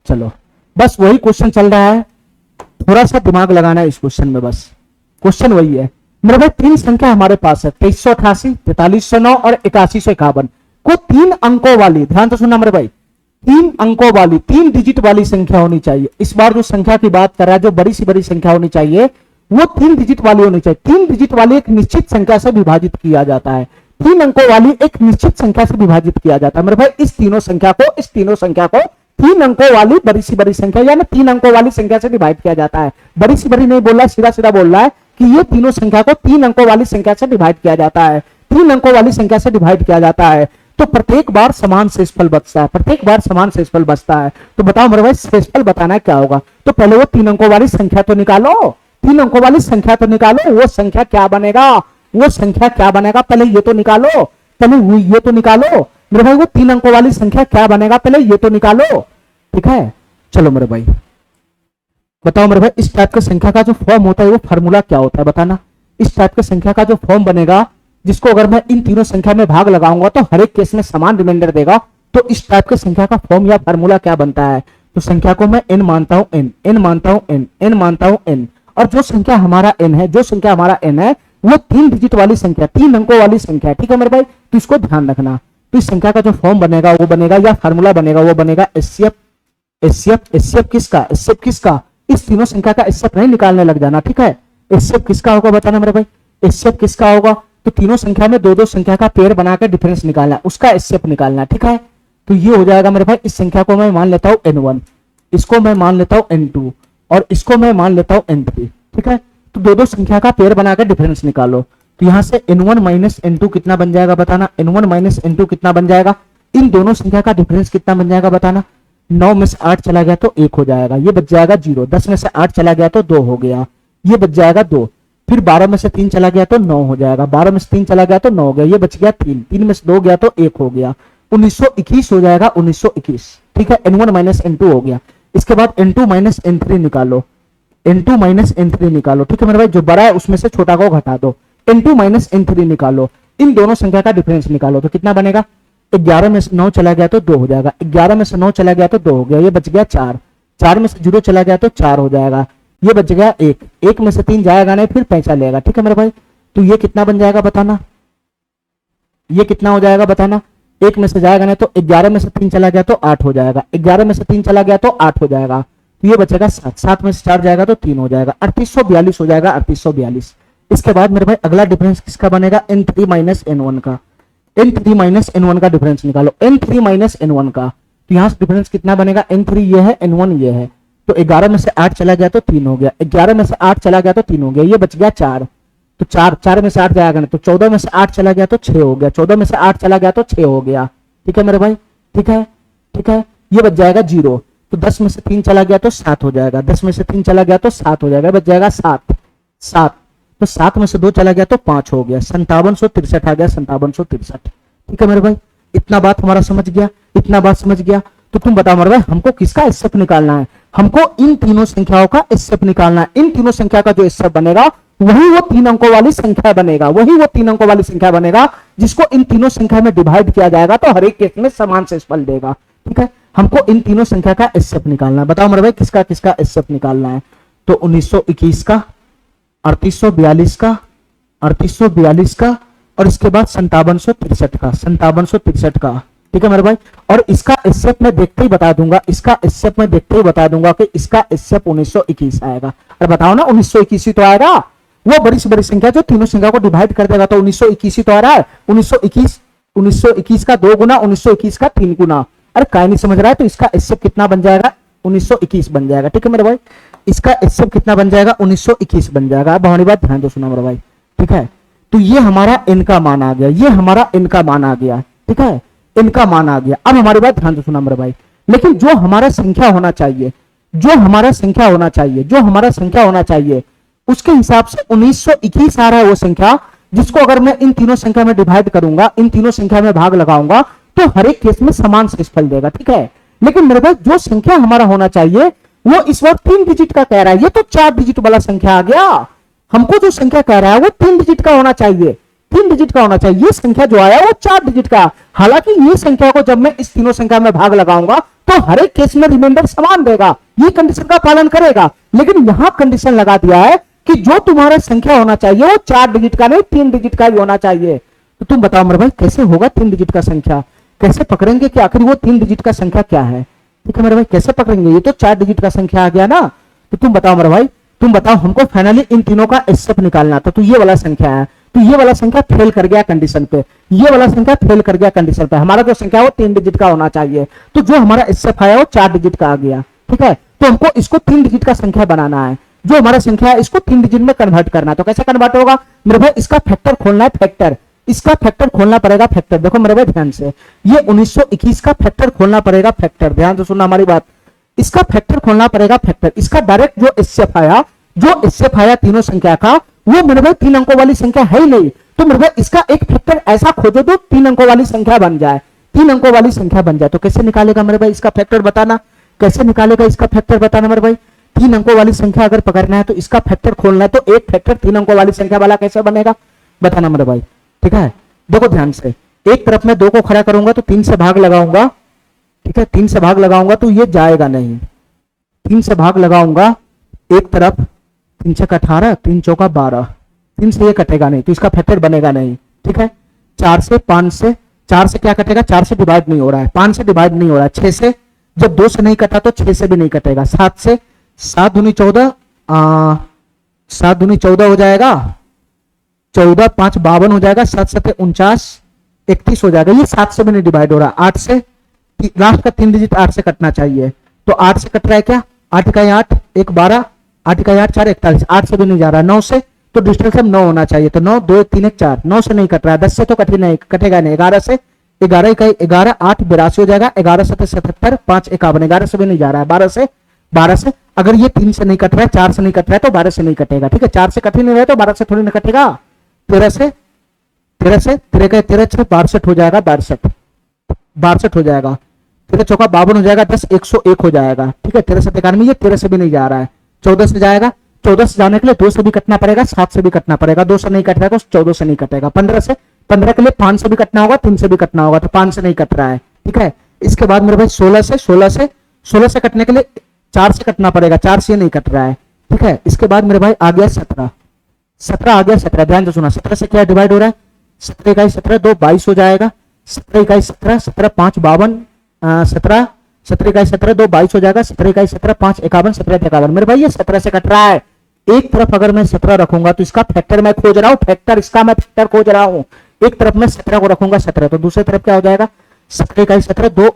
चलो बस वही क्वेश्चन चल रहा है, थोड़ा सा दिमाग लगाना है इस क्वेश्चन में, बस क्वेश्चन वही है मेरे भाई। तीन संख्या हमारे पास है 2388, 4309 और 8151 को 3 अंकों वाली, ध्यान से सुनना मेरे भाई, 3 अंकों वाली 3 डिजिट वाली संख्या होनी चाहिए। इस बार जो संख्या की बात कर रहा है, जो बड़ी सी बड़ी संख्या होनी चाहिए वो 3 डिजिट वाली होनी चाहिए। 3 डिजिट वाली एक निश्चित संख्या से विभाजित किया जाता है, 3 अंकों वाली एक निश्चित संख्या से विभाजित किया जाता है मेरे भाई। इस तीनों संख्या को 3 अंकों वाली बड़ी सी बड़ी संख्या या 3 अंकों वाली संख्या से डिवाइड किया जाता है। बड़ी सी बड़ी नहीं बोल रहा है, सीधा सीधा बोल रहा है कि ये तीनों संख्या को 3 अंकों वाली संख्या से डिवाइड किया जाता है, 3 अंकों वाली संख्या से डिवाइड किया जाता है। तो प्रत्येक बार समान शेषफल बचता है, प्रत्येक बार समान शेषफल बचता है। तो बताओ मेरे भाई शेषफल बताना है क्या होगा? तो पहले वो 3 अंकों वाली संख्या तो निकालो, 3 अंकों वाली संख्या तो निकालो, वो संख्या क्या बनेगा, वो संख्या क्या बनेगा पहले ये तो निकालो, पहले ये तो निकालो मेरे भाई, वो 3 अंकों वाली संख्या क्या बनेगा पहले ये तो निकालो। ठीक है, चलो मेरे भाई बताओ मेरे भाई, इस टाइप की संख्या का जो फॉर्म होता है वो फार्मूला क्या होता है बताना। इस टाइप की संख्या का जो फॉर्म बनेगा, जिसको अगर मैं इन तीनों संख्या में भाग लगाऊंगा तो हर एक केस में समान रिमाइंडर देगा, तो इस टाइप की संख्या का फॉर्म या फार्मूला क्या बनता है? तो संख्या को मैं n मानता हूं, n मानता हूं, n मानता हूं, n, और जो संख्या हमारा n है, जो संख्या हमारा n है वो 3 डिजिट वाली संख्या, 3 अंकों वाली संख्या है। ठीक है मेरे भाई, तो इसको ध्यान रखना। तो इस संख्या का जो फॉर्म बनेगा वो बनेगा, या फार्मूला बनेगा वो बनेगा एचसीएफ किसका, एचसीएफ किसका, इस तीनों संख्या का एचसीएफ नहीं निकालने लग जाना। ठीक है, एचसीएफ किसका होगा बताना मेरे भाई, एचसीएफ किसका होगा? तो तीनों संख्या में 2-2 संख्या का पेयर बनाकर डिफरेंस निकालना, उसका एचसीएफ निकालना। ठीक है, तो ये हो जाएगा मेरे भाई, इस संख्या को मैं मान लेता हूं n1, इसको मैं मान लेता हूं n2 और इसको मैं मान लेता हूं n3। ठीक है, तो 2-2 संख्या का पेयर बनाकर डिफरेंस निकालो। तो यहां से n1 माइनस n2 कितना बन जाएगा बताना, n1 माइनस n2 कितना बन जाएगा? इन दोनों संख्या का डिफरेंस कितना बन जाएगा बताना। 9 में से 8 चला गया तो 1 हो जाएगा, ये बच जाएगा 0। 10 में से 8 चला गया तो 2 हो गया, ये बच जाएगा 2। फिर 12 में से 3 चला गया तो 9 हो जाएगा, 12 में से 3 चला गया तो 9 हो गया, ये बच गया 3। 3 में से 2 गया तो 1 हो गया, 1921 हो जाएगा, 1921। ठीक है, n1 माइनस n2 हो गया। इसके बाद n2 माइनस n3 निकालो, n2 माइनस n3 निकालो। ठीक है मेरे भाई, जो बड़ा है उसमें से छोटा को घटा दो, n2 माइनस n3 निकालो, इन दोनों संख्या का डिफरेंस निकालो। तो कितना बनेगा? 11 में से 9 चला गया तो 2 हो जाएगा, 11 में से 9 चला गया तो 2 हो गया, ये बच गया 4। 4 में से 0 चला गया तो 4 हो जाएगा, ये बच गया 1। 1 में से 3 जाएगा नहीं, फिर 5 लेगा। ठीक है मेरे भाई, तो ये कितना बन जाएगा बताना, ये कितना हो जाएगा बताना। 1 में से जाएगा नहीं, तो 11 में से 3 चला गया तो 8 हो जाएगा, 11 में से 3 चला गया तो 8 हो जाएगा, तो ये बचेगा 7। 7 में से 4 जाएगा तो 3 हो जाएगा, 3842 हो जाएगा, 3842। इसके बाद मेरे भाई अगला डिफरेंस किसका बनेगा? n3 माइनस n1 का, n3 माइनस n1 का डिफरेंस निकालो, n3 माइनस n1 का। तो यहां से डिफरेंस कितना बनेगा? n3 ये है, n1 ये है, तो 11 में से 8 चला गया तो 3 हो गया, 11 में से 8 चला गया तो 3 हो गया, ये बच गया 4। तो 4 में से 8 जाएगा ना, तो 14 में से 8 चला गया तो 6 हो गया, 14 में से 8 चला गया तो 6 हो गया। ठीक है मेरे भाई, ठीक है, ठीक है, ये बच जाएगा 0। तो 10 में से 3 चला गया तो 7 हो जाएगा, 10 में से 3 चला गया तो 7 हो जाएगा, बच जाएगा 7। तो 7 में से 2 चला गया तो 5 हो गया, 5763 आ गया, 5763। ठीक है मेरे भाई, इतना बात हमारा समझ गया, इतना बात समझ गया। तो तुम बताओ मेरे भाई, हमको किसका एचसीएफ निकालना है? हमको इन तीनों संख्याओं का एचसीएफ निकालना है। इन तीनों संख्या का जो एचसीएफ बनेगा वही वो 3 अंकों वाली संख्या बनेगा, वही वो 3 अंकों वाली संख्या बनेगा जिसको इन तीनों संख्या में डिवाइड किया जाएगा, तो हर एक केस में समान शेषफल देगा। ठीक है, हमको इन तीनों संख्या का एचसीएफ निकालना है। बताओ मेरे भाई किसका किसका एचसीएफ निकालना है? तो 1921 का, 3842 का, 3842 का, और इसके बाद 5763 का, 5763 का। ठीक है मेरे भाई, और इसका एचसीएफ मैं देखते ही बता दूंगा, इसका एचसीएफ मैं देखते ही बता दूंगा कि इसका एचसीएफ 1921 आएगा। अरे बताओ ना, 1921 ही तो आएगा, वो बड़ी से बड़ी संख्या जो तीनों संख्या को डिवाइड कर देगा, तो 1921 ही तो आ रहा है। 1921 का 2 गुना, 1921 का 3 गुना। अरे काय नहीं समझ रहा है? तो इसका एचसीएफ कितना बन जाएगा? 1921 बन जाएगा। ठीक है मेरे भाई, इसका एचसीएफ कितना बन जाएगा? 1921 बन जाएगा। अब हमारी बात ध्यान दो, सुना मेरे भाई, ठीक है। तो ये हमारा इनका मान आ गया, ये हमारा इनका मान आ गया, ठीक है, इनका मान आ गया। अब हमारी बात ध्यान से सुना मेरे भाई, लेकिन जो हमारा संख्या होना चाहिए, जो हमारा संख्या होना चाहिए, जो हमारा संख्या होना चाहिए, उसके हिसाब से 1921 आ रहा है वो संख्या, जिसको अगर मैं इन तीनों संख्या में डिवाइड करूंगा, इन तीनों संख्या में भाग लगाऊंगा, तो हर एक केस में समान शेषफल देगा, ठीक है। लेकिन मेरे पास जो संख्या हमारा होना चाहिए वो इस बार 3 डिजिट का कह रहा है, ये तो 4 डिजिट वाला संख्या आ गया। हमको जो संख्या कह रहा है वो 3 डिजिट का होना चाहिए, 3 डिजिट का होना चाहिए। ये संख्या जो आया वो 4 डिजिट का। हालांकि ये संख्या को जब मैं इस तीनों संख्या में भाग लगाऊंगा तो हर एक केस में रिमाइंडर समान देगा, ये कंडीशन का पालन करेगा। लेकिन यहां कंडीशन लगा दिया है कि जो तुम्हारा संख्या होना चाहिए वो 4 डिजिट का नहीं 3 डिजिट का ही होना चाहिए। तो तुम बताओ मेरे भाई कैसे होगा 3 डिजिट का संख्या, कैसे पकड़ेंगे कि आखिर वो 3 डिजिट का संख्या क्या है, ठीक है मेरे भाई, कैसे पकड़ेंगे, ये तो 4 डिजिट का संख्या आ गया ना। तो तुम बताओ मेरे भाई, तुम बताओ, हमको फाइनली इन तीनों का एसएफ निकालना था, तो ये वाला संख्या है, तो ये वाला संख्या फेल कर गया कंडीशन पे, ये वाला संख्या फेल कर गया कंडीशन पे। हमारा जो संख्या है वो 3 डिजिट का होना चाहिए, तो जो हमारा एसएफ आया वो 4 डिजिट का आ गया, ठीक है। तो हमको इसको 3 डिजिट का संख्या बनाना है, जो हमारा संख्या है इसको 3 डिजिट में कन्वर्ट करना है। तो कैसे कन्वर्ट होगा मेरे भाई, इसका फैक्टर खोलना है, फैक्टर, इसका फैक्टर खोलना पड़ेगा, फैक्टर। देखो मेरे भाई ध्यान से, ये 1921 का फैक्टर खोलना पड़ेगा, फैक्टर, ध्यान से सुनना हमारी बात, इसका फैक्टर खोलना पड़ेगा, फैक्टर। इसका डायरेक्ट जो एसएफ आया, जो एसएफ आया तीनों संख्या का, वो मेरे भाई 3 अंकों वाली संख्या है ही नहीं। तो मेरे भाई इसका एक फैक्टर ऐसा खोजो जो 3 अंकों वाली संख्या बन जाए, 3 अंकों वाली संख्या बन जाए। तो कैसे निकालेगा मेरे भाई इसका फैक्टर बताना, कैसे निकालेगा इसका फैक्टर बताना मेरे भाई। 3 अंकों वाली संख्या अगर पकड़ना है तो इसका फैक्टर खोलना है, तो एक फैक्टर 3 अंकों वाली संख्या वाला कैसे बनेगा बताना मेरे भाई, ठीक है। देखो ध्यान से, एक तरफ मैं 2 को खड़ा करूंगा तो 3 से भाग लगाऊंगा, ठीक है, 3 से भाग लगाऊंगा तो ये जाएगा नहीं, 3 से भाग लगाऊंगा एक तरफ, 3 छक 18, 3 चौका 12, 3 से ये कटेगा नहीं, तो इसका फैक्टर बनेगा नहीं, ठीक है। 4 से 5 से, 4 से क्या कटेगा, 4 से डिवाइड नहीं हो रहा है, 5 से डिवाइड नहीं हो रहा है, 6 से, जब 2 से नहीं कटा तो 6 से भी नहीं कटेगा, 7 से, 7 दूनी 14, 7 दूनी 14 हो जाएगा, 14 5 52 हो जाएगा, 7 7 49 31 हो जाएगा, ये 7 से भी नहीं डिवाइड हो रहा। 8 से, लास्ट का 3 डिजिट 8 से कटना चाहिए, तो 8 से कट रहा है क्या, 8 का 8 1 12, 8 का 8 4 41, 8 से भी नहीं जा रहा। 9 से, तो डिस्टेंस अब 9 होना चाहिए, तो 9 2 1 3 1 4, 9 से नहीं कट रहा है, 10 से तो कटे नहीं, कटेगा नहीं। 11 से, 11 का 11 8 82 हो जाएगा, 11 7 77 5 51, 11 से भी नहीं जा रहा है। 12 से अगर ये 3 से नहीं कट रहा है, 4 से नहीं कट रहा है तो 12 से नहीं कटेगा, ठीक है। 4 से कट ही नहीं रहा तो 12 से थोड़ी ना कटेगा। 13 से, 13 से 13 का 13 6 62 हो जाएगा, 62 हो जाएगा, 13 चौका 52 हो जाएगा, 10 101 हो जाएगा, ठीक है। 13 से 91, ये 13 से भी नहीं जा रहा है। 14 से जाएगा, 14 से जाने के लिए 2 से भी कटना पड़ेगा, 7 से भी कटना पड़ेगा, 2 से नहीं कट रहा है तो 14 से नहीं कटेगा। 15 से, 15 के लिए 5 से भी कटना होगा, 3 से भी कटना होगा, तो 5 से नहीं कट रहा है, ठीक है। इसके बाद मेरे भाई 16 से कटने के लिए 4 से कटना पड़ेगा, 4 से नहीं कट रहा है, ठीक है। इसके बाद मेरे भाई आ गया 17 आ गया, 17 ध्यान से सुना, 17 से क्या डिवाइड हो रहा है, 17 इकाई 17 2 22 हो जाएगा, 17 इकाई 17 17 5 52, 17 17 इकाई 17 2 22 हो जाएगा, 17 इकाई 17 5 51, 17 51। मेरे भाई ये 17 से कट रहा है। एक तरफ अगर मैं 17 रखूंगा तो इसका फैक्टर मैं खोज रहा हूं, फैक्टर इसका मैं फैक्टर खोज रहा हूं। एक तरफ मैं 17 को रखूंगा 17, तो दूसरी तरफ क्या हो जाएगा, 17 इकाई 17 2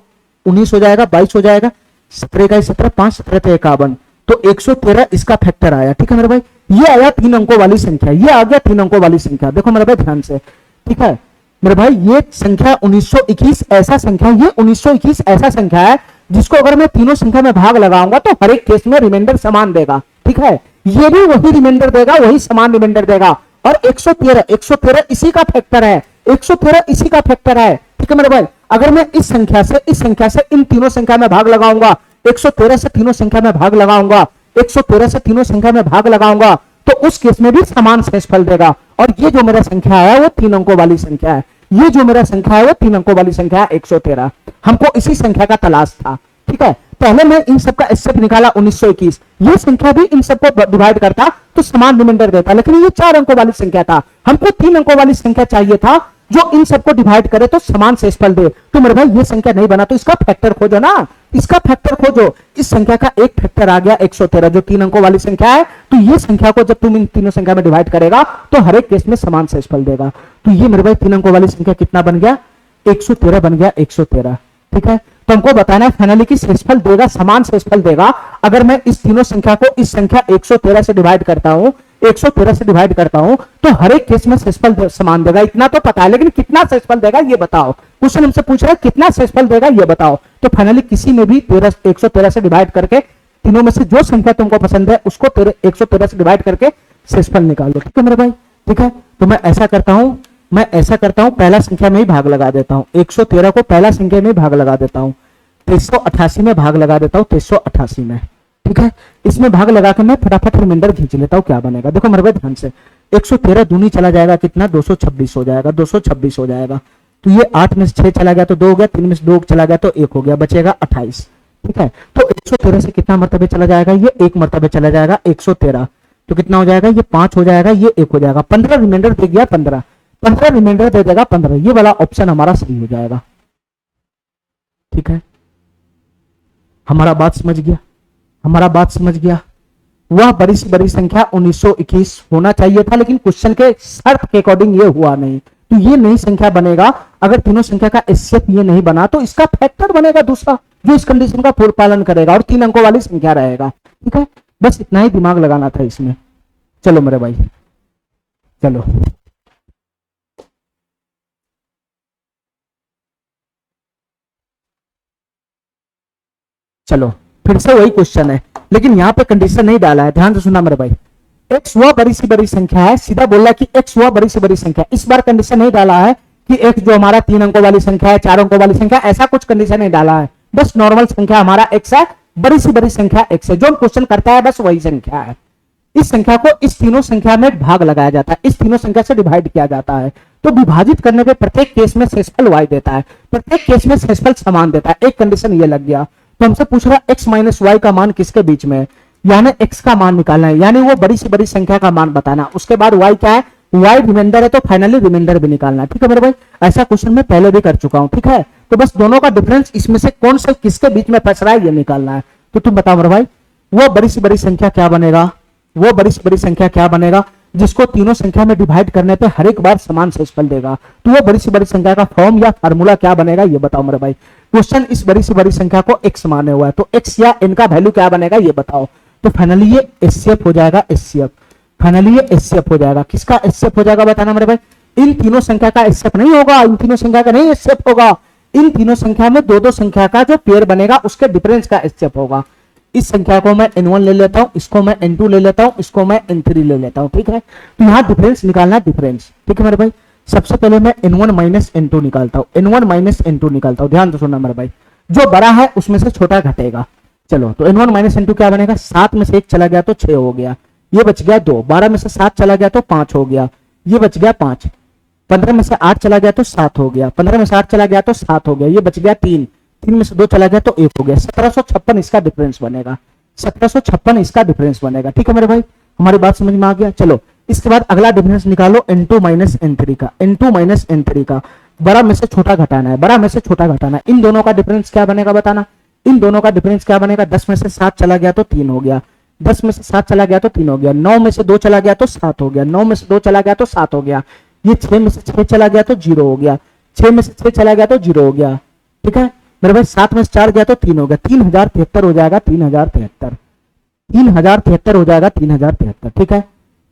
19 हो जाएगा, 22 हो जाएगा, 17 इकाई 17 5 17 51, तो 113 इसका फैक्टर आया, ठीक है मेरे भाई। ये आया 3 अंकों वाली संख्या, ये आ गया 3 अंकों वाली संख्या। देखो मेरे भाई ध्यान से, ठीक है मेरे भाई, ये संख्या 1921 ऐसा संख्या, ये 1921 ऐसा संख्या है जिसको अगर मैं तीनों संख्या में भाग लगाऊंगा तो हर एक केस में रिमाइंडर समान देगा, ठीक है। ये भी वही रिमाइंडर देगा, वही समान रिमाइंडर देगा। और 113 इसी का फैक्टर है, 113 इसी का फैक्टर है, ठीक है मेरे भाई। अगर मैं इस संख्या से इन तीनों संख्या में भाग लगाऊंगा, 113 से तीनों संख्या में भाग लगाऊंगा, 113 से तीनों संख्या में भाग लगाऊंगा, तो उस केस में भी समान शेषफल देगा। और ये जो मेरा संख्या है वो 3 अंकों वाली संख्या है, ये जो मेरा संख्या है वो 3 अंकों वाली संख्या है 113। हमको इसी संख्या का तलाश था, ठीक है। पहले मैं इन सबका एसएफ निकाला 1921, ये संख्या भी इन सबको डिवाइड करता तो समान रिमाइंडर देता, लेकिन ये 4 अंकों वाली संख्या था। हमको 3 अंकों वाली संख्या चाहिए था जो इन सबको डिवाइड करे तो समान शेषफल दे। तो मेरे भाई ये संख्या नहीं बना तो इसका फैक्टर खोजो ना, इसका फैक्टर खोजो। इस संख्या का एक फैक्टर आ गया 113, जो 3 अंकों वाली संख्या है। तो ये संख्या को जब तुम इन तीनों संख्या में डिवाइड करेगा तो हर एक केस में समान शेषफल देगा। तो ये मेरे भाई 3 अंकों वाली संख्या कितना बन गया, 113 बन गया, 113, ठीक है। तो हमको बताना है फाइनली कि शेषफल देगा, समान शेषफल देगा। अगर मैं इस तीनों संख्या को इस संख्या 113 से डिवाइड करता हूं, 113 से डिवाइड करता हूं तो हर एक केस में शेषफल समान देगा, इतना तो पता है, लेकिन कितना शेषफल देगा ये बताओ। क्वेश्चन हमसे पूछ रहा है कितना शेषफल देगा ये बताओ। तो फाइनली किसी में भी 113 से डिवाइड करके तीनों में से जो संख्या तुमको पसंद है उसको 113 से डिवाइड करके शेषफल निकाल दो। ठीक है मेरे भाई, ठीक है। तो मैं ऐसा करता हूं, पहला संख्या में ही भाग लगा देता हूं। 113 को पहला संख्या में ही भाग लगा देता हूं, 388 में भाग लगा देता हूं, 388 में। ठीक है, इसमें भाग लगा के मैं फटाफट रिमाइंडर खींच लेता हूं, क्या बनेगा देखो मेरे भाई ध्यान से। 113 दूनी चला जाएगा कितना, 226 हो जाएगा, 226 हो जाएगा। तो ये 8 में से 6 चला गया तो 2 हो गया, 3 में से 2 चला गया तो 1 हो गया, बचेगा 28। ठीक है, तो 113 से कितना मर्तबे चला जाएगा, ये 1 मर्तबे चला जाएगा 113, तो कितना हो जाएगा, ये 5 हो जाएगा, ये 1 हो जाएगा, 15 रिमाइंडर दे गया, 15 रिमाइंडर दे देगा 15। ये वाला ऑप्शन हमारा सही हो जाएगा। ठीक है, हमारा बात समझ गया। वह बड़ी से बड़ी संख्या 1921 होना चाहिए था, लेकिन क्वेश्चन के शर्त के अकॉर्डिंग ये हुआ नहीं, तो ये नई संख्या बनेगा। अगर तीनों संख्या का एचसीएफ ये नहीं बना तो इसका फैक्टर बनेगा दूसरा, जो इस कंडीशन का पूर्ण पालन करेगा और 3 अंकों वाली संख्या रहेगा। ठीक है, बस इतना ही दिमाग लगाना था इसमें। चलो मेरे भाई, चलो फिर से वही क्वेश्चन है, लेकिन यहाँ पे कंडीशन नहीं डाला है, ध्यान से सुनना मेरे भाई। एक्स वह बड़ी से बड़ी संख्या है, सीधा बोल रहा है कि एक्स वह बड़ी से बड़ी संख्या। इस बार कंडीशन नहीं डाला है कि एक्स जो हमारा 3 अंकों वाली संख्या है, 4 अंकों वाली संख्या, ऐसा कुछ कंडीशन नहीं डाला है। बस नॉर्मल संख्या हमारा एक्स है, बड़ी से बड़ी संख्या एक्स है, जो क्वेश्चन करता है बस वही संख्या है। इस संख्या को इस तीनों संख्या में भाग लगाया जाता है, इस तीनों संख्या से डिवाइड किया जाता है। तो विभाजित करने पे प्रत्येक केस में शेषफल वाई देता है, प्रत्येक केस में शेषफल समान देता है। एक कंडीशन ये लग गया, तो हमसे पूछ रहा है एक्स माइनस वाई का मान किसके बीच में है, यानी एक्स का मान निकालना है, यानी वो बड़ी से बड़ी संख्या का मान बताना। उसके बाद वाई क्या है, वाई रिमाइंडर है, तो फाइनली रिमाइंडर भी निकालना है। ठीक है मेरे भाई, ऐसा क्वेश्चन मैं पहले भी कर चुका हूं। ठीक है, तो बस दोनों का डिफरेंस, इसमें से कौन से किसके बीच में फंस रहा है ये निकालना है। तो तुम बताओ मेरे भाई, वो बड़ी से बड़ी संख्या क्या बनेगा, वो बड़ी से बड़ी संख्या क्या बनेगा जिसको तीनों संख्या में डिवाइड करने पे हर एक बार समान शेषफल देगा। तो वो बड़ी से बड़ी संख्या का फॉर्म या फार्मूला क्या बनेगा ये बताओ मेरे भाई। क्वेश्चन इस बड़ी से बड़ी संख्या को एक्स माने हुआ है, तो एक्स या एन का वैल्यू क्या बनेगा ये बताओ। तो फाइनली ये एचसीएफ हो जाएगा, एचसीएफ। फाइनली ये एचसीएफ हो जाएगा, किसका एचसीएफ हो जाएगा बताना मेरे भाई। इन तीनों संख्या का एचसीएफ नहीं होगा, इन तीनों संख्या का नहीं एचसीएफ होगा, इन तीनों संख्या में दो संख्या का जो पेयर बनेगा उसके डिफरेंस का एचसीएफ होगा। इस संख्या को मैं n1 ले लेता हूं, इसको मैं n2 ले लेता हूं, इसको मैं n3 ले लेता हूं। ठीक है, तो यहां डिफरेंस निकालना है, डिफरेंस। ठीक है मेरे भाई, सबसे पहले मैं n1 माइनस n2 निकालता हूं, n1 माइनस n2 निकालता हूं। ध्यान से सुनना मेरे भाई, जो बड़ा है उसमें से छोटा घटेगा। चलो, तो n1 माइनस n2 क्या बनेगा, 7 में से 1 चला गया तो 6 हो गया, ये बच गया 2। 12 में से 7 चला गया तो 5 हो गया, ये बच गया 5। 15 में से 8 चला गया तो 7 हो गया, 15 में से 8 चला गया तो 7 हो गया, ये बच गया 3। 3 में से 2 चला गया तो 1 हो गया। 1756 इसका डिफरेंस बनेगा, 1756 इसका डिफरेंस बनेगा। ठीक है मेरे भाई, हमारी बात समझ में आ गया। चलो, इसके बाद अगला डिफरेंस निकालो n2 माइनस n3 का, n2 माइनस n3 का। बड़ा में से छोटा घटाना है, बड़ा में से छोटा घटाना है। इन दोनों का डिफरेंस क्या बनेगा बताना, इन दोनों का डिफरेंस क्या बनेगा। 10 में से 7 चला गया तो 3 हो गया, 10 में से 7 चला गया तो 3 हो गया। 9 में से 2 चला गया तो 7 हो गया, 9 में से 2 चला गया तो 7 हो गया। ये 6 में से 6 चला गया तो 0 हो गया, 6 में से 6 चला गया तो 0 हो गया। ठीक है मेरे भाई, 7 में से 4 गया तो 3 हो गया, 3073 हो जाएगा, 3073 हो जाएगा, 3073। ठीक है,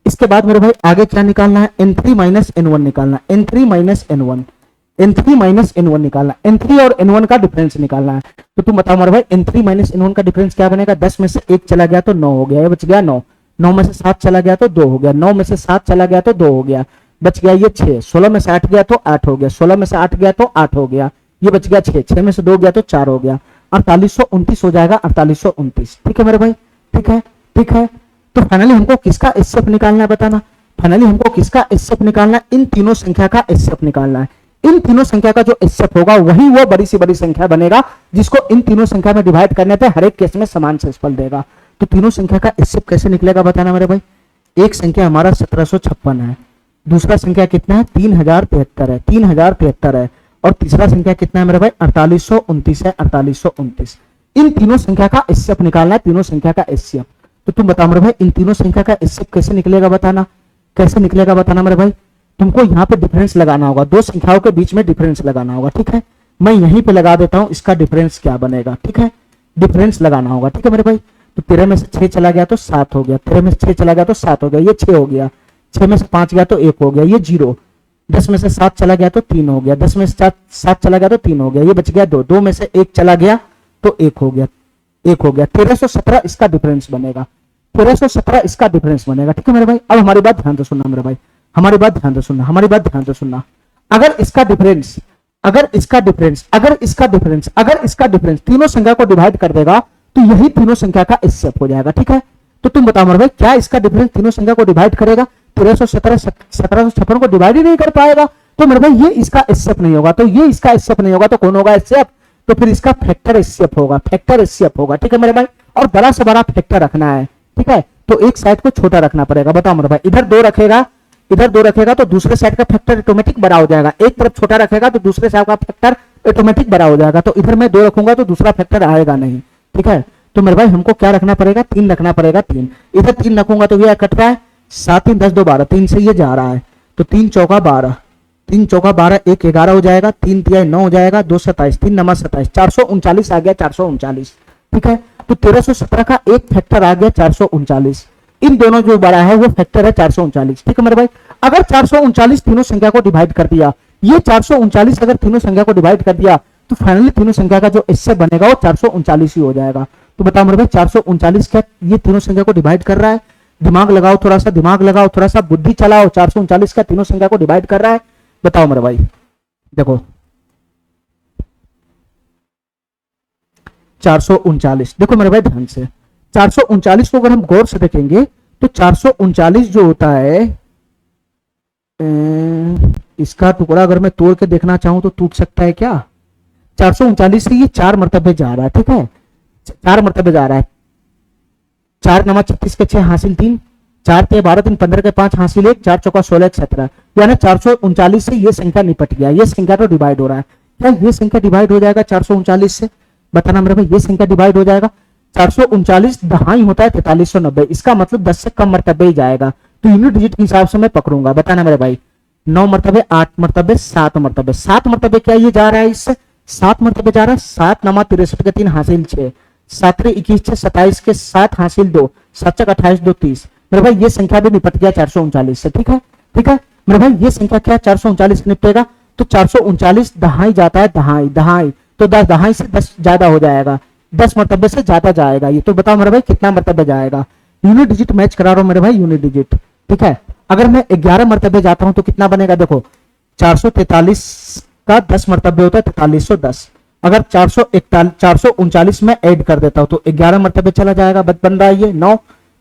इसके बाद मेरे भाई आगे क्या निकालना है, n3 माइनस n1 निकालना, n3 minus n1, n3 minus n1 निकालना, n3 और n1 का डिफरेंस निकालना है। तो तुम बताओ मेरे भाई, n3 माइनस n1 का डिफरेंस क्या बनेगा। 10 में से 1 चला गया तो 9 हो गया, ये बच गया 9। 9 में से 7 चला गया तो 2 हो गया, 9 में से 7 चला गया तो 2 हो गया, बच गया ये 6। 16 में से 8 गया तो 8 हो गया, 16 में से 8 गया तो 8 हो गया, ये बच गया 6। 6 में से 2 गया तो 4 हो गया, 4829 हो जाएगा, 4829। ठीक है मेरे भाई, ठीक है, ठीक है। तो फाइनली हमको किसका एचसीएफ निकालना है बताना, फाइनली हमको किसका एचसीएफ निकालना है, इन तीनों संख्या का एचसीएफ निकालना है। इन तीनों संख्या का जो एचसीएफ होगा वही वो बड़ी से बड़ी संख्या बनेगा जिसको इन तीनों संख्या में डिवाइड करने पे हर एक केस में समान शेषफल देगा। तो तीनों संख्या का एचसीएफ कैसे निकलेगा बताना मेरे भाई। एक संख्या हमारा 1756 है, दूसरा संख्या कितना है 3073 है, 3073 है, और तीसरा संख्या कितना है मेरे भाई 4829 है, 4829। इन तीनों संख्या का एचसीएफ निकालना है, तीनों संख्या का एचसीएफ। तो तुम बताओ मेरे भाई, इन तीनों संख्या का एचसीएफ कैसे निकलेगा बताना, कैसे निकलेगा बताना मेरे भाई। तुमको यहाँ पे डिफरेंस लगाना होगा, दो संख्याओं के बीच में डिफरेंस लगाना होगा। ठीक है, मैं यहीं पे लगा देता हूं, इसका डिफरेंस क्या बनेगा। ठीक है, डिफरेंस लगाना होगा। ठीक है मेरे भाई, तो 13 में से 6 चला गया तो 7 हो गया, 13 में से 6 चला गया तो 7 हो गया, ये 6 हो गया, 6 में से 5 गया तो 1 हो गया, ये 0, 10 में से 7 चला गया तो 3 हो गया, 10 में से 7 चला गया तो 3 हो गया, ये बच गया 2, 2 में से 1 चला गया तो 1 हो गया, 1 हो गया, 1317 इसका डिफरेंस बनेगा, 1317 इसका डिफरेंस बनेगा। ठीक है मेरे भाई, अब हमारी बात ध्यान से सुनना मेरे भाई, हमारी बात ध्यान से सुनना, हमारी बात ध्यान से सुनना। अगर इसका डिफरेंस तीनों संख्या को डिवाइड कर देगा तो यही तीनों संख्या का एचसीएफ हो जाएगा। ठीक है, तो तुम बताओ मेरे भाई, क्या इसका डिफरेंस तीनों संख्या को डिवाइड करेगा? 1317 को डिवाइड ही नहीं कर पाएगा, तो मेरे भाई ये इसका एचसीएफ नहीं होगा, तो ये इसका एचसीएफ नहीं होगा, तो कौन होगा एचसीएफ? तो फिर इसका फैक्टर एचसीएफ होगा, फैक्टर एचसीएफ होगा। ठीक है मेरे भाई, और बड़ा से बड़ा फैक्टर रखना है। ठीक है, तो एक साइड को छोटा रखना पड़ेगा। बताओ मेरे भाई, इधर 2 रखेगा तो दूसरे साइड का फैक्टर ऑटोमेटिक बड़ा हो जाएगा, एक तरफ छोटा रखेगा तो दूसरे साइड का फैक्टर ऑटोमेटिक बड़ा हो जाएगा, तो इधर मैं 2 रखूंगा तो दूसरा फैक्टर आएगा नहीं। ठीक है, तो मेरे भाई हमको क्या रखना पड़ेगा? 3 रखना पड़ेगा, 3 इधर 3 रखूंगा तो ये कट रहा है, 7 3 10 2 12, 3 से ये जा रहा है, तो 3 चौका 12, 3 चौका 12, 1 11 हो जाएगा, 3 तिया 9 हो जाएगा, 2 27, 3 9 27, 439 आ गया, 439। ठीक है, तो 1317 का एक फैक्टर आ गया 439, इन दोनों जो बड़ा है वो फैक्टर है 439। ठीक है मेरे भाई, अगर 439 तीनों संख्या को डिवाइड कर दिया, ये 439 अगर तीनों संख्या को डिवाइड कर दिया तो फाइनली तीनों संख्या का जो इससे बनेगा वो 439 ही हो जाएगा। तो बताओ मेरे भाई, 439 क्या ये तीनों संख्या को डिवाइड कर रहा है? दिमाग लगाओ थोड़ा सा, दिमाग लगाओ थोड़ा सा, बुद्धि चलाओ। 439 का तीनों संख्या को डिवाइड कर रहा है? बताओ मेरे भाई, देखो 439, देखो मेरे भाई ध्यान से, 439 को अगर हम गौर से देखेंगे तो 439 जो होता है, इसका टुकड़ा अगर मैं तोड़ के देखना चाहूं तो टूट सकता है क्या? 439 से ये 4 मरतबे जा रहा है। ठीक है, 4 मरतबे जा रहा है, 4 9 36 के 6 हासिल 3, 4 3 12 3 15 के 5 हासिल 1, 4 चौका 16 17, यानी 439 से ये संख्या निपट गया, ये संख्या तो डिवाइड हो रहा है। क्या ये संख्या डिवाइड हो जाएगा 439 से? बताना मेरे भाई, ये संख्या डिवाइड हो जाएगा? 439 दहाई होता है 4390, इसका मतलब 10 से कम मरतबे ही जाएगा, तो यूनिट डिजिट के हिसाब से मैं पकड़ूंगा। बताना मेरे भाई, 9 मरतबे, 8 मरतबे, 7 मरतबे, 7 मरतबे क्या ये जा रहा है? इससे 7 मरतबे जा रहा है, 7 9 63 के 3 हासिल 6, 7 21 6 27 के 7 हासिल 2, 7 28 2 30। मेरे भाई ये संख्या भी निपट गया 439 से। ठीक है, ठीक है मेरे भाई, ये संख्या क्या 439 निपटेगा? तो 439 दहाई जाता है, दहाई दहाई, तो 10 दहाई से 10 ज्यादा हो जाएगा, 10 मरतबे से ज्यादा जाएगा ये। तो बताओ मेरे भाई कितना मरतबे जाएगा? यूनिट डिजिट मैच करा रहा हूं मेरे भाई, यूनिट डिजिट। ठीक है, अगर मैं 11 मरतबे जाता हूं तो कितना बनेगा? देखो 443 का 10 मरतबे होता है 4310, अगर 439 में ऐड कर देता हूं तो 11 मरतबे चला जाएगा, बन रहा है ये 9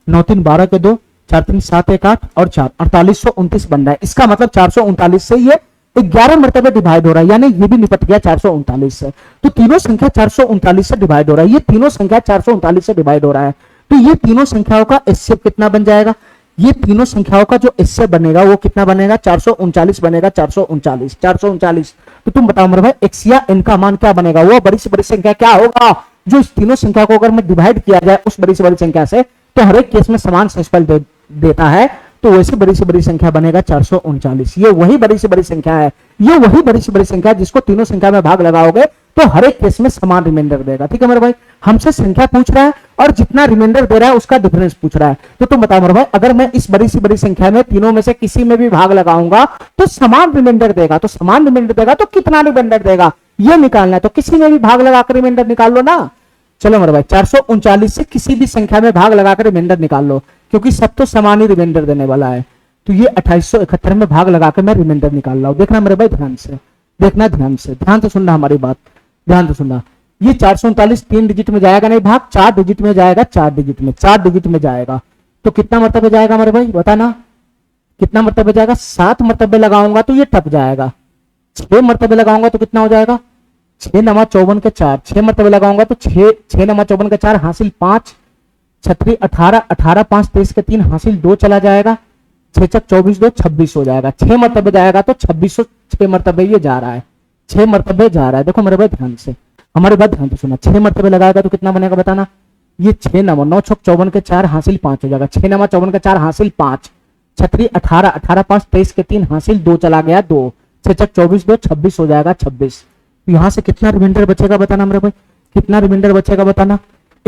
9 3 12 के 2, 4 3 7 1 8 और 4 4829 बन रहा है। इसका मतलब 439 से ये 11 मरतबे डिवाइड हो रहा है, यानी ये भी निपट गया 439 से। तो तीनों संख्या 439 से डिवाइड हो रहा है, ये तीनों संख्या 439 से डिवाइड हो रहा है, तो ये तीनों संख्याओं का एचसीएफ कितना बन जाएगा? ये तीनों संख्याओं का जो एचसीएफ बनेगा वो कितना बनेगा? 439 बनेगा, 439। तो तुम बताओ मेरे भाई, एक्स या एन का मान क्या बनेगा? वो बड़ी से बड़ी संख्या क्या होगा जो इस तीनों संख्या को अगर मैं डिवाइड किया जाए उस बड़ी से बड़ी संख्या से, तो हर एक केस में समान सेंसफल देता है, तो वैसे बड़ी से बड़ी संख्या बनेगा 439। ये वही बड़ी से बड़ी संख्या है, ये वही बड़ी से बड़ी संख्या है जिसको तीनों संख्या में भाग लगाओगे तो हर एक केस में समान रिमाइंडर देगा। ठीक है मेरे भाई, हमसे संख्या पूछ रहा है और जितना रिमाइंडर दे रहा है उसका डिफरेंस पूछ रहा है। तो तुम बताओ मेरे भाई, अगर मैं इस बड़ी से बड़ी संख्या में तीनों में से किसी में भी भाग लगाऊंगा तो समान रिमाइंडर देगा, तो समान रिमाइंडर देगा तो कितना रिमाइंडर देगा ये निकालना है, तो किसी में भी भाग लगाकर रिमाइंडर निकाल लो ना। चलो मेरे भाई, 439 से किसी भी संख्या में भाग लगाकर रिमाइंडर निकाल लो, क्योंकि सब तो समान ही रिमाइंडर देने वाला है। तो ये 2871 में भाग लगाकर मैं रिमाइंडर निकाल रहा हूं। देखना मेरे भाई ध्यान से, देखना ध्यान से सुनना हमारी बात, ध्यान से सुनना। ये 439 3 डिजिट में जाएगा नहीं भाग, 4 डिजिट में जाएगा, 4 डिजिट में जाएगा। तो कितना मरतबे जाएगा मेरे भाई बताना, कितना मरतबे जाएगा? 7 मरतबे लगाऊंगा तो ये टप जाएगा, 6 मरतबे लगाऊंगा तो कितना हो जाएगा? 6 9 54 के 4, 6 मरतबे लगाऊंगा तो 6 9 54 के 4 हासिल 5, 36 18 18 5 23 के 3 हासिल 2 चला जाएगा, 6 चक 24 2 26 हो जाएगा। 6 मरतबे जाएगा तो 2606 मरतबे ये जा रहा है, 6 मरतबे जा रहा है। देखो मेरे भाई ध्यान से, हमारी बात ध्यान से सुना। 6 मरतबे लगाएगा तो कितना बनेगा बताना? ये 6 9 9 6 54 के 4 हासिल 5 हो जाएगा, 6 9 54 के 4 हासिल 5, 36 18 18 5 23 के 3 हासिल 2 चला गया 2, 6 चक 24 2 26 हो जाएगा 26। तो यहां से कितना रिमाइंडर बचेगा बताना मेरे भाई, कितना रिमाइंडर बचेगा बताना?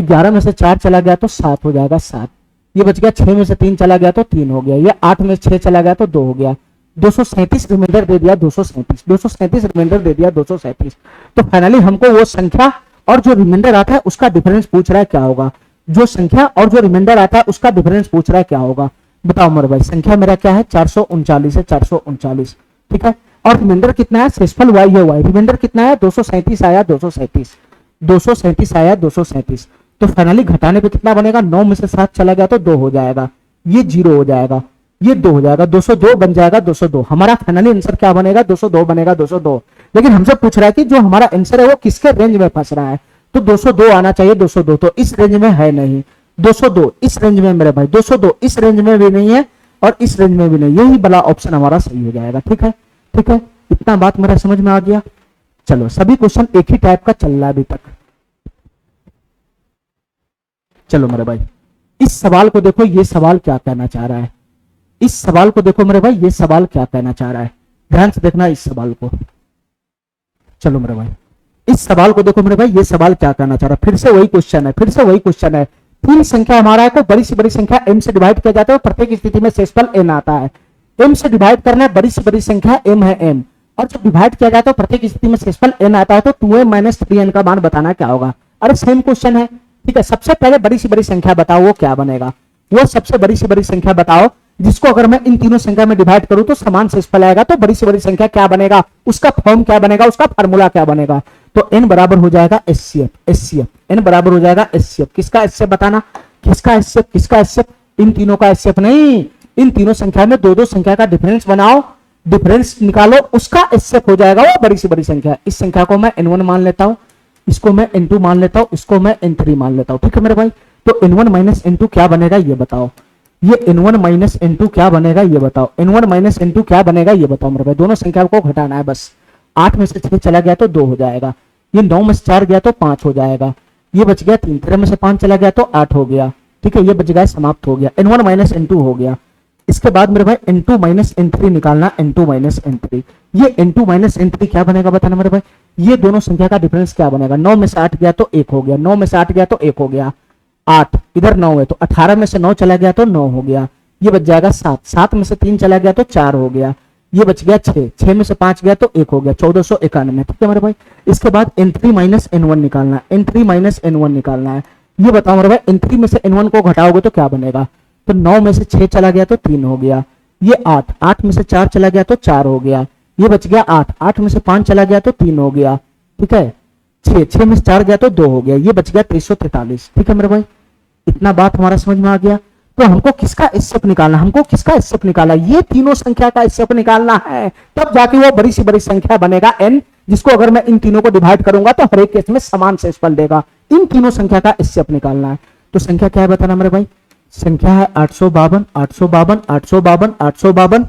11 में से 4 चला गया तो 7 हो जाएगा 7। ये बच गया 6 में से 3 चला गया तो 3 हो गया। ये 8 में से 6 चला गया तो 2 हो गया। 237 रिमाइंडर दे दिया 237 रिमाइंडर दे दिया 237। तो फाइनली हमको वो संख्या और जो रिमाइंडर आता है उसका डिफरेंस पूछ रहा है क्या होगा। जो संख्या और जो रिमाइंडर आता है उसका डिफरेंस पूछ रहा है क्या होगा। बताओ मेरे भाई, संख्या मेरा क्या है 439 है, 439 ठीक है। और रिमाइंडर कितना है, शेषफल y है y। रिमाइंडर कितना है 237 आया 237 आया 237। तो फाइनली घटाने पे कितना बनेगा, 9 में से 7 चला गया तो 2 हो जाएगा। ये 0 हो जाएगा, ये 2 हो जाएगा, 202 बन जाएगा 202। हमारा फाइनली आंसर क्या बनेगा 202 बनेगा 202। लेकिन हमसे पूछ रहा है कि जो हमारा आंसर है वो किसके रेंज में फंस रहा है। तो 202 आना चाहिए 202, तो इस रेंज में है नहीं। 202 इस रेंज में मेरे भाई, 202 इस रेंज में भी नहीं है और इस रेंज में भी नहीं। यही वाला ऑप्शन हमारा सही हो जाएगा। ठीक है ठीक है, इतना बात मेरा समझ में आ गया। चलो सभी क्वेश्चन एक ही टाइप का चल रहा है अभी तक। चलो मेरे भाई इस सवाल को देखो, ये सवाल क्या कहना चाह रहा है। इस सवाल को देखो मेरे भाई, ये सवाल क्या कहना चाह रहा है, ध्यान से देखना इस सवाल को। चलो मेरे भाई इस सवाल को देखो मेरे भाई, ये सवाल क्या कहना चाह रहा है। फिर से वही क्वेश्चन है, फिर से वही क्वेश्चन है। तीन संख्या हमारा है, को बड़ी से बड़ी संख्या m से डिवाइड किया जाता है, प्रत्येक स्थिति में शेषफल n आता है। m से डिवाइड करना है, बड़ी से बड़ी संख्या m है n, और जब डिवाइड किया जाता है प्रत्येक स्थिति में शेषफल n आता है, तो 2m - 3n का मान बताना क्या होगा। अरे सेम क्वेश्चन है। ठीक है, सबसे पहले बड़ी से बड़ी संख्या बताओ, वो क्या बनेगा। वो सबसे बड़ी से बड़ी संख्या बताओ जिसको अगर मैं इन तीनों संख्या में डिवाइड करूं तो समान शेषफल आएगा। तो बड़ी से बड़ी संख्या क्या बनेगा, उसका फॉर्म क्या बनेगा, उसका फार्मूला क्या बनेगा। तो n बराबर हो जाएगा HCF, n बराबर हो जाएगा HCF। किसका HCF बताना, किसका HCF, किसका HCF, इन तीनों का HCF नहीं, इन तीनों संख्या में दो दो संख्या का डिफरेंस बनाओ, डिफरेंस निकालो, उसका HCF हो जाएगा वो बड़ी से बड़ी संख्या। इस संख्या को मैं n1 मान लेता हूं, इसको मैं n2 मान लेता हूं, इसको मैं n3 मान लेता हूं। ठीक है मेरे भाई, तो n1 - n2 क्या बनेगा ये बताओ। ये n1 - n2 क्या बनेगा ये बताओ। n1 - n2 क्या बनेगा ये बताओ मेरे भाई। दोनों संख्या को घटाना है बस। 8 में से 6 चला गया तो 2 हो जाएगा। ये 9 में से 4 गया तो 5 हो जाएगा। ये बच गया 3, 13 में से 5 चला गया तो 8 हो गया। ठीक है, ये बच गया, समाप्त हो गया। n1 - n2 हो गया। इसके बाद मेरे भाई n2 - n3 निकालना, n2 - n3। ये n2 - n3 क्या बनेगा बताना मेरे भाई। ये दोनों संख्या का डिफरेंस क्या बनेगा। 9 में से 8 गया तो 1 हो गया, 9 में से 8 गया तो 1 हो गया, 8 इधर 9 है तो 18 में से 9 चला गया तो 9 हो गया। ये बच जाएगा 7, 7 में से 3 चला गया तो 4 हो गया। ये बच गया 6, 6 में से 5 गया तो 1 हो गया, 1491। ठीक है मेरे भाई, इसके बाद n3 - n1 निकालना, n3 - n1 निकालना है। ये बताओ मेरे भाई, n3 में से n1 को घटाओगे तो क्या बनेगा। तो 9 में से 6 चला गया तो 3 हो गया। ये 8, 8 में से 4 चला गया तो 4 हो गया। ये बच गया 8, 8 में से 5 चला गया तो 3 हो गया। ठीक है, 6, 6 में से 4 गया तो 2 हो गया। ये बच गया 343। ठीक है मेरे भाई, इतना बात हमारा समझ में आ गया। तो हमको किसका HCF निकालना, हमको किसका HCF निकालना, ये तीनों संख्या का HCF निकालना है, तब जाके वो बड़ी से बड़ी संख्या बनेगा n, जिसको अगर मैं इन तीनों को डिवाइड करूंगा तो हर एक केस में समान शेषफल देगा। इन तीनों संख्या का HCF निकालना है। तो संख्या क्या है बताना मेरे भाई। संख्या है 852, 852, 852, 852,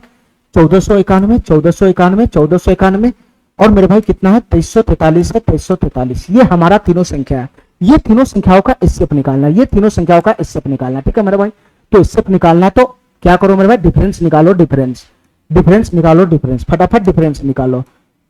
1491, 1491, 1491, और मेरे भाई कितना है 2343 है, 2343। ये हमारा तीनों संख्या है। ये तीनों संख्याओं का HCF निकालना है, ये तीनों संख्याओं का HCF निकालना है। ठीक है मेरे भाई, तो HCF निकालना है तो क्या करो मेरे भाई, डिफरेंस निकालो, डिफरेंस, डिफरेंस निकालो, डिफरेंस, फटाफट डिफरेंस निकालो।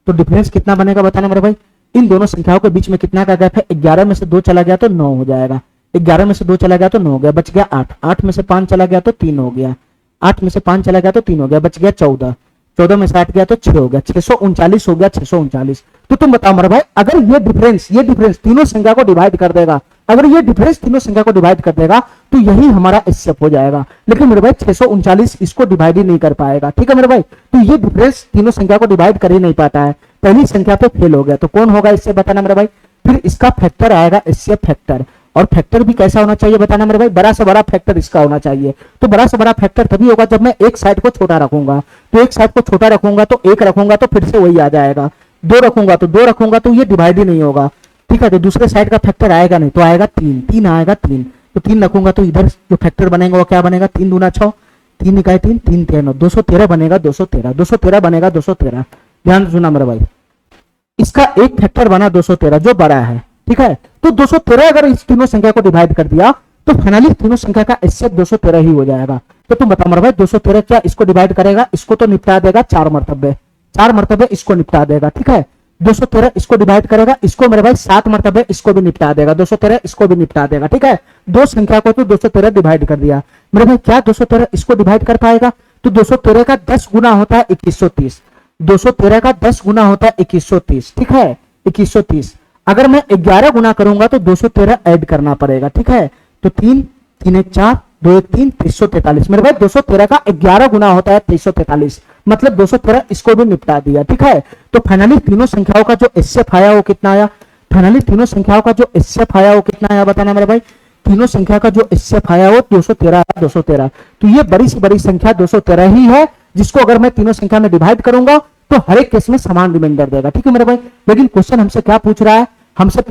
तो डिफरेंस कितना बनेगा बताना मेरे भाई। इन दोनों संख्याओं के बीच में कितना का गैप है, 11 में से 2 चला गया तो 9 हो जाएगा, 11 में से 2 चला गया तो 9 हो गया, बच गया 8, 8 में से 5 चला गया तो 3 हो गया, 8 में से 5 चला गया तो 3 हो गया, बच गया 14, 14 में से 8 गया तो 6 हो गया, 639 हो गया, 639। तो तुम बताओ मेरे भाई, अगर ये डिफरेंस तीनों संख्या को डिवाइड कर देगा, अगर ये डिफरेंस तीनों संख्या को डिवाइड कर देगा तो यही हमारा HCF हो जाएगा। लेकिन मेरे भाई 639 इसको डिवाइड ही नहीं कर पाएगा। ठीक है मेरे भाई, तो ये डिफरेंस तीनों संख्या को डिवाइड कर ही नहीं पाता है, पहली संख्या पे फेल हो गया। तो कौन होगा इससे बताना मेरे भाई। फिर इसका फैक्टर आएगा HCF फैक्टर, और फैक्टर भी कैसा होना चाहिए बताना मेरे भाई, बड़ा से बड़ा फैक्टर इसका होना चाहिए। तो बड़ा से बड़ा फैक्टर तभी होगा जब मैं एक साइड को छोटा रखूंगा। तो एक साइड को छोटा रखूंगा तो 1 रखूंगा तो फिर से वही आ जाएगा, 2 रखूंगा तो 2 रखूंगा तो ये डिवाइड ही नहीं होगा। ठीक है, तो दूसरे साइड का फैक्टर आएगा नहीं, तो आएगा 3, 3 आएगा 3, तो 3 रखूंगा तो इधर जो फैक्टर बनेगा वो क्या बनेगा, 3 दूना 6, 3 निकाय 3, 3 3 9, 213 बनेगा, 213, 213 बनेगा, 213। ध्यान से सुना मेरे भाई, इसका एक फैक्टर बना 213 जो बड़ा है। ठीक है, तो 213 अगर इस तीनों संख्या को डिवाइड कर दिया तो फाइनली तीनों संख्या का HCF 213 ही हो जाएगा। तो तुम बताओ मेरे भाई, 213 क्या इसको डिवाइड करेगा, इसको तो निपटा देगा 4 मरतबे, 4 मरतबे इसको निपटा देगा। ठीक है, 213 इसको डिवाइड करेगा, इसको मेरे भाई 7 मरतबे इसको भी निपटा देगा, 213 इसको भी निपटा देगा। ठीक है, दो संख्या को तो 213 डिवाइड कर दिया मेरे भाई, क्या 213 इसको डिवाइड कर पाएगा? तो 213 का 10 गुना होता है 2130, 213 का 10 गुना होता है 2130। ठीक है, 2130। अगर मैं 11 गुना करूंगा तो 213 ऐड करना पड़ेगा। ठीक है, तो 3 3 1 4 2 1 3 343 मेरे भाई, 213 का 11 गुना होता है 343, मतलब 213 इसको भी निपटा दिया। ठीक है, तो फाइनली तीनों संख्याओं का जो एचसीएफ आया वो कितना आया? फाइनली तीनों संख्याओं का जो एचसीएफ आया वो कितना आया बताना मेरे भाई। तीनों संख्या का जो एचसीएफ आया वो 213 है, 213। तो ये बड़ी से बड़ी संख्या 213 ही है, जिसको अगर मैं तीनों संख्या में डिवाइड करूंगा तो हर एक केस में समान रिमाइंडर देगा। ठीक है मेरे भाई, लेकिन क्वेश्चन हमसे क्या पूछ रहा है? हमसे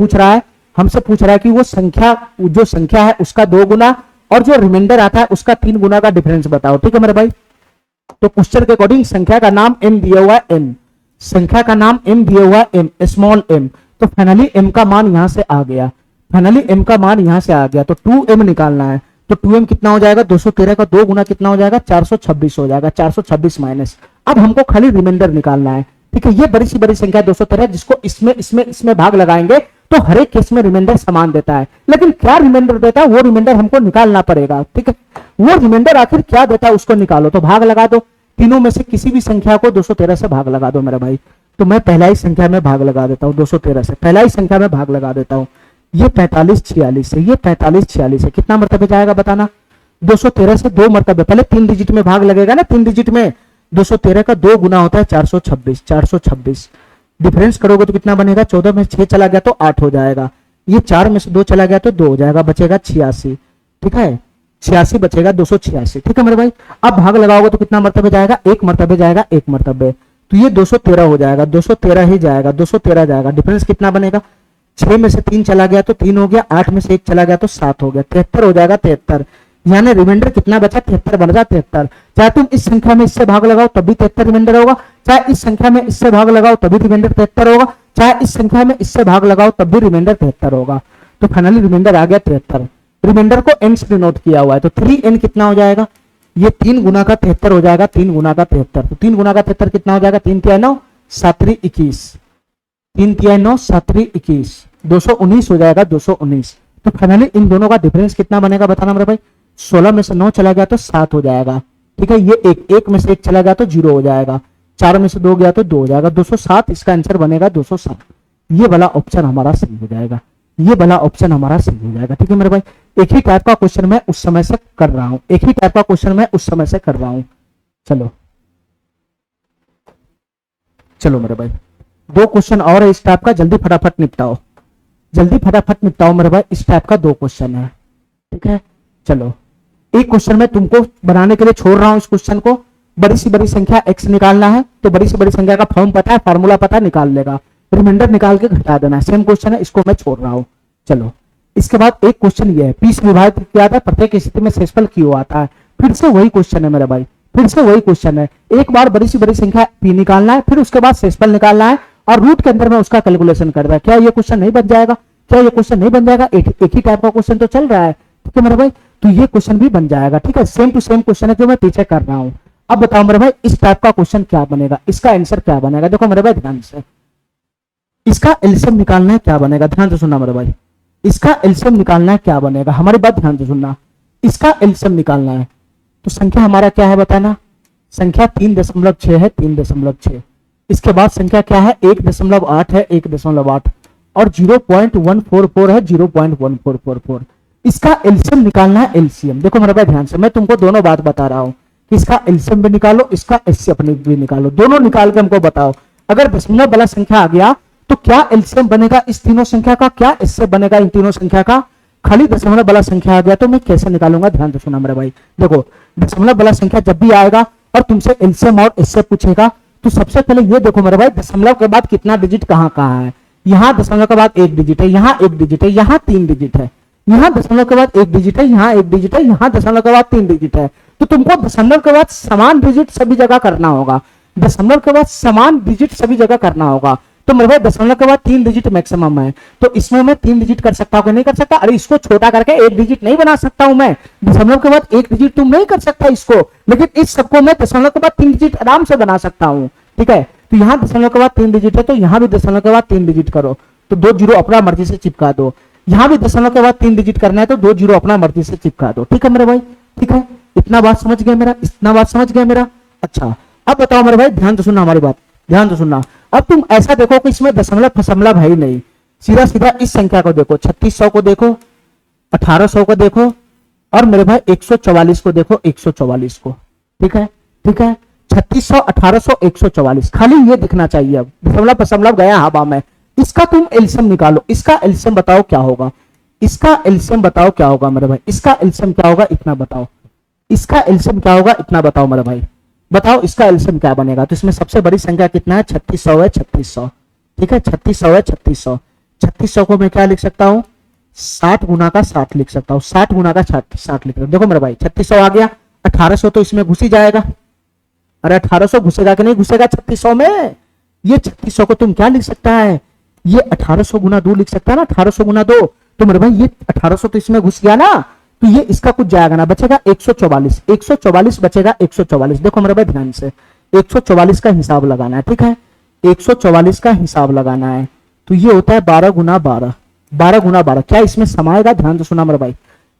पूछ रहा है कि वो संख्या, जो संख्या है उसका 2 गुना और जो रिमाइंडर आता है उसका 3 गुना का डिफरेंस बताओ। ठीक है मेरे भाई, तो क्वेश्चन के अकॉर्डिंग संख्या का नाम m दिया हुआ है, m संख्या का नाम m दिया हुआ है, m स्मॉल m। तो फाइनली m का मान यहां से आ गया, फाइनली m का मान यहां से आ गया, तो 2m निकालना है। तो 2m कितना हो जाएगा? 213 का 2 गुना कितना हो जाएगा? 426 हो जाएगा, 426 माइनस। अब हमको खाली रिमाइंडर निकालना है। ठीक है, ये बड़ी सी बड़ी संख्या 213, जिसको इसमें भाग लगाएंगे तो हर एक केस में रिमाइंडर समान देता है, लेकिन क्या रिमाइंडर देता है वो रिमाइंडर हमको निकालना पड़ेगा। ठीक है, वो रिमाइंडर आखिर क्या देता है उसको निकालो। तो भाग लगा दो, तीनों में से किसी भी संख्या को 213 से भाग लगा दो मेरे भाई। तो मैं पहला ही संख्या में भाग लगा देता हूँ 213 से, पहला ही संख्या में भाग लगा देता हूँ। ये 45 46 है, ये 45 46 है, कितना मरतबे जाएगा बताना? 213 से 2 मरतबे, पहले 3 डिजिट में भाग लगेगा ना, 3 डिजिट में। 213 का 2 गुना होता है 426, 426 डिफरेंस करोगे तो कितना बनेगा? 14 में 6 चला गया तो 8 हो जाएगा, ये 4 में से 2 चला गया तो 2 हो जाएगा, बचेगा 86। ठीक है, 86 बचेगा, 286। ठीक है मेरे भाई, अब भाग लगाओगे तो कितना मरतबे जाएगा? 1 मरतबे जाएगा, 1 मरतबे। तो ये 213 हो जाएगा, 213 ही जाएगा, 213 जाएगा। डिफरेंस कितना बनेगा? 6 में से 3 चला गया तो 3 हो गया, 8 में से 1 चला गया तो 7 हो गया, 73 हो जाएगा, 73। यानी रिमाइंडर कितना बचा? 73 बन जा 73। चाहे तुम इस संख्या में इससे भाग लगाओ तब भी 73 रिमाइंडर होगा, चाहे इस संख्या में इससे भाग लगाओ तभी रिमाइंडर 73 होगा, चाहे इस संख्या में इससे भाग लगाओ तब भी रिमाइंडर 73 होगा। तो फाइनली रिमाइंडर आ गया 73। रिमाइंडर को n से डिनोट किया हुआ है, तो 3n कितना हो जाएगा? ये 3 गुना का 73 हो जाएगा, 3 गुना का 73। तो 3 गुना का 73 कितना हो जाएगा? 3 तिया 9 7 3 21, 3 तिया 9 7 3 21, 219 हो जाएगा, 219। तो फाइनली इन दोनों का डिफरेंस कितना बनेगा बताना मेरे भाई? 16 में से 9 चला गया तो 7 हो जाएगा। ठीक है, ये एक में से 1 चला गया तो 0 हो जाएगा, 4 में से 2 गया तो 2 हो जाएगा, 207। इसका आंसर बनेगा 207। ये वाला ऑप्शन हमारा सही हो जाएगा, ये वाला ऑप्शन हमारा सही हो जाएगा। ठीक है मेरे भाई, एक ही टाइप का क्वेश्चन मैं उस समय से कर रहा हूं, एक ही टाइप का क्वेश्चन मैं उस समय से कर रहा हूं। चलो चलो मेरे भाई, 2 क्वेश्चन और है इस टाइप का, जल्दी फटाफट निपटाओ, जल्दी फटाफट निपटाओ मेरे भाई। इस टाइप का 2 क्वेश्चन है। ठीक है, चलो एक क्वेश्चन मैं तुमको बनाने के लिए छोड़ रहा हूं। इस क्वेश्चन को बड़ी सी बड़ी संख्या x निकालना है, तो बड़ी से बड़ी संख्या का फॉर्म पता है, फार्मूला पता, निकाल लेगा, रिमाइंडर निकाल के घटा देना है। सेम क्वेश्चन है, इसको मैं छोड़ रहा हूं। चलो इसके बाद एक क्वेश्चन ये है, p से विभाजित किया जाता है, प्रत्येक स्थिति में शेषफल क्यों आता है? फिर से वही क्वेश्चन है मेरे भाई, फिर से वही क्वेश्चन है। एक बार बड़ी सी बड़ी संख्या p निकालना है, फिर उसके बाद शेषफल निकालना है और रूट के अंदर में उसका कैलकुलेशन करना है। क्या ये क्वेश्चन नहीं बन जाएगा? क्या ये क्वेश्चन नहीं बन जाएगा? एक ही टाइप का क्वेश्चन तो चल रहा है। ठीक है मेरे भाई, तो ये क्वेश्चन भी बन जाएगा। ठीक है, सेम टू सेम क्वेश्चन है जो मैं पीछे कर रहा हूं। अब बताओ मेरे भाई, इस टाइप का क्वेश्चन क्या बनेगा? इसका आंसर क्या बनेगा? देखो मेरे भाई ध्यान से, इसका एलसीएम निकालना है, क्या बनेगा? ध्यान से सुनना मेरे भाई, इसका एलसीएम निकालना है, क्या बनेगा? हमारी बात ध्यान से सुनना, इसका एलसीएम निकालना है। तो संख्या हमारा क्या है बताना? संख्या 3.6 है, 3.6। इसके बाद संख्या क्या है? 1.8 है, 1.8 और 0.144 है, 0.1444। इसका एलसीएम निकालना है, एलसीएम। देखो मेरे भाई ध्यान से, मैं तुमको दोनों बात बता रहा हूं कि इसका एलसीएम भी निकालो, इसका एचसीएफ भी निकालो, दोनों निकाल के हमको बताओ। अगर दशमलव वाला संख्या आ गया तो क्या एलसीएम बनेगा इस तीनों संख्या का, क्या एचसीएफ बनेगा इन तीनों संख्या का? खाली दशमलव वाला संख्या आ गया तो मैं कैसे निकालूंगा? ध्यान से सुना मेरे भाई। देखो दशमलव वाला संख्या जब भी आएगा और तुमसे एलसीएम और एचसीएफ पूछेगा तो सबसे पहले ये देखो मेरे भाई, दशमलव के बाद कितना डिजिट कहां कहां है। यहाँ दशमलव के बाद 1 डिजिट है, यहाँ 1 डिजिट है, यहाँ 3 डिजिट है, यहाँ दशमलव के बाद 1 डिजिट है, यहाँ 1 डिजिट है, यहाँ दशमलव के बाद 3 डिजिट है। तो तुमको दशमलव के बाद समान डिजिट सभी जगह करना होगा, दशमलव के बाद समान डिजिट सभी जगह करना होगा। तो मेरे भाई दशमलव के बाद 3 डिजिट मैक्सिमम है, तो इसमें मैं 3 डिजिट कर सकता हूँ कि नहीं कर सकता? अरे इसको छोटा करके 1 डिजिट नहीं बना सकता हूं मैं, दशमलव के बाद 1 डिजिट तुम नहीं कर सकता इसको, लेकिन इस सबको मैं दशमलव के बाद 3 डिजिट आराम से बना सकता हूँ। ठीक है, तो यहाँ दशमलव के बाद 3 डिजिट है, तो यहाँ भी दशमलव के बाद 3 डिजिट करो, तो 2 जीरो अपना मर्जी से चिपका दो। यहाँ भी दशमलव के बाद 3 डिजिट करना है, तो 2 जीरो अपना मर्जी से चिपका दो। ठीक है मेरे भाई, ठीक है, इतना बात समझ गया मेरा, इतना बात समझ गया मेरा। अच्छा अब बताओ मेरे भाई, ध्यान से सुनना हमारी बात, ध्यान से सुनना। अब तुम ऐसा देखो कि इसमें दशमलव फसमलव है ही नहीं, सीधा सीधा इस संख्या को देखो, 3600 को देखो, 1800 को देखो, और मेरे भाई 144 को देखो, 144 को। ठीक है, ठीक है, 3600, 1800, 144, खाली ये दिखना चाहिए। अब दशमलव फसमलव गया हवा में, इसका तुम एलसीएम निकालो। इसका एलसीएम बताओ क्या होगा, इसका एलसीएम बताओ क्या होगा मेरे भाई, इसका एलसीएम क्या होगा इतना बताओ, इसका एलसीएम क्या होगा इतना बताओ मेरे भाई, बताओ इसका एलसीएम क्या बनेगा। तो इसमें सबसे बड़ी संख्या कितना है, 3600 है, 3600। ठीक है, 3600 है, 3600। 3600 को मैं क्या लिख सकता हूँ, 60 गुना का 60 लिख सकता हूँ, 60 गुना का 60 लिख सकता हूँ। देखो मेरे भाई 3600 आ गया, 1800 तो इसमें घुस ही जाएगा। अरे 1800 घुसेगा कि नहीं घुसेगा 3600 में, ये 3600 को तुम क्या लिख सकता है, ये 1800 गुना 2 लिख सकता है ना, 1800 गुना 2। तो मेरे भाई ये 1800 तो इसमें घुस गया ना, तो ये इसका कुछ जाएगा ना, बचेगा 144, 144 बचेगा 144। देखो मेरे भाई ध्यान से 144 का हिसाब लगाना है। ठीक है, 144 का हिसाब लगाना है, तो ये होता है 12 गुना 12, 12 गुना 12 क्या इसमें समाएगा, ध्यान से सुना मेरे भाई।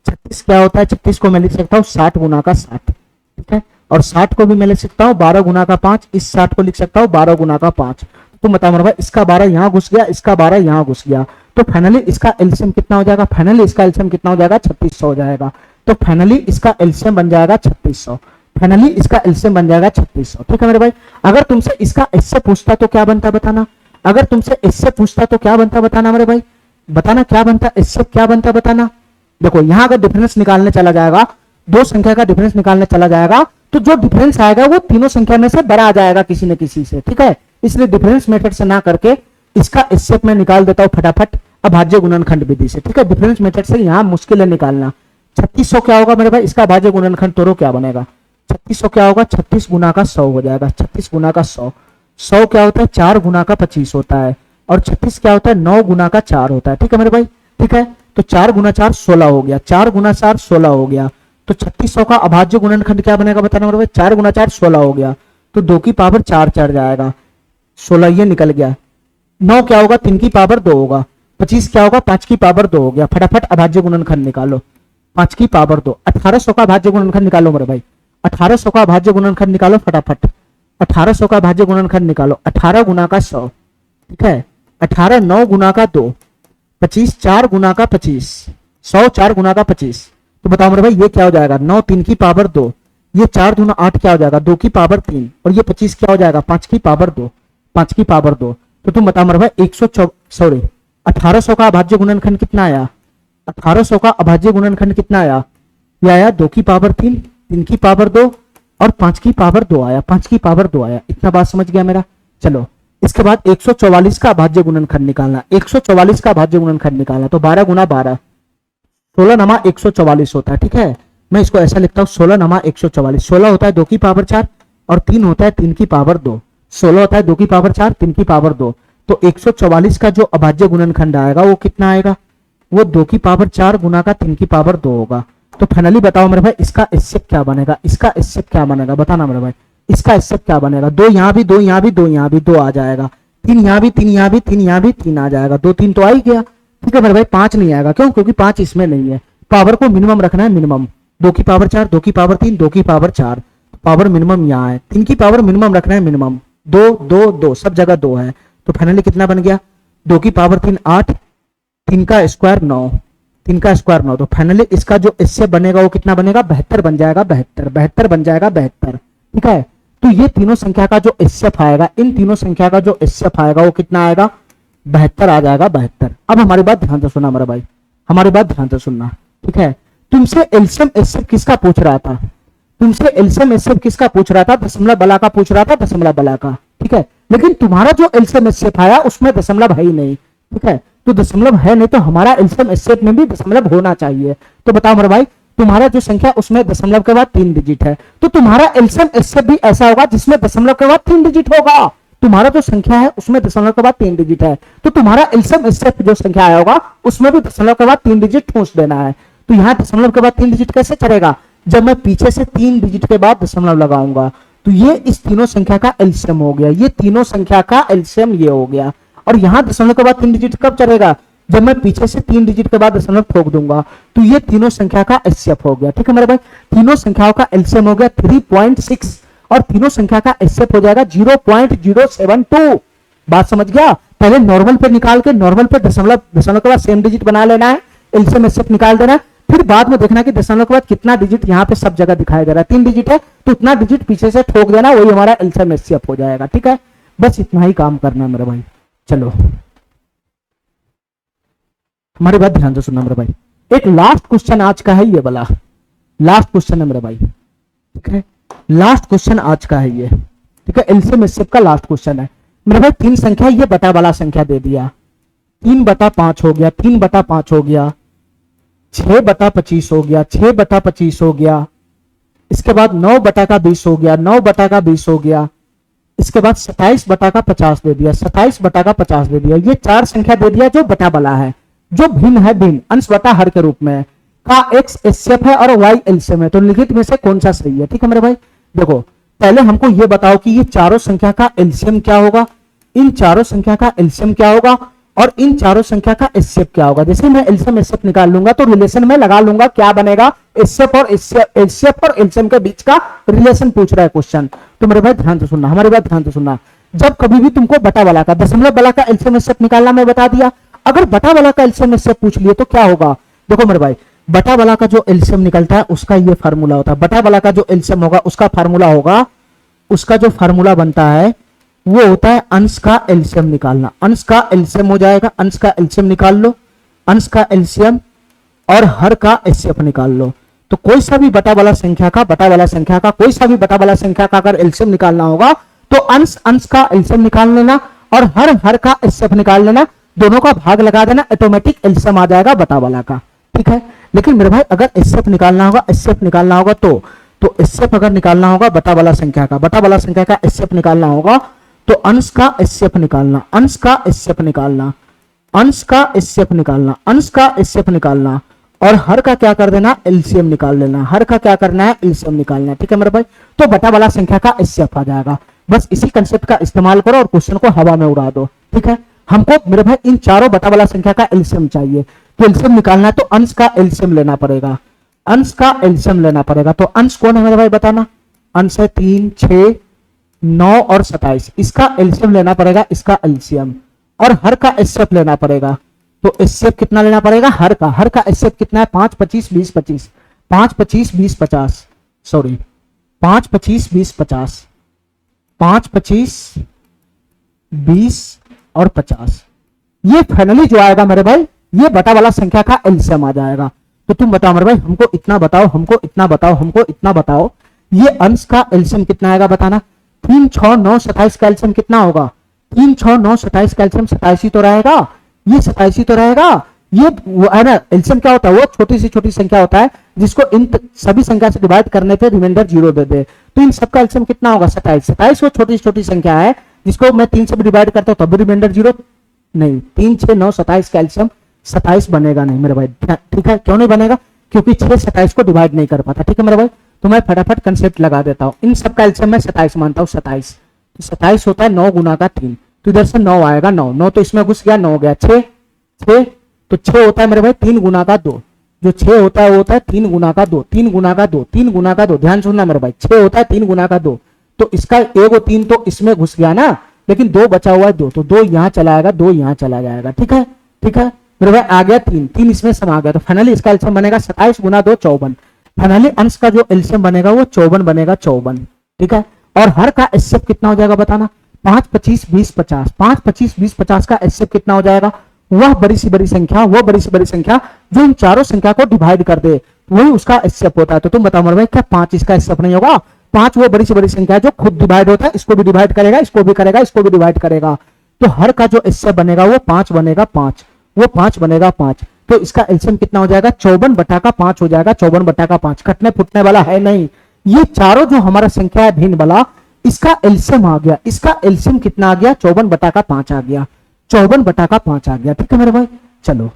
36 क्या होता है, 36 को मैं लिख सकता हूँ 60 गुना का 60। ठीक है, और 60 को भी मैं लिख सकता हूँ 12 गुना का 5, इस 60 को लिख सकता हूँ 12 गुना का 5। तो बताओ मेरे भाई, इसका 12 यहाँ घुस गया, इसका 12 यहाँ घुस गया, तो फाइनली इसका एलसीएम कितना हो जाएगा, फाइनली इसका एलसीएम कितना हो जाएगा, 3600 हो जाएगा। तो फाइनली इसका एलसीएम बन जाएगा 3600, फाइनली इसका एलसीएम बन जाएगा 3600। ठीक है मेरे भाई, अगर तुमसे इसका इससे पूछता तो क्या बनता बताना, अगर तुमसे इससे पूछता तो क्या बनता बताना मेरे भाई, बताना क्या बनता, इससे क्या बनता बताना। देखो यहाँ अगर डिफरेंस निकालने चला जाएगा, दो संख्या का डिफरेंस निकालने चला जाएगा, तो जो डिफरेंस आएगा वो तीनों संख्या में से बड़ा आ जाएगा किसी न किसी से। ठीक है, इसलिए डिफरेंस मेथड से ना करके इसका एसएफ में निकाल देता हूं फटाफट अभाज्य गुणनखंड विधि से। ठीक है, डिफरेंस मेथड से यहां मुश्किल है निकालना। 3600 क्या होगा मेरे भाई, इसका अभाज्य गुणनखंड तोड़ो क्या बनेगा, 3600 क्या होगा, 36 गुना का 100 हो जाएगा, 36 गुना का 100। 100 क्या होता है, 4 गुना का 25 होता है, और 36 क्या होता है, 9 गुना का 4 होता है। ठीक है मेरे भाई, ठीक है, तो 4 गुना 4 16 हो गया, 4 गुना 4 16 हो गया। तो 3600 का अभाज्य गुणनखंड क्या बनेगा बताना मेरे भाई, 4 गुना 4 16 हो गया, तो 2 की पावर 4 चढ़ जाएगा, 16 ये निकल गया। 9 क्या होगा, 3 की पावर 2 होगा। 25 क्या होगा, 5 की पावर 2 हो गया। फटाफट अभाज्य गुणनखंड निकालो, 5 की पावर 2। 1800 का अभाज्य गुणनखंड निकालो मेरे भाई, 1800 का अभाज्य गुणनखंड निकालो फटाफट, 1800 का अभाज्य गुणनखंड निकालो। 18 गुना का 100, ठीक है, 18 9 गुना का 2, 25 4 गुना का 25, 100 4 गुना का 25। तो बताओ मेरे भाई ये क्या हो जाएगा, 9 3 की पावर 2, ये 4 दूना 8 क्या हो जाएगा, 2 की पावर 3, और ये 25 क्या हो जाएगा, 5 की पावर 2, 5 की पावर 2। तो तुम बताओ मेरे भाई 1800 का अभाज्य गुणनखंड कितना आया, 1800 का अभाज्य गुणनखंड कितना आया, ये आया 2 की पावर 3, 3 की पावर 2 और 5 की पावर 2 आया, 5 की पावर 2 आया। इतना बात समझ गया मेरा। चलो इसके बाद 144 का अभाज्य गुणनखंड निकालना, 144 का अभाज्य गुणनखंड निकालना। तो 12 गुना 12 16 नमा 144 होता है। ठीक है, मैं इसको ऐसा लिखता हूँ 16 नमा 144। 16 होता है 2 की पावर 4 और 3 होता है 3 की पावर 2। 16 होता है 2 की पावर 4 3 की पावर 2। तो 144 का जो अभाज्य गुणनखंड आएगा वो कितना आएगा, वो 2 की पावर 4 गुना का 3 की पावर 2 होगा। तो फाइनली बताओ मेरे भाई इसका एसएफ क्या बनेगा, इसका एसएफ क्या बनेगा बताना मेरे भाई, इसका एसएफ क्या बनेगा। 2 यहाँ भी 2 यहाँ भी 2 यहाँ भी 2 आ जाएगा, 3 यहाँ भी 3 यहाँ भी 3 यहाँ भी 3 आ जाएगा, 2 3 तो आ ही गया। ठीक है मेरे भाई, 5 नहीं आएगा, क्यों, क्योंकि 5 इसमें नहीं है। पावर को मिनिमम रखना है, मिनिमम 2 की पावर 4 2 की पावर 3 2 की पावर 4, पावर मिनिमम यहाँ है। 3 की पावर मिनिमम रखना है, मिनिमम 2 2 2 सब जगह 2 है। तो फाइनली कितना बन गया, 2 की पावर 3 8, 3 का स्क्वायर 9, 3 का स्क्वायर 9। तो फाइनली इसका जो इससे बनेगा वो कितना बनेगा, 72 बन जाएगा, 72 72 बन जाएगा 72। ठीक है, तो ये तीनों संख्या का जो एसएफ आएगा, इन तीनों संख्या का जो एसएफ आएगा वो कितना आएगा, 72 आ जाएगा, 72। अब हमारी बात ध्यान से सुनना मेरा भाई, हमारी बात ध्यान से सुनना। ठीक है, तुमसे एलसीएम एसएफ किसका पूछ रहा था, तुमसे एलसीएम एसएफ किसका पूछ रहा था, दशमलव बला का पूछ रहा था, दशमलव बला का। ठीक है, लेकिन तुम्हारा जो एलसीएम एसएफ आया उसमें दशमलव है ही नहीं। ठीक है, तो दशमलव है नहीं तो हमारा एलसीएम एसएफ में भी दशमलव होना चाहिए। तो बताओ मेरे भाई, तुम्हारा जो संख्या उसमें दशमलव के बाद 3 डिजिट है, तो तुम्हारा एलसीएम एसएफ भी ऐसा होगा जिसमें दशमलव के बाद 3 डिजिट होगा। तुम्हारा जो संख्या है उसमें दशमलव के बाद 3 डिजिट है, तो तुम्हारा एलसीएम एसएफ जो संख्या आया होगा उसमें भी दशमलव के बाद 3 डिजिट ठूंस देना है। तो यहाँ दशमलव के बाद 3 डिजिट कैसे चलेगा, जब मैं पीछे से 3 डिजिट के बाद दशमलव लगाऊंगा। तो तो ये इस तीनों संख्या का एलसीएम हो गया, ये तीनों संख्या का एलसीएम ये हो गया। और यहां दशमलव के बाद 3 डिजिट कब चलेगा, जब मैं पीछे से 3 डिजिट के बाद दशमलव ठोक दूंगा। तो ये तीनों संख्या का एचसीएफ हो गया। ठीक है मेरे भाई, तीनों संख्याओं का एलसीएम हो गया 3.6 और तीनों संख्या का एचसीएफ हो जाएगा 0.072। बात समझ गया। पहले नॉर्मल पे निकाल के, नॉर्मल पे दशमलव के बाद सेम डिजिट बना लेना है, एलसीएम एचसीएफ निकाल देना है। फिर बाद में देखना कि दशमलव के बाद कितना डिजिट यहाँ पे सब जगह दिखाई दे रहा है, 3 डिजिट है तो उतना डिजिट पीछे से ठोक देना, वही हमारा एलसीएम एचसीएफ हो जाएगा। ठीक है, बस इतना ही काम करना है मेरे भाई। चलो हमारी बात ध्यान से सुनना मेरे भाई। एक लास्ट क्वेश्चन आज का है ये वाला, लास्ट क्वेश्चन है मेरे भाई। ठीक है, लास्ट क्वेश्चन आज का है ये। ठीक है, एलसीएम एचसीएफ का लास्ट क्वेश्चन है मेरे भाई। 3 संख्या, ये बटा वाला संख्या दे दिया, 3/5 हो गया, 3/5 हो गया, 6/25 हो गया, 6/25 हो गया, इसके बाद 9/20 हो गया, 9/20 हो गया, इसके बाद 27/50 दे दिया, 27/50 दे दिया। ये 4 संख्या दे दिया जो बटा वाला है, जो भिन्न है, भिन्न अंश बटा हर के रूप में का x एचसीएफ है और y एलसीएम है। तो निम्नलिखित में से कौन सा सही है। ठीक है मेरे भाई, देखो पहले हमको ये बताओ कि ये चारों संख्या का एलसीएम क्या होगा, इन चारों संख्या का एलसीएम क्या होगा और इन चारों संख्या का एचसीएफ क्या होगा। जैसे मैं एलसीएम एचसीएफ निकाल लूंगा तो रिलेशन में लगा लूंगा, क्या बनेगा, एचसीएफ और एलसीएम के बीच का रिलेशन पूछ रहा है क्वेश्चन। तो मेरे भाई ध्यान से सुनना, हमारी बात ध्यान से सुनना। जब कभी भी तुमको बटा वाला का, दशमलव वाला का एलसीएम एचसीएफ निकालना मैं बता दिया, अगर बटा वाला का एलसीएम एचसीएफ पूछ लिए तो क्या होगा। देखो मेरे भाई, बटा वाला का जो एलसीएम निकलता है उसका ये फार्मूला होता है, बटा वाला का जो एलसीएम होगा उसका फार्मूला होगा, उसका जो फार्मूला बनता है वो होता है अंश का एलसीएम निकालना। अंश का एलसीएम हो जाएगा, अंश का एलसीएम निकाल लो, अंश का एलसीएम और हर का एचसीएफ निकाल लो। तो कोई सा भी बटा वाला संख्या का, बटा वाला संख्या का, कोई सा भी बटा वाला संख्या का अगर एलसीएम निकालना होगा तो अंश का एलसीएम निकाल लेना और हर का एचसीएफ निकाल लेना, दोनों का भाग लगा देना, ऑटोमेटिक एलसीएम आ जाएगा बटा वाला का। ठीक है, लेकिन मेरे भाई अगर एचसीएफ निकालना होगा, एचसीएफ निकालना होगा तो एचसीएफ अगर निकालना होगा बटा वाला संख्या का, बटा वाला संख्या का एचसीएफ निकालना होगा तो अंश का एचसीएफ निकालना, अंश का एचसीएफ निकालना, अंश का एचसीएफ निकालना, अंश का एचसीएफ निकालना और हर का क्या कर देना, एलसीएम निकाल लेना, हर का क्या करना है, एलसीएम निकालना। ठीक है मेरे भाई, तो बटा वाला संख्या का एचसीएफ आ जाएगा। बस इसी कंसेप्ट का इस्तेमाल करो और क्वेश्चन को हवा में उड़ा दो। ठीक है, हमको मेरे भाई इन चारों बटा वाला संख्या का एलसीएम चाहिए, तो एलसीएम निकालना है तो अंश का एलसीएम लेना पड़ेगा, अंश का एलसीएम लेना पड़ेगा। तो अंश कौन है मेरे भाई बताना, अंश है 3, 6, 9 और 27, इसका एलसीएम लेना पड़ेगा, इसका एलसीएम और हर का एचसीएफ लेना पड़ेगा। तो एचसीएफ कितना लेना पड़ेगा, हर का एचसीएफ कितना है, 5, 25, 20, 25, 5, 25, 20, 50, सॉरी 5, 25, 20, 50, 5, 25, 20 और 50। ये फाइनली जो आएगा मेरे भाई, ये बटा वाला संख्या का एलसीएम आ जाएगा। तो तुम बताओ मेरे भाई, हमको इतना बताओ, हमको इतना बताओ, हमको इतना बताओ, ये अंश का एलसीएम कितना आएगा बताना। 3, 6, 9, 27 का एलसीएम कितना होगा, 3, 6, 9, 27 का एलसीएम 27 ही तो रहेगा, ये 27 ही तो रहेगा। ये है ना, एलसीएम क्या होता है, वो छोटी से छोटी संख्या होता है जिसको इन सभी संख्या से डिवाइड करने पे रिमाइंडर 0 दे दे। तो इन सबका एलसीएम कितना होगा, 27। 27 वो छोटी छोटी संख्या है जिसको मैं 3 से भी डिवाइड करता हूं तब भी रिमाइंडर 0 नहीं, 3, 6, 9, 27 का एलसीएम 27 बनेगा नहीं मेरे भाई। ठीक है, क्यों नहीं बनेगा, क्योंकि 6 27 को डिवाइड नहीं कर पाता। ठीक है मेरे भाई, तो मैं फटाफट कंसेप्ट लगा देता हूं, इन सबका एलसीएम मैं 27 मानता हूं, 27। तो 27 होता है 9 गुना का 3, तो इधर से 9 आएगा, 9 तो इसमें घुस गया, 9 हो गया, 6 तो 6 होता है मेरे भाई 3 गुना का 2, जो 6 होता है वो होता है 3 गुना का 2, 3 गुना का 2, 3 गुना का 2, ध्यान सुनना मेरे भाई, 6 होता है 3 गुना का 2, तो इसका 1 और 3 तो इसमें घुस गया ना, लेकिन 2 बचा हुआ है 2, तो 2 यहाँ चला आएगा, 2 यहाँ चला जाएगा। ठीक है, ठीक है मेरे भाई, आ गया 3 इसमें समा गया, तो फाइनली इसका एलसीएम बनेगा 27 गुना 2 54। फाइनली अंश का जो एलसीएम बनेगा वो 54 बनेगा, 54। ठीक है, और हर का एचसीएफ कितना हो जाएगा बताना, 5, 25, 20, 50, 5, 25, 20, 50 का एचसीएफ कितना हो जाएगा, वह बड़ी सी बड़ी संख्या, वो बड़ी सी बड़ी संख्या जो इन चारों संख्या को डिवाइड कर दे, वही उसका एचसीएफ होता है। तो तुम बताओ मेरे भाई, क्या 5 इसका एचसीएफ नहीं होगा, 5 वो बड़ी से बड़ी संख्या है जो खुद डिवाइड होता है, इसको भी डिवाइड करेगा, इसको भी करेगा, इसको भी डिवाइड करेगा, तो हर का जो एचसीएफ बनेगा वो 5 बनेगा, 5 वो 5 बनेगा 5। तो इसका एलसीएम कितना हो जाएगा, 54 बटा का 5 हो जाएगा, 54 बटा का 5, कटने फुटने वाला है नहीं। ये चारों जो हमारा संख्या है भिन्न वाला, इसका एलसीएम आ गया, इसका एलसीएम कितना आ गया, 54 बटा का 5 आ गया, 54 बटा का 5 आ गया। ठीक है मेरे भाई, चलो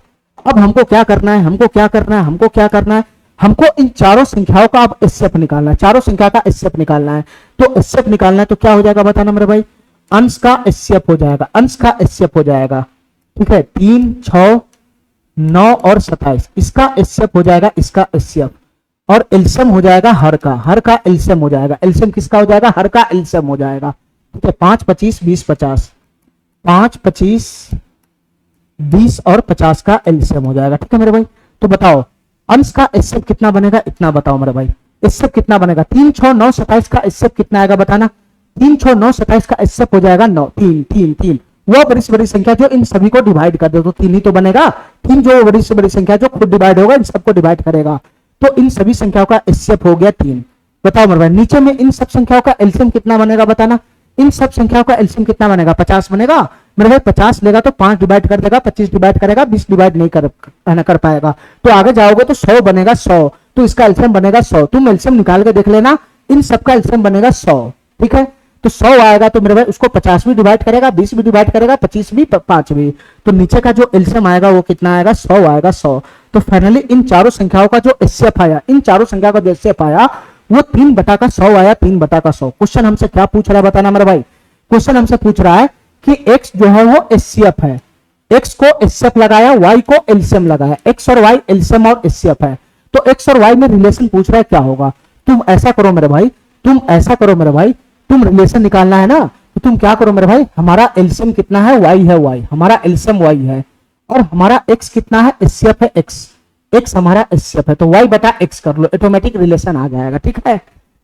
अब हमको क्या करना है, हमको क्या करना है, हमको क्या करना है, हमको इन चारों संख्याओं का अब एचसीएफ निकालना है, चारों संख्या का एचसीएफ निकालना है। तो एचसीएफ निकालना है तो क्या हो जाएगा बताना मेरे भाई, अंश का एचसीएफ हो जाएगा, अंश का एचसीएफ हो जाएगा, ठीक है। 3, 6, 9 और 27 इसका एचसीएफ हो जाएगा, इसका एचसीएफ। और एलसीएम हो जाएगा हर का एलसीएम हो जाएगा। एलसीएम किसका हो जाएगा, हर का एलसीएम हो जाएगा, ठीक है। 5, 25, 20, 50, 5, 25, 20 और 50 का एलसीएम हो जाएगा, ठीक है मेरे भाई। तो बताओ अंश का एचसीएफ कितना बनेगा, इतना बताओ मेरे भाई। एचसीएफ कितना बनेगा, 3, 6, 9, 27 का एचसीएफ कितना आएगा बताना। 3, 6, 9, 27 का एचसीएफ हो जाएगा 9, 3, 3, 3। वो बड़ी से बड़ी संख्या जो इन सभी को डिवाइड कर दे तो 3 ही तो बनेगा। 3 जो बड़ी से बड़ी संख्या जो खुद डिवाइड होगा इन सबको डिवाइड करेगा, तो इन सभी संख्याओं का एचसीएफ हो गया 3। बताओ मेरे भाई नीचे में इन सब संख्याओं का एलसीएम कितना बनेगा बताना। इन सब संख्याओं का एलसीएम कितना बनेगा, 50 बनेगा मेरे भाई। 50 लेगा तो 5 डिवाइड कर देगा, 25 डिवाइड करेगा, 20 डिवाइड नहीं कर पाएगा। तो आगे जाओगे तो 100 बनेगा, 100 तो इसका एलसीएम बनेगा 100। तुम एलसीएम निकाल के देख लेना, इन सबका एलसीएम बनेगा 100, ठीक है। तो 100 आएगा तो मेरे भाई उसको 50 भी डिवाइड करेगा, 20 भी डिवाइड करेगा, 25 भी, 5 भी। तो नीचे का जो एलसीएम आएगा वो कितना आएगा, 100 आएगा, 100। तो फाइनली इन चारों संख्याओं का जो एचसीएफ आया, इन चारों संख्या का जो एचसीएफ आया वो 3/100 आया, 3/100। क्वेश्चन हमसे क्या पूछ रहा है बताना मेरे भाई। क्वेश्चन हमसे पूछ रहा है कि x जो है वो एचसीएफ है, x को एचसीएफ लगाया, y को एलसीएम लगाया, x और y एलसीएम और एचसीएफ है। तो x और y में रिलेशन पूछ रहा है क्या होगा। तुम ऐसा करो मेरे भाई, तुम ऐसा करो मेरे भाई, तुम रिलेशन निकालना है ना, तो तुम क्या करो मेरे भाई, हमारा एलसीएम कितना है, y है, y हमारा एलसीएम y है, और हमारा x कितना है, एचसीएफ है x हमारा एचसीएफ है। तो y बटा x कर लो, ऑटोमेटिक रिलेशन आ जाएगा, ठीक है,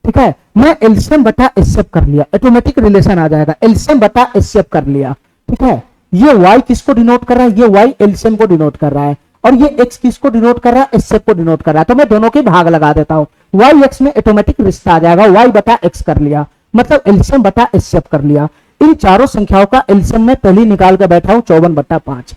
ठीक है। मैं एलसीएम बटा एचसीएफ कर लिया, ऑटोमेटिक रिलेशन आ जाएगा, एलसीएम बटा एचसीएफ कर लिया, ठीक है। ये y किसको डिनोट कर रहा है, ये y एलसीएम को डिनोट कर रहा है, और ये x किसको डिनोट कर रहा है, एचसीएफ को डिनोट कर रहा है। तो मैं दोनों के भाग लगा देता हूं, y x में ऑटोमेटिक रिश्ता आ जाएगा, y बटा x कर लिया, मतलब एलसीएम बटा एचसीएफ कर लिया। इन चारों संख्याओं का एलसीएम में पहले निकाल कर बैठा हूं 54/5।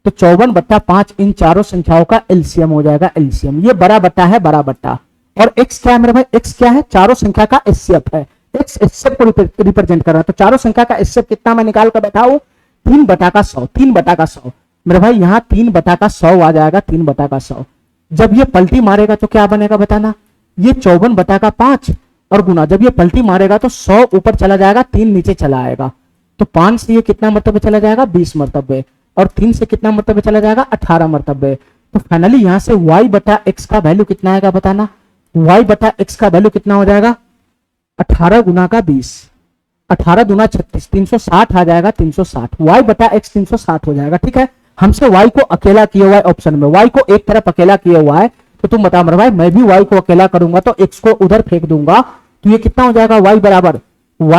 तो 54/5 इन चारों संख्याओं का एलसीएम हो जाएगा, एलसीएम। ये बड़ा बट्टा है, बड़ा बट्टा। और x क्या है मेरे भाई, x क्या है, चारों संख्या का एचसीएफ है, x एचसीएफ को रिप्रेजेंट कर रहा है। तो चारों संख्या का एचसीएफ कितना मैं निकाल कर बैठा हूं, 3/100, 3/100। मेरे भाई यहाँ 3/100 आ जाएगा, 3/100। जब ये पलटी मारेगा तो क्या बनेगा बताना, ये 54/5 और गुना, जब ये पलटी मारेगा तो 100 ऊपर चला जाएगा, 3 नीचे चला आएगा। तो 5 से ये कितना मरतबे चला जाएगा, 20 मरतबे, और 3 से कितना मरतबे चला जाएगा, 18 मरतबे। तो फाइनली यहां से y बटा x का वैल्यू कितना आएगा बताना, y बटा x का वैल्यू कितना हो जाएगा, 18 गुना का 20, 18 दूना 36, 360 आ जाएगा, 360। y बटा x 360 हो जाएगा, ठीक है। हमसे y को अकेला किया हुआ है ऑप्शन में, y को एक तरफ अकेला किया हुआ है, तो तुम बताओ मेरे भाई, मैं भी y को अकेला करूंगा तो x को उधर फेंक दूंगा, तो ये कितना हो जाएगा, y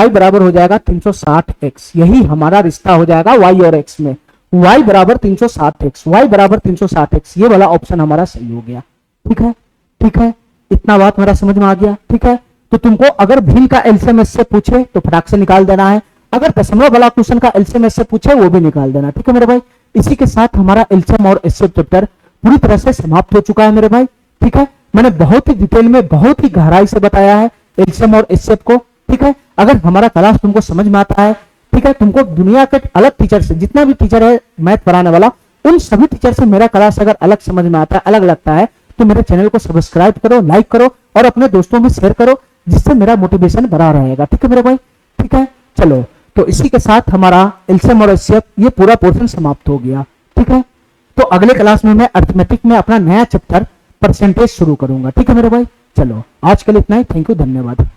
बराबर हो जाएगा 360x। यही हमारा रिश्ता हो जाएगा y और x में, y बराबर 360x, y बराबर 360x। ये वाला ऑप्शन हमारा सही हो गया, ठीक है, ठीक है। इतना बात मेरा समझ में आ गया, ठीक है। तो तुमको अगर भिन्न का एलसीएम से पूछे तो फटाक से निकाल देना है, अगर दशमलव वाला क्वेश्चन का एलसीएम से पूछे वो भी निकाल देना, ठीक है मेरे भाई। इसी के साथ हमारा एलसीएम और एचसीएफ चैप्टर पूरी तरह से समाप्त हो चुका है मेरे भाई, ठीक है। मैंने बहुत ही डिटेल में, बहुत ही गहराई से बताया है एलसीएम और एचसीएफ को, ठीक है। अगर हमारा क्लास तुमको समझ में आता है, ठीक है, तुमको दुनिया के अलग टीचर से, जितना भी टीचर है मैथ पढ़ाने वाला, उन सभी टीचर से मेरा क्लास अगर अलग समझ में आता है, अलग लगता है, तो मेरे चैनल को सब्सक्राइब करो, लाइक करो और अपने दोस्तों में शेयर करो, जिससे मेरा मोटिवेशन बढ़ा रहेगा, ठीक है मेरे भाई, ठीक है। चलो, तो इसी के साथ हमारा एलसीएम और एचसीएफ ये पूरा पोर्शन समाप्त हो गया, ठीक है। तो अगले क्लास में मैं अरिथमेटिक में अपना नया चैप्टर परसेंटेज शुरू करूंगा, ठीक है मेरे भाई। चलो आज के लिए इतना ही, थैंक यू, धन्यवाद।